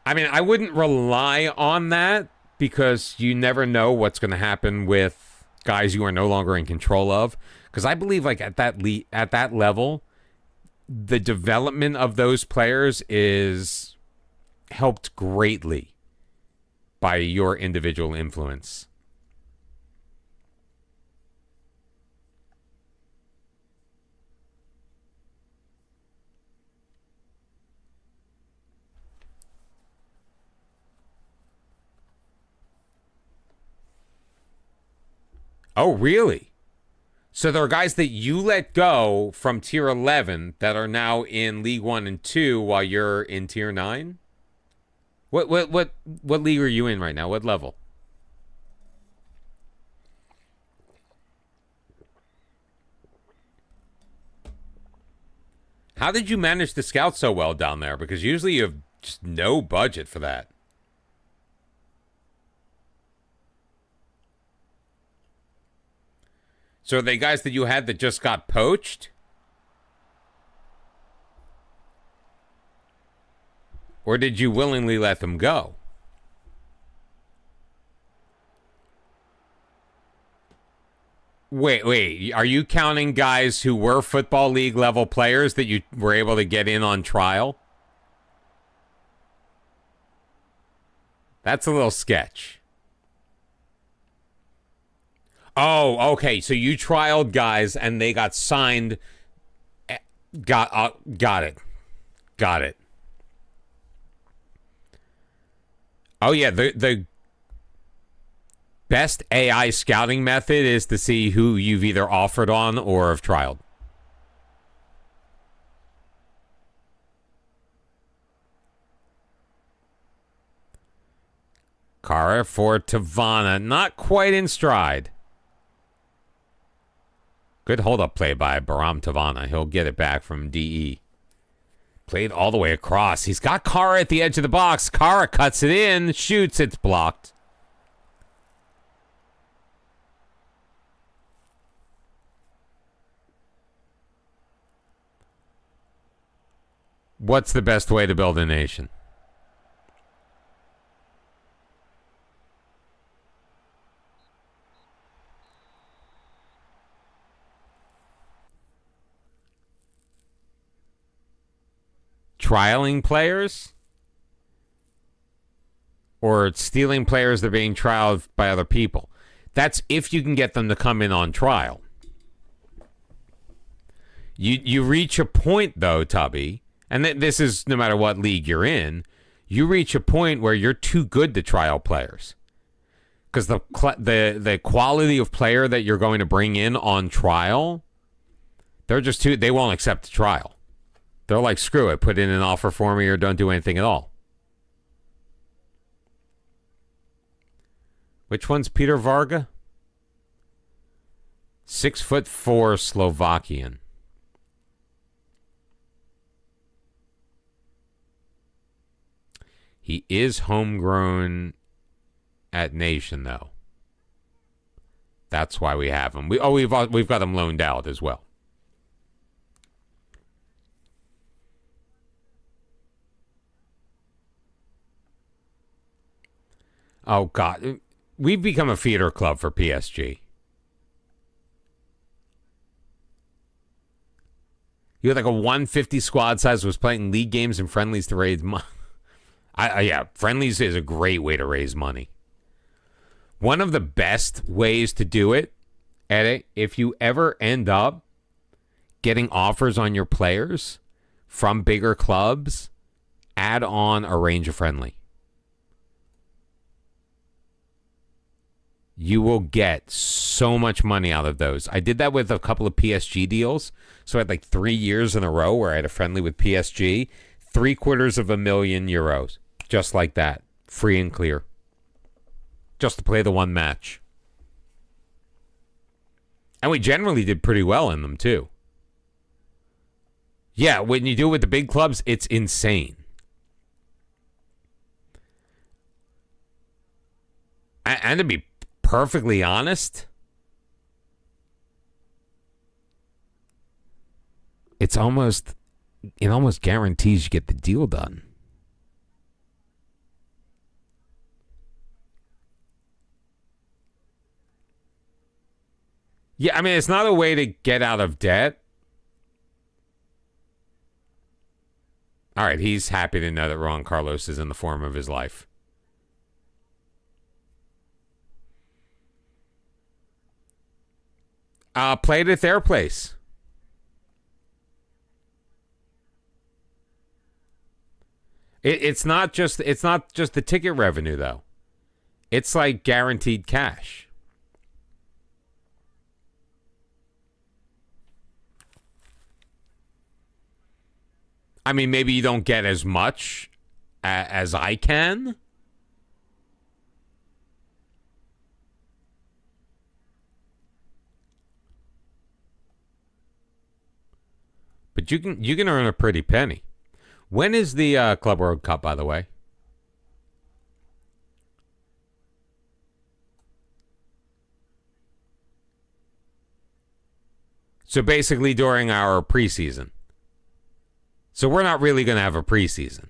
I mean, I wouldn't rely on that because you never know what's going to happen with guys you are no longer in control of. Because I believe, like, at that level, the development of those players is helped greatly by your individual influence. Oh, really? So there are guys that you let go from Tier 11 that are now in League 1 and 2 while you're in Tier 9? What league are you in right now? What level? How did you manage to scout so well down there? Because usually you have just no budget for that. So are they guys that you had that just got poached? Or did you willingly let them go? Wait. Are you counting guys who were Football League level players that you were able to get in on trial? That's a little sketch. Oh, okay. So you trialed guys and they got signed. Got it. Oh yeah, the best AI scouting method is to see who you've either offered on or have trialed. Kara for Tavana. Not quite in stride. Good hold-up play by Baram Tavana. He'll get it back from DE. Played all the way across. He's got Kara at the edge of the box. Kara cuts it in, shoots, it's blocked. What's the best way to build a nation? Trialing players? Or stealing players that are being trialed by other people? That's if you can get them to come in on trial. You reach a point, though, Tubby, and this is no matter what league you're in, you reach a point where you're too good to trial players. Because the quality of player that you're going to bring in on trial, they're just too, they won't accept the trial. They're like, screw it, put in an offer for me or don't do anything at all. Which one's Peter Varga? 6'4" Slovakian. He is homegrown at Nation, though. That's why we have him. We've got him loaned out as well. Oh, God. We've become a feeder club for PSG. You had like a 150 squad size, was playing league games and friendlies to raise money. Yeah, friendlies is a great way to raise money. One of the best ways to do it, Eddie, if you ever end up getting offers on your players from bigger clubs, add on arrange a friendly. You will get so much money out of those. I did that with a couple of PSG deals. So I had like 3 years in a row where I had a friendly with PSG. €750,000. Just like that. Free and clear. Just to play the one match. And we generally did pretty well in them too. Yeah, when you do it with the big clubs, it's insane. And to be perfectly honest, it almost guarantees you get the deal done. Yeah, I mean, it's not a way to get out of debt. All right, he's happy to know that Juan Carlos is in the form of his life. Played at their place. It's not just the ticket revenue though. It's like guaranteed cash. I mean, maybe you don't get as much as I can. But you can earn a pretty penny. When is the Club World Cup, by the way? So basically during our preseason. So we're not really going to have a preseason.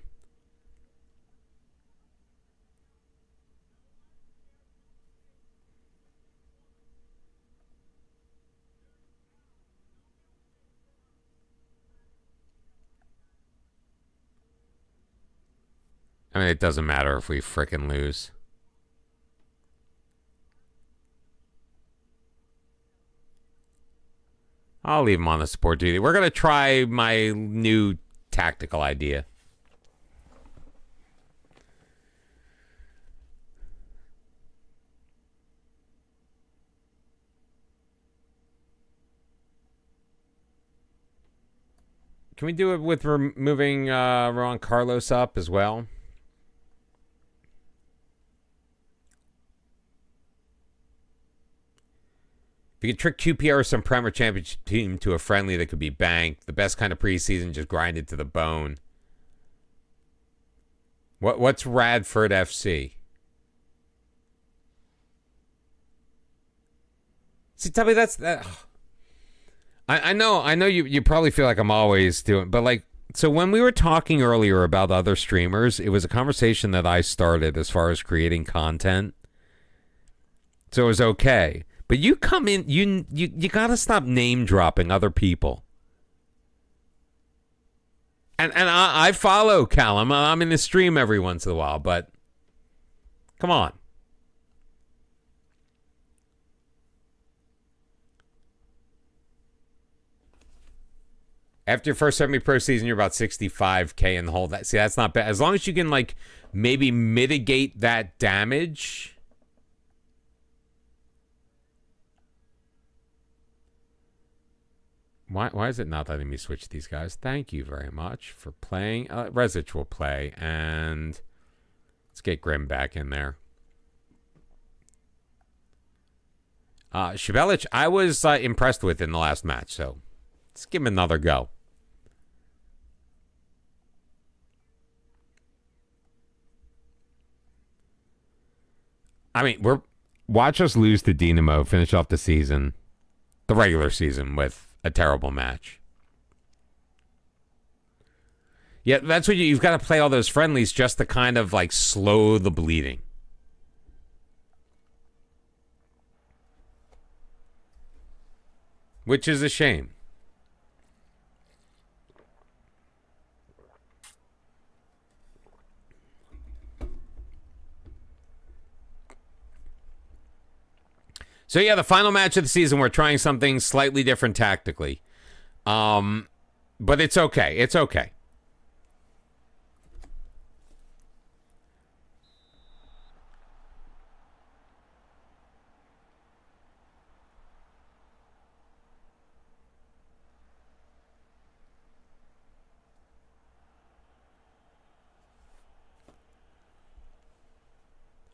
I mean, it doesn't matter if we frickin' lose. I'll leave him on the support duty. We're going to try my new tactical idea. Can we do it with moving Juan Carlos up as well? you could trick QPR or some Premier Championship team to a friendly that could be banked, the best kind of preseason, just grinded to the bone. What's Radford FC? See, tell me that. I know you probably feel like I'm always doing, but like, so when we were talking earlier about other streamers, it was a conversation that I started as far as creating content. So it was okay. But you come in, you got to stop name dropping other people. And I follow Callum. I'm in the stream every once in a while, but come on. After your first semi-pro season, you're about 65K in the hole. See, that's not bad. As long as you can, like, maybe mitigate that damage. Why is it not letting me switch these guys? Thank you very much for playing. Rezic will play, and let's get Grim back in there. Shibelic, I was impressed with in the last match, so let's give him another go. I mean, watch us lose to Dinamo, finish off the season, the regular season, with a terrible match. Yeah, that's what you've got to play all those friendlies just to kind of like slow the bleeding. Which is a shame. So yeah, the final match of the season, we're trying something slightly different tactically. But it's okay. It's okay.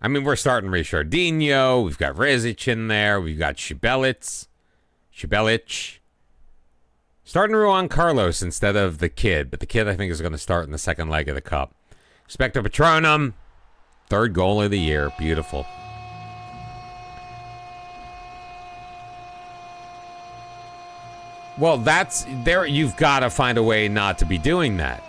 I mean, we're starting Richardinho. We've got Rezic in there. We've got Shibelic. Starting Juan Carlos instead of the kid. But the kid, I think, is going to start in the second leg of the cup. Spectre Patronum. Third goal of the year. Beautiful. Well, that's there. You've got to find a way not to be doing that.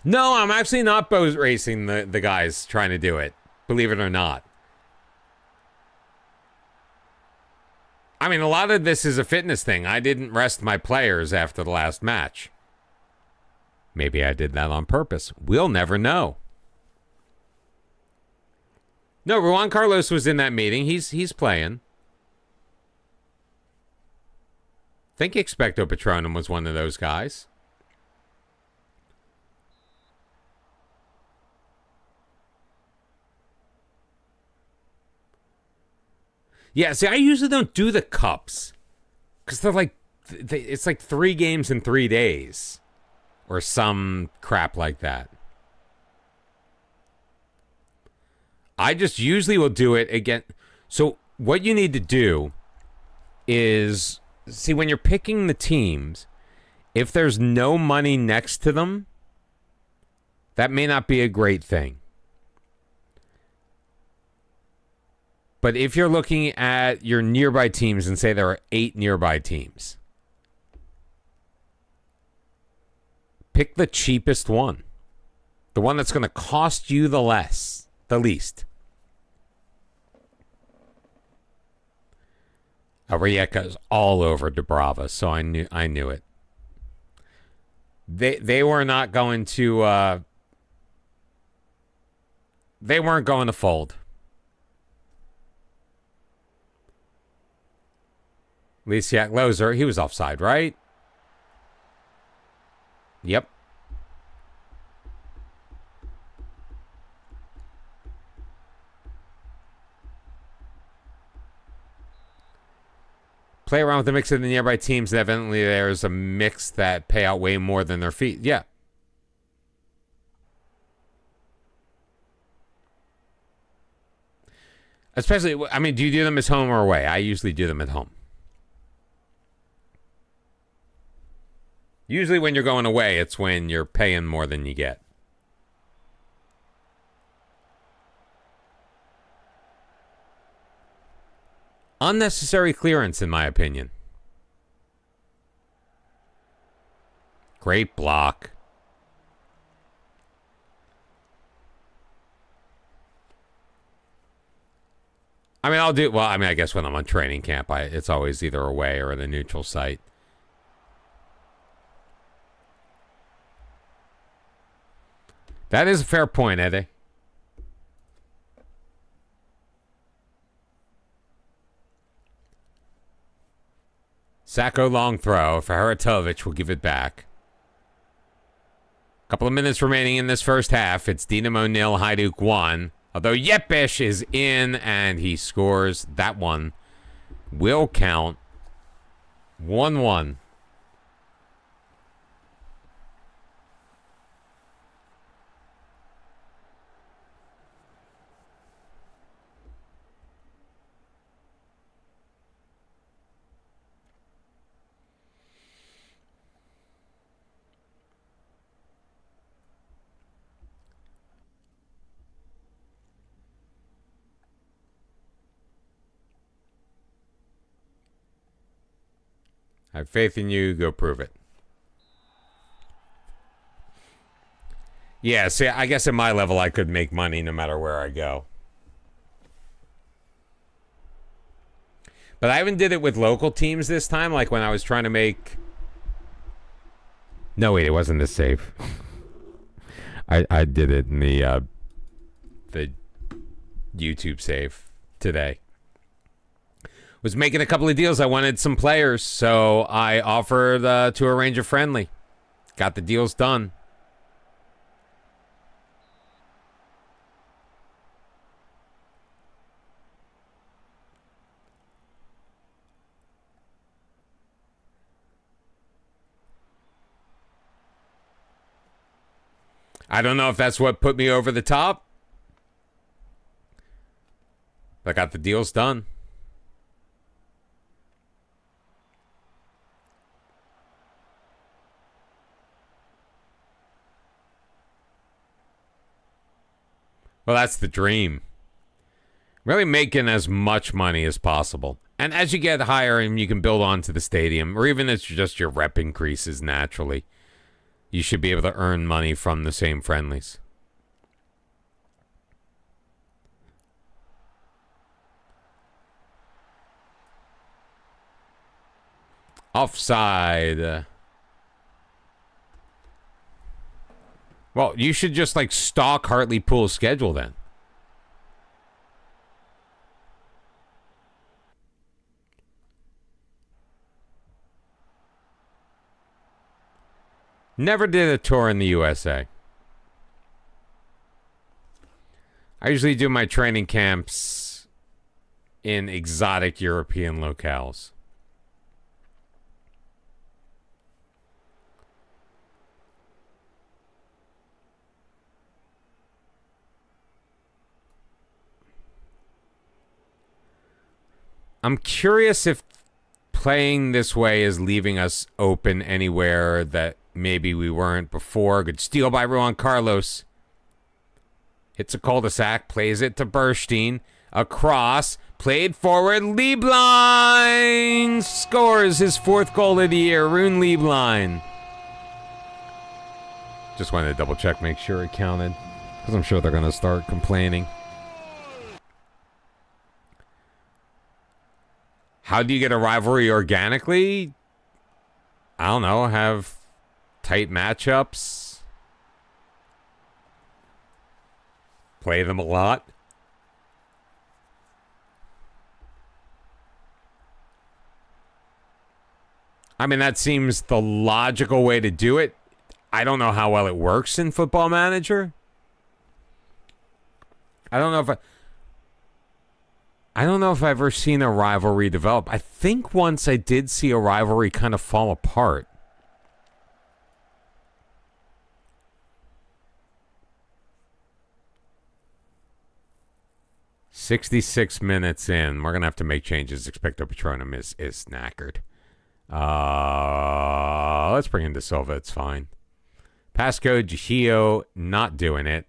No, I'm actually not boat racing the guys trying to do it. Believe it or not. I mean, a lot of this is a fitness thing. I didn't rest my players after the last match. Maybe I did that on purpose. We'll never know. No, Juan Carlos was in that meeting. He's playing. I think Expecto Patronum was one of those guys. Yeah, see, I usually don't do the cups. Because they're like, it's like 3 games in 3 days. Or some crap like that. I just usually will do it again. So what you need to do is, see, when you're picking the teams, if there's no money next to them, that may not be a great thing. But if you're looking at your nearby teams and say there are 8 nearby teams, pick the cheapest one. The one that's going to cost you the least. Rijeka's all over Dubrava, so I knew it. They were not going to they weren't going to fold. Lisiak Lozer, he was offside, right? Yep. Play around with the mix of the nearby teams, and evidently there's a mix that pay out way more than their fees. Yeah. Especially, I mean, do you do them at home or away? I usually do them at home. Usually when you're going away, it's when you're paying more than you get. Unnecessary clearance, in my opinion. Great block. I mean, I guess when I'm on training camp, it's always either away or in the neutral site. That is a fair point, Eddie. Sacco long throw. Ferharatovic will give it back. Couple of minutes remaining in this first half. It's Dinamo 0, Hajduk 1. Although Yepes is in and he scores, that one will count. 1-1. I have faith in you. Go prove it. Yeah, see, I guess at my level, I could make money no matter where I go. But I even did it with local teams this time, like when I was trying to make... No, wait, it wasn't this safe. I did it in the YouTube save today. Was making a couple of deals. I wanted some players, so I offered to arrange a friendly. Got the deals done. I don't know if that's what put me over the top. But I got the deals done. Well, that's the dream. Really making as much money as possible. And as you get higher and you can build onto the stadium, or even if it's just your rep increases naturally, you should be able to earn money from the same friendlies. Offside. Well, you should just like stalk Hartlepool's schedule then. Never did a tour in the USA. I usually do my training camps in exotic European locales. I'm curious if playing this way is leaving us open anywhere that maybe we weren't before. Good steal by Juan Carlos. Hits a cul-de-sac, plays it to Burstein. Across, played forward, Lieblein scores his 4th goal of the year. Rune Lieblein. Just wanted to double check, make sure it counted, because I'm sure they're going to start complaining. How do you get a rivalry organically? I don't know. Have tight matchups. Play them a lot. I mean, that seems the logical way to do it. I don't know how well it works in Football Manager. I don't know if I've ever seen a rivalry develop. I think once I did see a rivalry kind of fall apart. 66 minutes in. We're going to have to make changes. Expecto Patronum is knackered. Let's bring in De Silva. It's fine. Pasco Gio not doing it.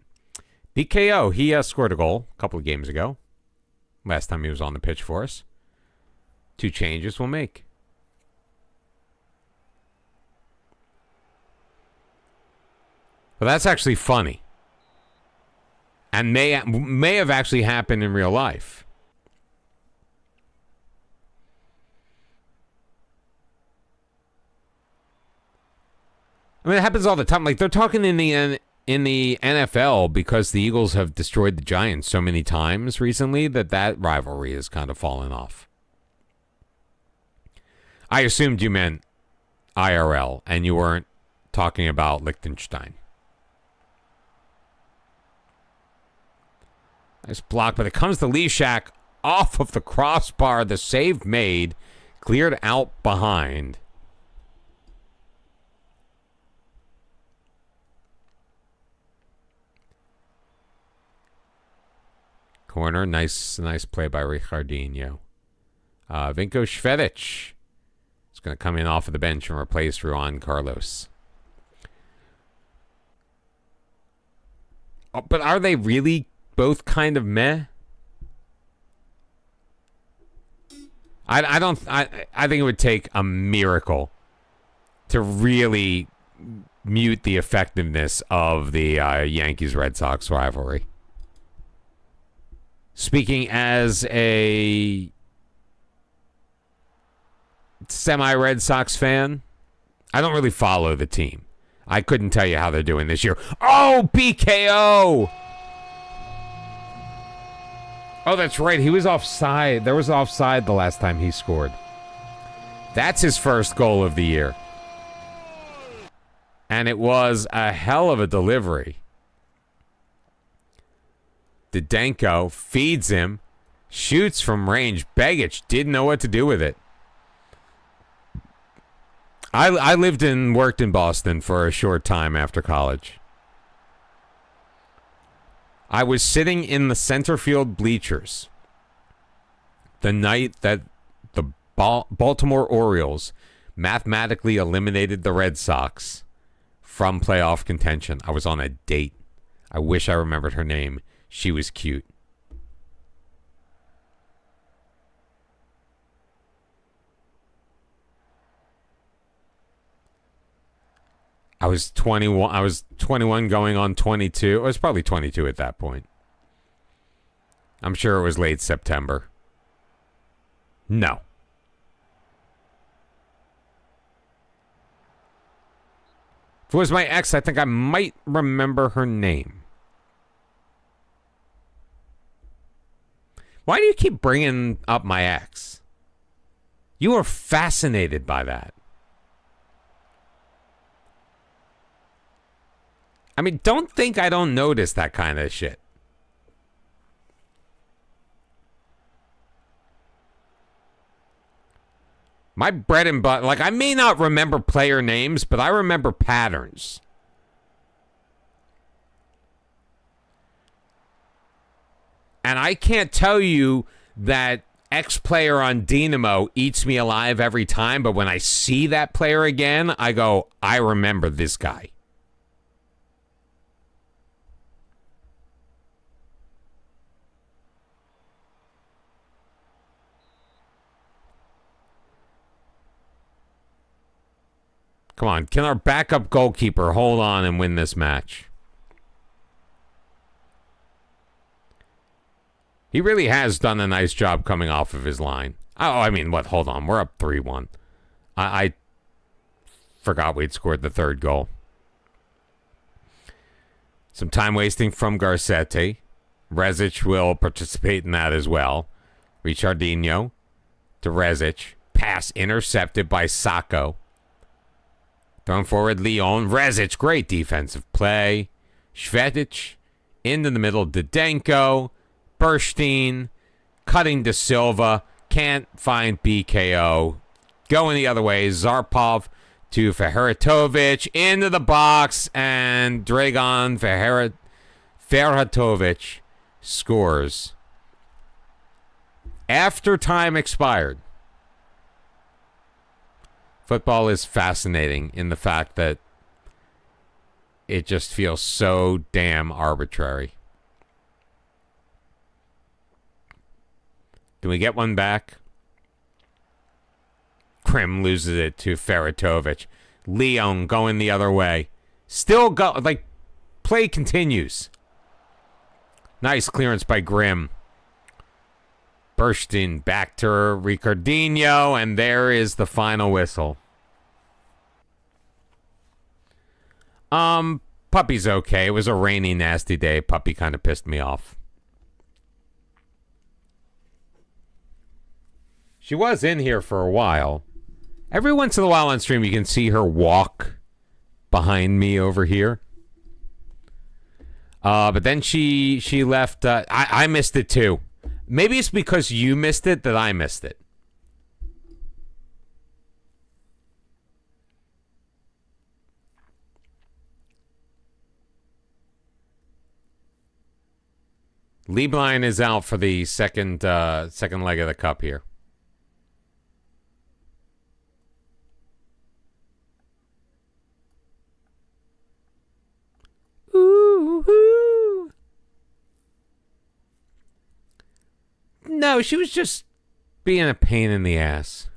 BKO, he scored a goal a couple of games ago. Last time he was on the pitch for us. 2 changes we'll make. Well, that's actually funny. And may have actually happened in real life. I mean, it happens all the time. Like, they're talking in the NFL because the Eagles have destroyed the Giants so many times recently that rivalry has kind of fallen off. I assumed you meant IRL and you weren't talking about Liechtenstein. Nice block, but it comes to Lishak off of the crossbar. The save made, cleared out behind. Corner, nice play by Ricardinho. Vinko Švedić is going to come in off of the bench and replace Juan Carlos. Oh, but are they really both kind of meh? I think it would take a miracle to really mute the effectiveness of the Yankees-Red Sox rivalry. Speaking as a semi-Red Sox fan, I don't really follow the team. I couldn't tell you how they're doing this year. Oh, BKO! Oh, that's right. He was offside. There was offside the last time he scored. That's his first goal of the year. And it was a hell of a delivery. Didenko feeds him, shoots from range. Begic didn't know what to do with it. I lived and worked in Boston for a short time after college. I was sitting in the center field bleachers the night that the Baltimore Orioles mathematically eliminated the Red Sox from playoff contention. I was on a date. I wish I remembered her name. She was cute. I was 21. I was 21 going on 22. I was probably 22 at that point. I'm sure it was late September. No. If it was my ex, I think I might remember her name. Why do you keep bringing up my ex? You are fascinated by that. I mean, don't think I don't notice that kind of shit. My bread and butter, like, I may not remember player names, but I remember patterns. And I can't tell you that X player on Dynamo eats me alive every time, but when I see that player again, I go, I remember this guy. Come on, can our backup goalkeeper hold on and win this match? He really has done a nice job coming off of his line. Oh, I mean, what? Hold on. We're up 3-1. I forgot we'd scored the third goal. Some time wasting from Garcetti. Rezic will participate in that as well. Ricardinho to Rezic. Pass intercepted by Sacco. Thrown forward, Leon. Rezic, great defensive play. Švedić into the middle. Didenko. Burstein. Cutting De Silva. Can't find BKO. Going the other way. Zarpov to Ferhatovic. Into the box. And Dragan Ferhatovic scores after time expired. Football is fascinating in the fact that it just feels so damn arbitrary. Do we get one back? Krim loses it to Feratovic. Leon going the other way. Still go, like, play continues. Nice clearance by Grimm. Bursting back to Ricardinho, and there is the final whistle. Puppy's okay. It was a rainy, nasty day. Puppy kind of pissed me off. She was in here for a while. Every once in a while on stream, you can see her walk behind me over here. But then she left. I missed it too. Maybe it's because you missed it that I missed it. Lieblein is out for the second leg of the cup here. Ooh. No, she was just being a pain in the ass.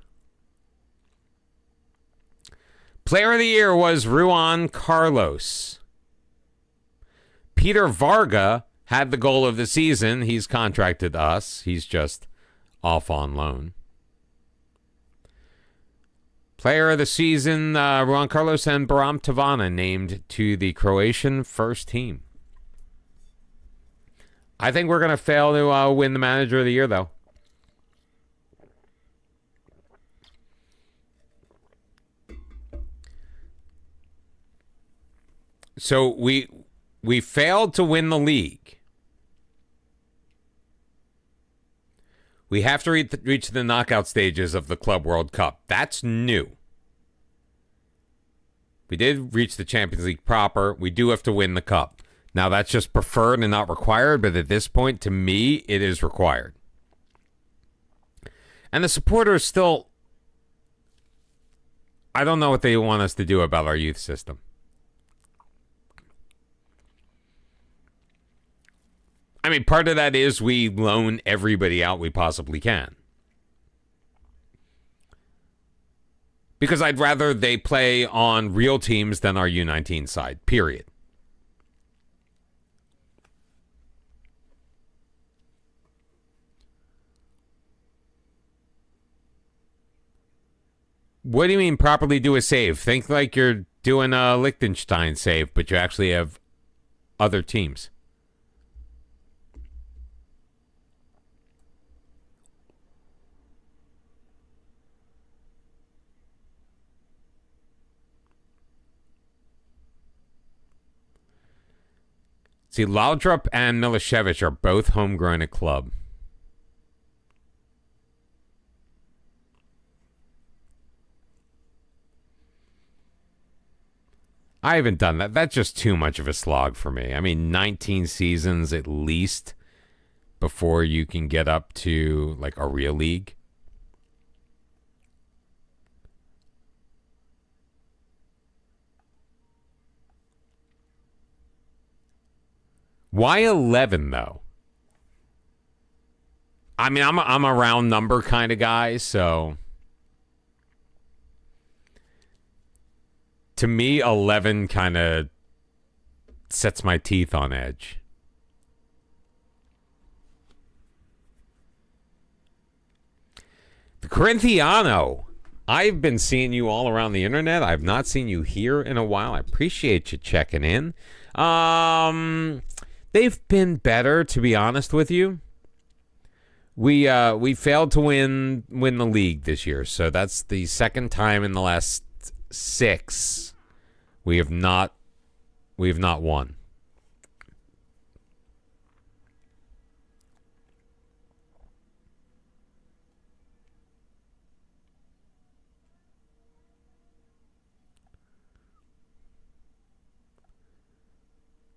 Player of the year was Ruan Carlos. Peter Varga had the goal of the season. He's contracted us. He's just off on loan. Player of the season, Ruan Carlos and Baram Tavana named to the Croatian first team. I think we're going to fail to win the manager of the year, though. So we failed to win the league. We have to reach the knockout stages of the Club World Cup. That's new. We did reach the Champions League proper. We do have to win the cup. Now, that's just preferred and not required, but at this point, to me, it is required. And the supporters still... I don't know what they want us to do about our youth system. I mean, part of that is we loan everybody out we possibly can. Because I'd rather they play on real teams than our U19 side, period. What do you mean properly do a save? Think like you're doing a Liechtenstein save, but you actually have other teams. See, Laudrup and Milicevic are both homegrown at club. I haven't done that. That's just too much of a slog for me. I mean, 19 seasons at least before you can get up to like a real league. Why 11 though? I mean, I'm a round number kind of guy, so to me 11 kind of sets my teeth on edge. The Corinthiano. I've been seeing you all around the internet. I've not seen you here in a while. I appreciate you checking in. They've been better, to be honest with you. We failed to win the league this year, so that's the second time in the last 6 we have not won.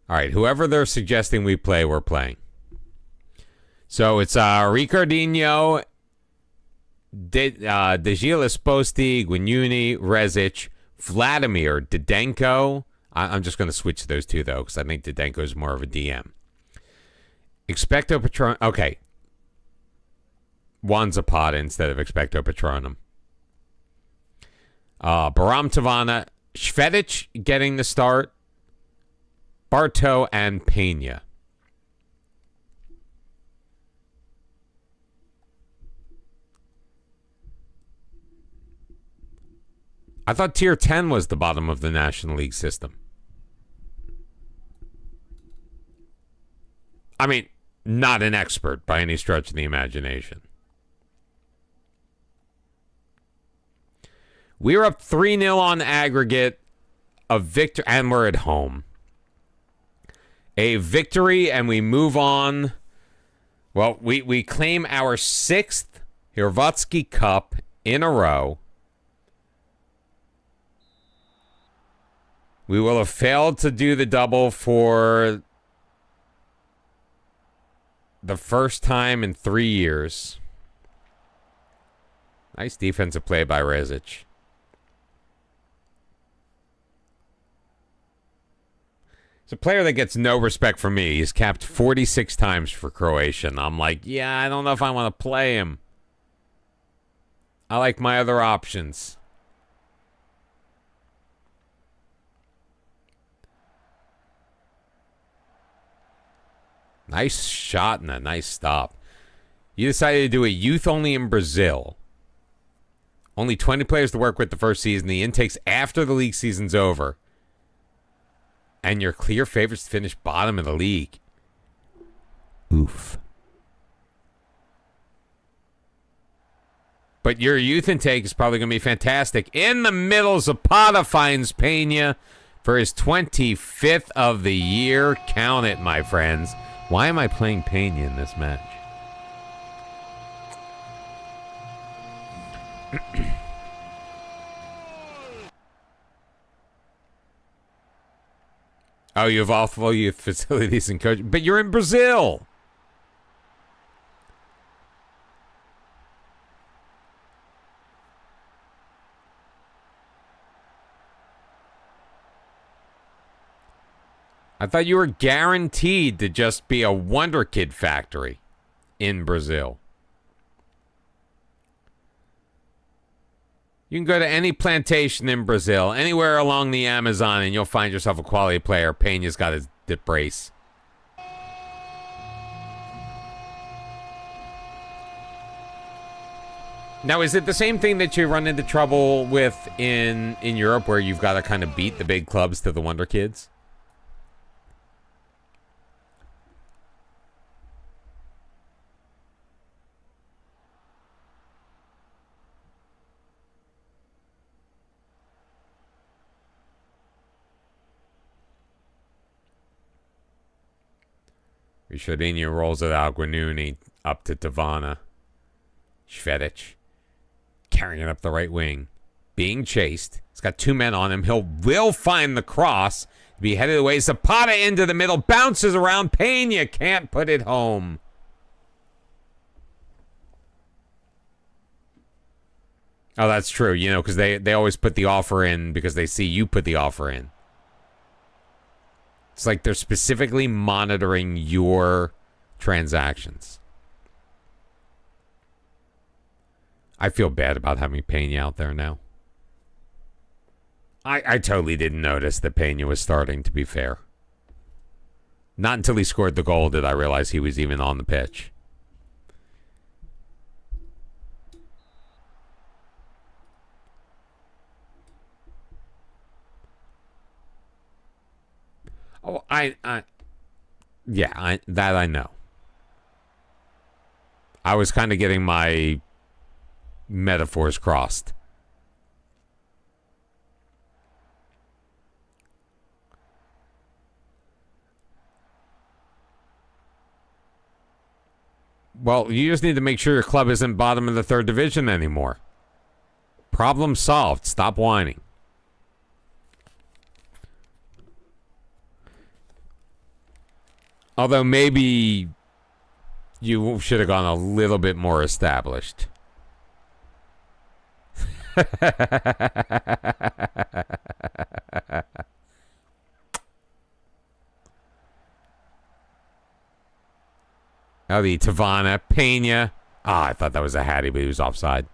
All right, whoever they're suggesting we play, we're playing. So it's Ricardinho, De Gil Esposti, Guignuni, Rezic, Vladimir, Didenko. I'm just going to switch those two, though, because I think Didenko is more of a DM. Expecto Patronum. Okay. Juan Zapata instead of Expecto Patronum. Baram Tavana, Švedić getting the start. Barto and Peña. I thought Tier 10 was the bottom of the National League system. I mean, not an expert by any stretch of the imagination. We're up 3-0 on aggregate. A victory, and we're at home. A victory, and we move on. Well, we claim our 6th Hrvatski Cup in a row. We will have failed to do the double for the first time in 3 years. Nice defensive play by Rezic. It's a player that gets no respect from me. He's capped 46 times for Croatia. And I'm like, yeah, I don't know if I want to play him. I like my other options. Nice shot and a nice stop. You decided to do a youth only in Brazil. Only 20 players to work with the first season. The intakes after the league season's over. And your clear favorites to finish bottom of the league. Oof. But your youth intake is probably going to be fantastic. In the middle, Zapata finds Peña for his 25th of the year. Count it, my friends. Why am I playing Peña in this match? Oh, you have all youth facilities and coaching. But you're in Brazil. I thought you were guaranteed to just be a Wonder Kid factory in Brazil. You can go to any plantation in Brazil, anywhere along the Amazon, and you'll find yourself a quality player. Peña's got his brace. Now, is it the same thing that you run into trouble with in Europe, where you've got to kind of beat the big clubs to the Wonder Kids? Ricardinho rolls it out. Guignuni up to Tavana. Švedić carrying it up the right wing. Being chased. He's got 2 men on him. Will find the cross. Be headed away. Zapata into the middle. Bounces around. Peña can't put it home. Oh, that's true. You know, because they always put the offer in because they see you put the offer in. It's like they're specifically monitoring your transactions. I feel bad about having Peña out there now. I totally didn't notice that Peña was starting, to be fair. Not until he scored the goal did I realize he was even on the pitch. Oh, that I know. I was kind of getting my metaphors crossed. Well, you just need to make sure your club isn't bottom of the 3rd division anymore. Problem solved. Stop whining. Although maybe You should have gone a little bit more established. Oh, the Tavana Pena. Ah, I thought that was a Hattie, but he was offside.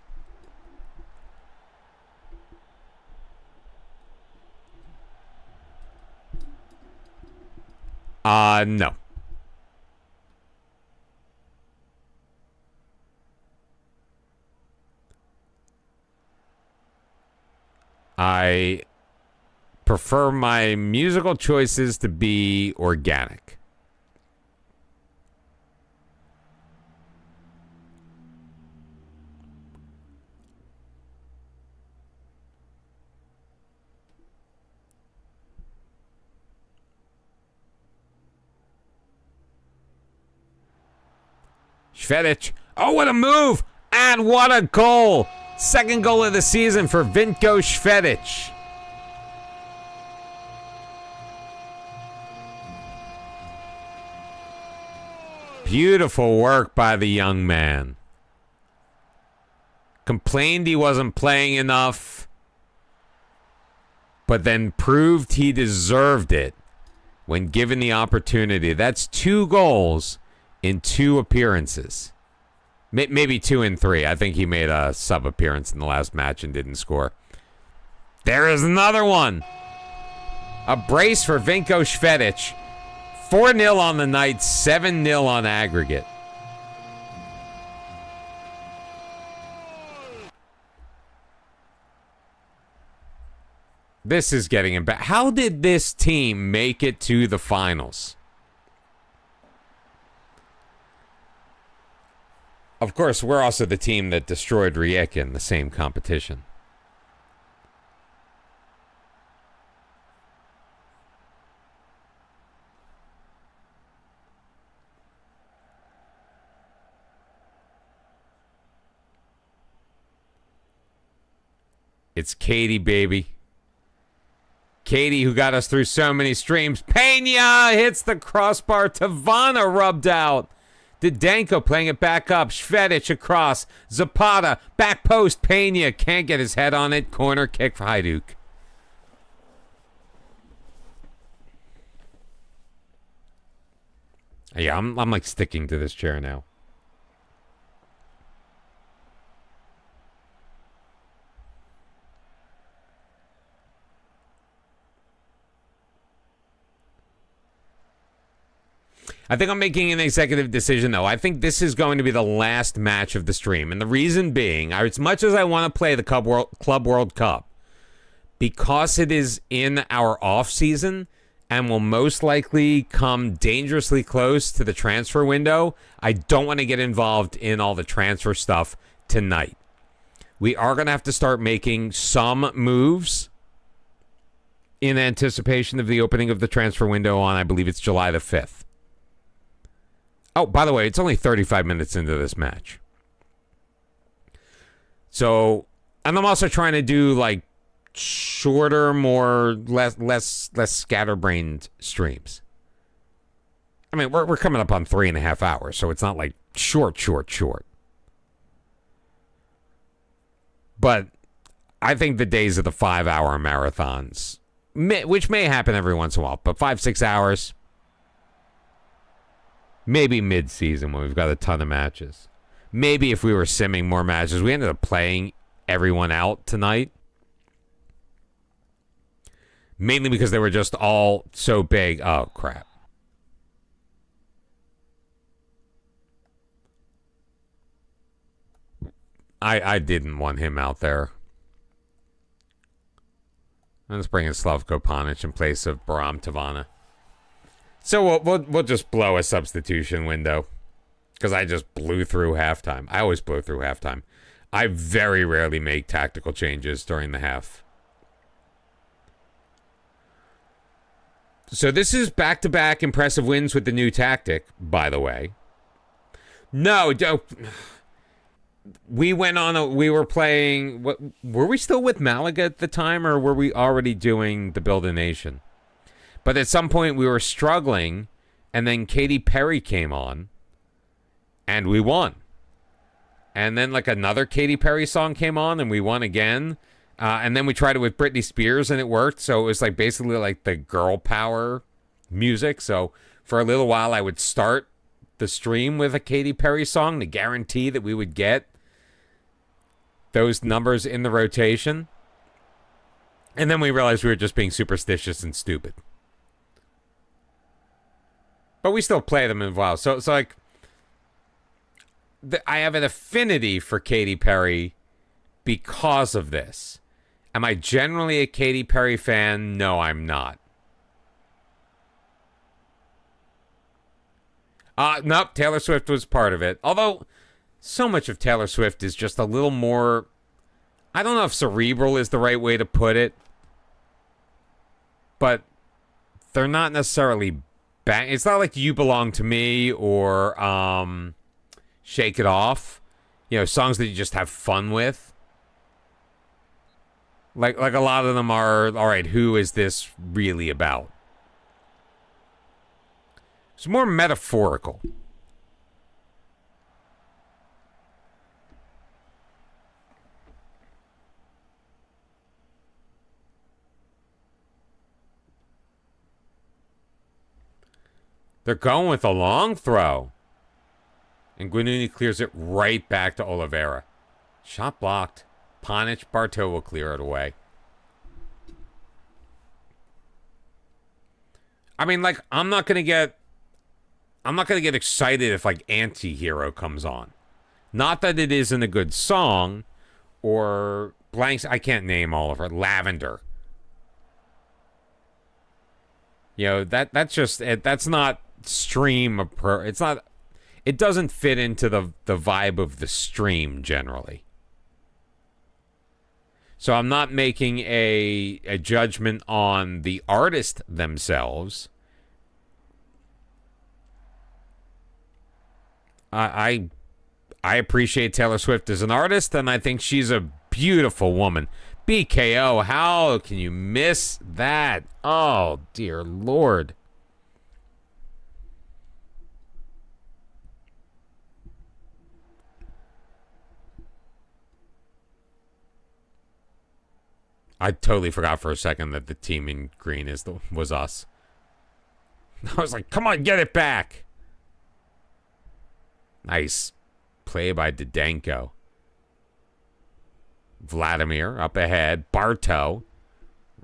No. I prefer my musical choices to be organic. Švedić. Oh, what a move! And what a goal! Second goal of the season for Vinko Švedić. Beautiful work by the young man. Complained he wasn't playing enough, but then proved he deserved it when given the opportunity. That's 2 goals in 2 appearances. Maybe 2 in 3. I think he made a sub appearance in the last match and didn't score. There is another one. A brace for Vinko Švedić. 4-0 on the night, 7-0 on aggregate. This is getting him back. How did this team make it to the finals? Of course, we're also the team that destroyed Rijeka in the same competition. It's Katie, baby. Katie, who got us through so many streams. Pena hits the crossbar. Tavana rubbed out. Didenko playing it back up. Švedić across. Zapata. Back post. Pena can't get his head on it. Corner kick for Hajduk. Yeah, I'm like sticking to this chair now. I think I'm making an executive decision, though. I think this is going to be the last match of the stream. And the reason being, as much as I want to play the Club World Cup, because it is in our off-season and will most likely come dangerously close to the transfer window, I don't want to get involved in all the transfer stuff tonight. We are going to have to start making some moves in anticipation of the opening of the transfer window on, I believe it's July the 5th. Oh, by the way, it's only 35 minutes into this match. So, and I'm also trying to do like shorter, less scatterbrained streams. I mean, we're coming up on 3.5 hours, so it's not like short. But I think the days of the 5-hour marathons, which may happen every once in a while, but 5-6 hours. Maybe mid-season when we've got a ton of matches. Maybe if we were simming more matches. We ended up playing everyone out tonight. Mainly because they were just all so big. Oh, crap. I didn't want him out there. Let's bring in Slavko Panic in place of Baram Tavana. So we'll just blow a substitution window because I just blew through halftime. I always blow through halftime. I very rarely make tactical changes during the half. So this is back-to-back impressive wins with the new tactic, by the way. No, we were playing, were we still with Malaga at the time, or were we already doing the Build a Nation? But at some point we were struggling, and then Katy Perry came on, And we won. And then like another Katy Perry song came on and we won again. And then we tried it with Britney Spears and it worked. So it was like basically like the girl power music. So for a little while I would start the stream with a Katy Perry song to guarantee that we would get those numbers in the rotation. And then we realized we were just being superstitious and stupid. But we still play them in a while. So like, I have an affinity for Katy Perry because of this. Am I generally a Katy Perry fan? No, I'm not. Nope, Taylor Swift was part of it. Although, so much of Taylor Swift is just a little more... I don't know if cerebral is the right way to put it. But they're not necessarily... It's not like You Belong to Me or Shake It Off. You know, songs that you just have fun with. Like a lot of them are, all right, who is this really about? It's more metaphorical. They're going with a long throw. And Guinuni clears it right back to Oliveira. Shot blocked. Panic, Bartow will clear it away. I mean, like, I'm not gonna get excited if like Anti-Hero comes on. Not that it isn't a good song, or blanks. I can't name all of her. Lavender. You know, that's just it. That's not stream. It's not. It doesn't fit into the vibe of the stream generally. So I'm not making a judgment on the artist themselves. I appreciate Taylor Swift as an artist, and I think she's a beautiful woman. BKO, how can you miss that? Oh, dear Lord. I totally forgot for a second that the team in green was us. I was like, come on, get it back. Nice play by Didenko. Vladimir up ahead. Bartow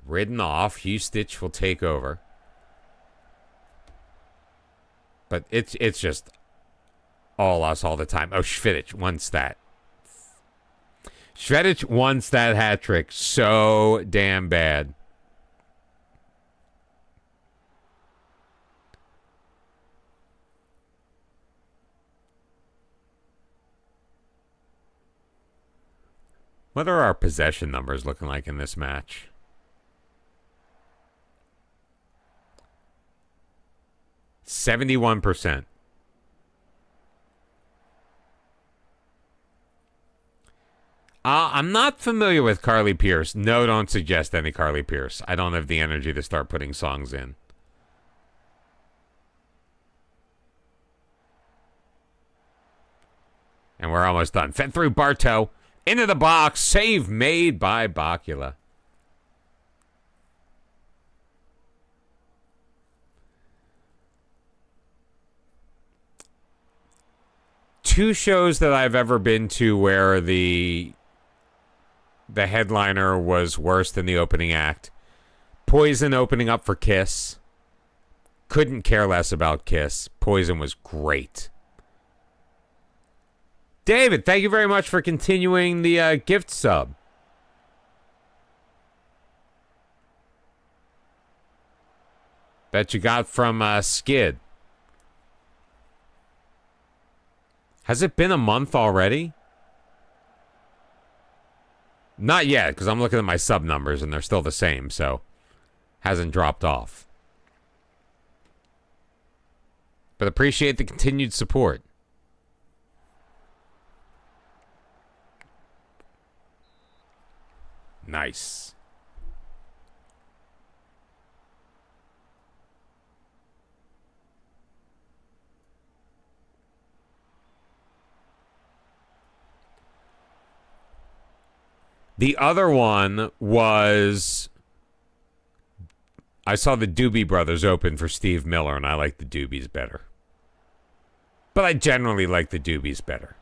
ridden off. Hustich will take over. But it's just all us all the time. Oh, Švedić wants that. Švedić wants that hat trick so damn bad. What are our possession numbers looking like in this match? %71. I'm not familiar with Carly Pearce. No, don't suggest any Carly Pearce. I don't have the energy to start putting songs in. And we're almost done. Fed through Bartow. Into the box. Save made by Bakula. Two shows that I've ever been to where the headliner was worse than the opening act. Poison opening up for Kiss. Couldn't care less about Kiss. Poison was great. David, thank you very much for continuing the gift sub. That you got from Skid. Has it been a month already? Not yet, because I'm looking at my sub numbers and they're still the same, so hasn't dropped off. But appreciate the continued support. Nice. The other one was I saw the Doobie Brothers open for Steve Miller, and I like the Doobies better. But I generally like the Doobies better.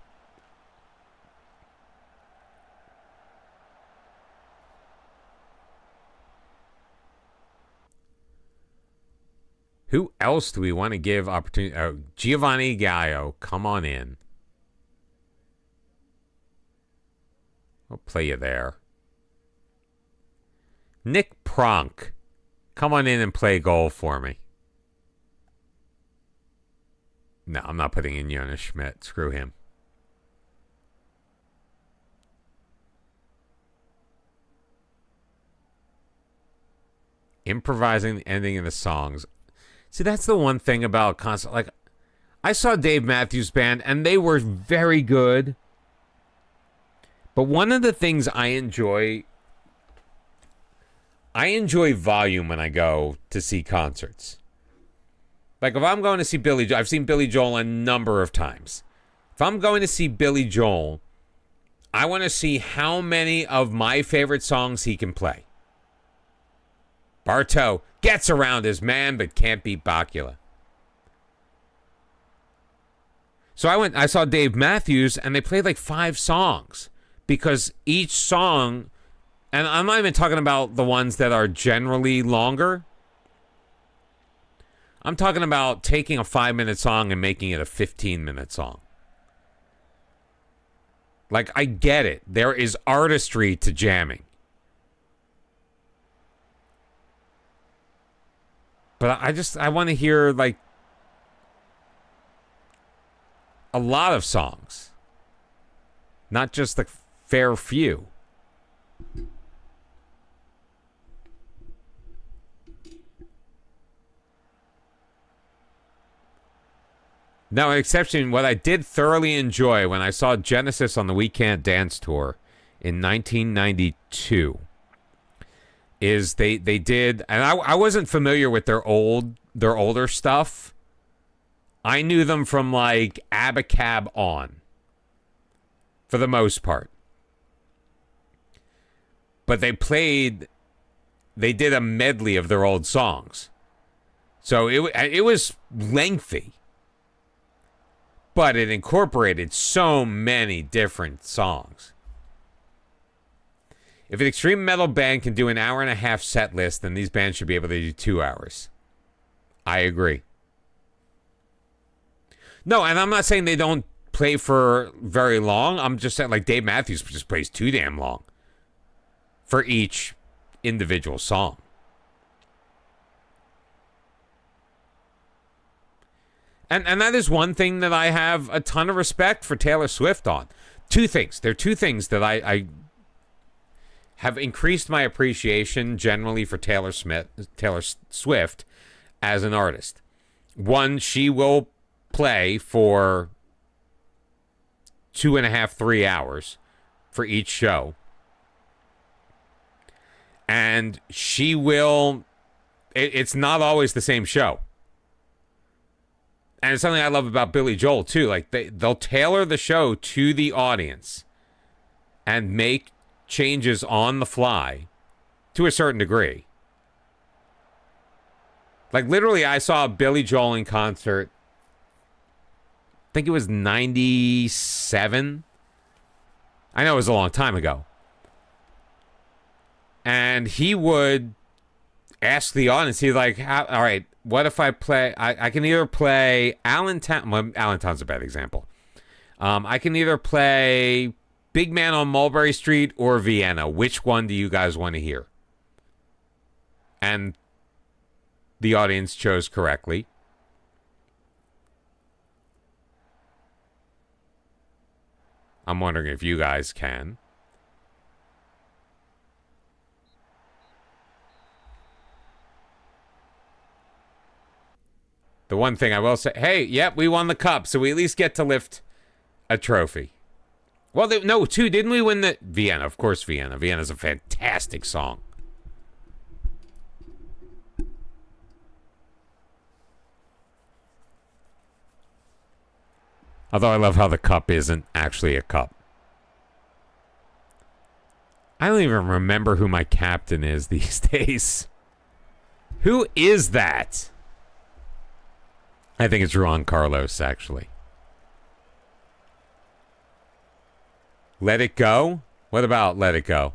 Who else do we want to give opportunity? Oh, Giovanni Gallo, come on in. I'll play you there. Nick Pronk, come on in and play goal for me. No, I'm not putting in Jonas Schmidt. Screw him. Improvising the ending of the songs. See, that's the one thing about concert. Like, I saw Dave Matthews Band, and they were very good. But one of the things I enjoy volume when I go to see concerts. Like, if I'm going to see Billy Joel, I've seen Billy Joel a number of times. If I'm going to see Billy Joel, I want to see how many of my favorite songs he can play. Bartow gets around his man, but can't beat Bakula. So I saw Dave Matthews, and they played like 5 songs. Because each song, and I'm not even talking about the ones that are generally longer. I'm talking about taking a 5-minute song and making it a 15-minute song. Like, I get it. There is artistry to jamming. But I want to hear, like, a lot of songs. Not just the fair few. Now, an exception, what I did thoroughly enjoy when I saw Genesis on the We Can't Dance tour in 1992 is they did, and I wasn't familiar with their older stuff. I knew them from like Abacab on, for the most part. But they did a medley of their old songs. So it was lengthy. But it incorporated so many different songs. If an extreme metal band can do an 1.5-hour set list, then these bands should be able to do 2 hours. I agree. No, and I'm not saying they don't play for very long. I'm just saying, like, Dave Matthews just plays too damn long for each individual song. And that is one thing that I have a ton of respect for Taylor Swift on. 2 things. There are 2 things that I have increased my appreciation generally for Taylor Swift as an artist. One, she will play for 2.5, 3 hours for each show. And she will... It's not always the same show. And it's something I love about Billy Joel, too. Like, they'll tailor the show to the audience and make changes on the fly to a certain degree. Like, literally, I saw Billy Joel in concert. I think it was 97. I know it was a long time ago. And he would ask the audience, he's like, all right, what if I play, I can either play Allentown, well, Allentown's a bad example. I can either play Big Man on Mulberry Street or Vienna. Which one do you guys want to hear? And the audience chose correctly. I'm wondering if you guys can. The one thing I will say, hey, yep, we won the cup, so we at least get to lift a trophy. Well, no, 2, didn't we win the... Vienna, of course, Vienna. Vienna's a fantastic song. Although I love how the cup isn't actually a cup. I don't even remember who my captain is these days. Who is that? I think it's Juan Carlos, actually. Let It Go? What about Let It Go?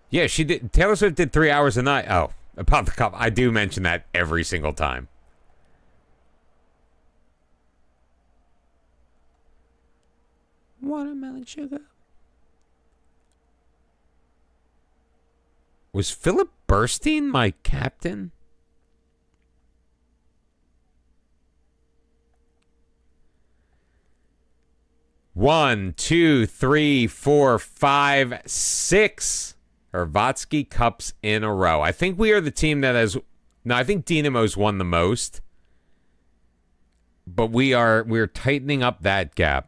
Yeah, she did. Taylor Swift did 3 hours a night. Oh, about the cup. I do mention that every single time. Watermelon sugar. Was Philip Burstein my captain? One, two, three, four, five, six Hrvatsky Cups in a row. I think we are the team that has... No, I think Dinamo's won the most. But we're tightening up that gap.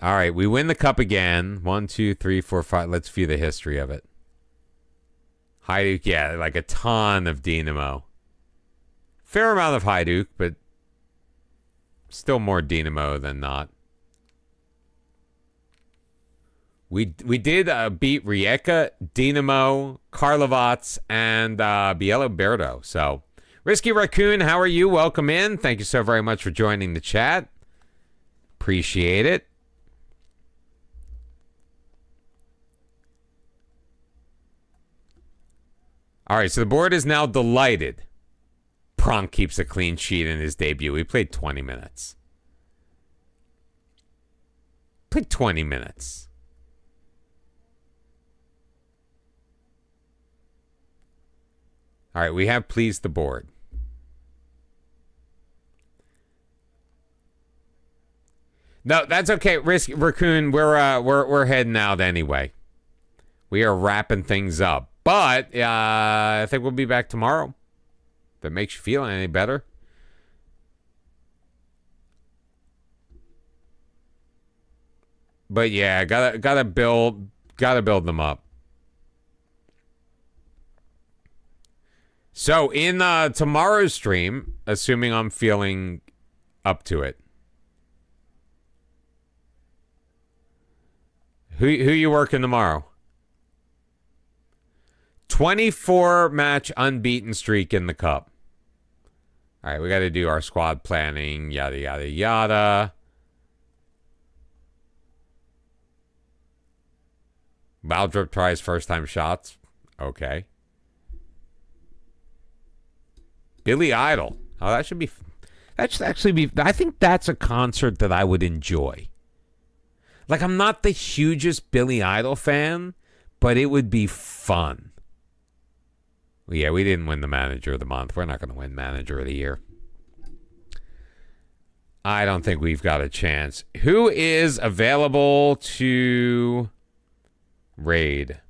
All right, we win the cup again. 1, 2, 3, 4, 5. Let's view the history of it. Hajduk, yeah, like a ton of Dinamo. Fair amount of Hajduk, but still more Dinamo than not. We did beat Rijeka, Dinamo, Karlovac, and Bieloberdo. So, Risky Raccoon, how are you? Welcome in. Thank you so very much for joining the chat. Appreciate it. All right, so the board is now delighted. Pronk keeps a clean sheet in his debut. He played 20 minutes. Played 20 minutes. All right, we have pleased the board. No, that's okay. Risky Raccoon, we're heading out anyway. We are wrapping things up. But I think we'll be back tomorrow. If that makes you feel any better. But yeah, gotta build them up. So in tomorrow's stream, assuming I'm feeling up to it. Who you working tomorrow? 24 match unbeaten streak in the cup. All right, we got to do our squad planning, yada, yada, yada. Valdrip tries first time shots. Okay. Billy Idol. Oh, that should actually be, I think that's a concert that I would enjoy. Like, I'm not the hugest Billy Idol fan, but it would be fun. Yeah, we didn't win the Manager of the Month. We're not going to win Manager of the Year. I don't think we've got a chance. Who is available to raid?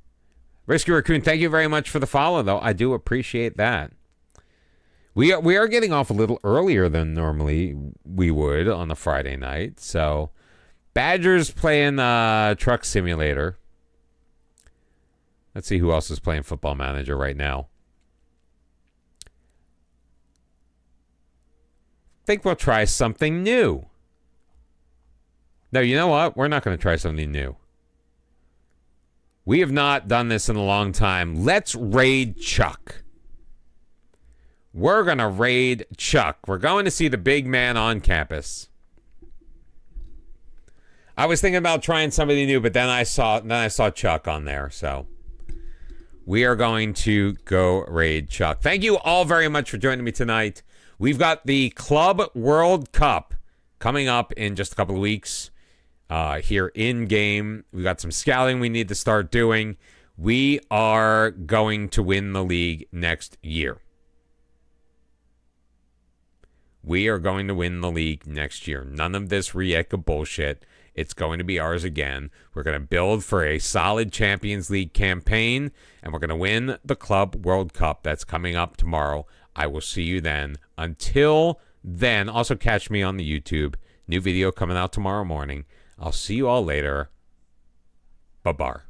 Risky Raccoon, thank you very much for the follow, though. I do appreciate that. We are getting off a little earlier than normally we would on a Friday night. So, Badgers playing Truck Simulator. Let's see who else is playing Football Manager right now. Think we'll try something new. No, you know what? We're not going to try something new. We have not done this in a long time. Let's raid Chuck. We're going to raid Chuck. We're going to see the big man on campus. I was thinking about trying somebody new, but then I saw Chuck on there, so we are going to go raid Chuck. Thank you all very much for joining me tonight. We've got the Club World Cup coming up in just a couple of weeks here in-game. We've got some scouting we need to start doing. We are going to win the league next year. We are going to win the league next year. None of this Rijeka bullshit. It's going to be ours again. We're going to build for a solid Champions League campaign, and we're going to win the Club World Cup. That's coming up tomorrow. I will see you then. Until then, also catch me on the YouTube. New video coming out tomorrow morning. I'll see you all later. Bye-bye.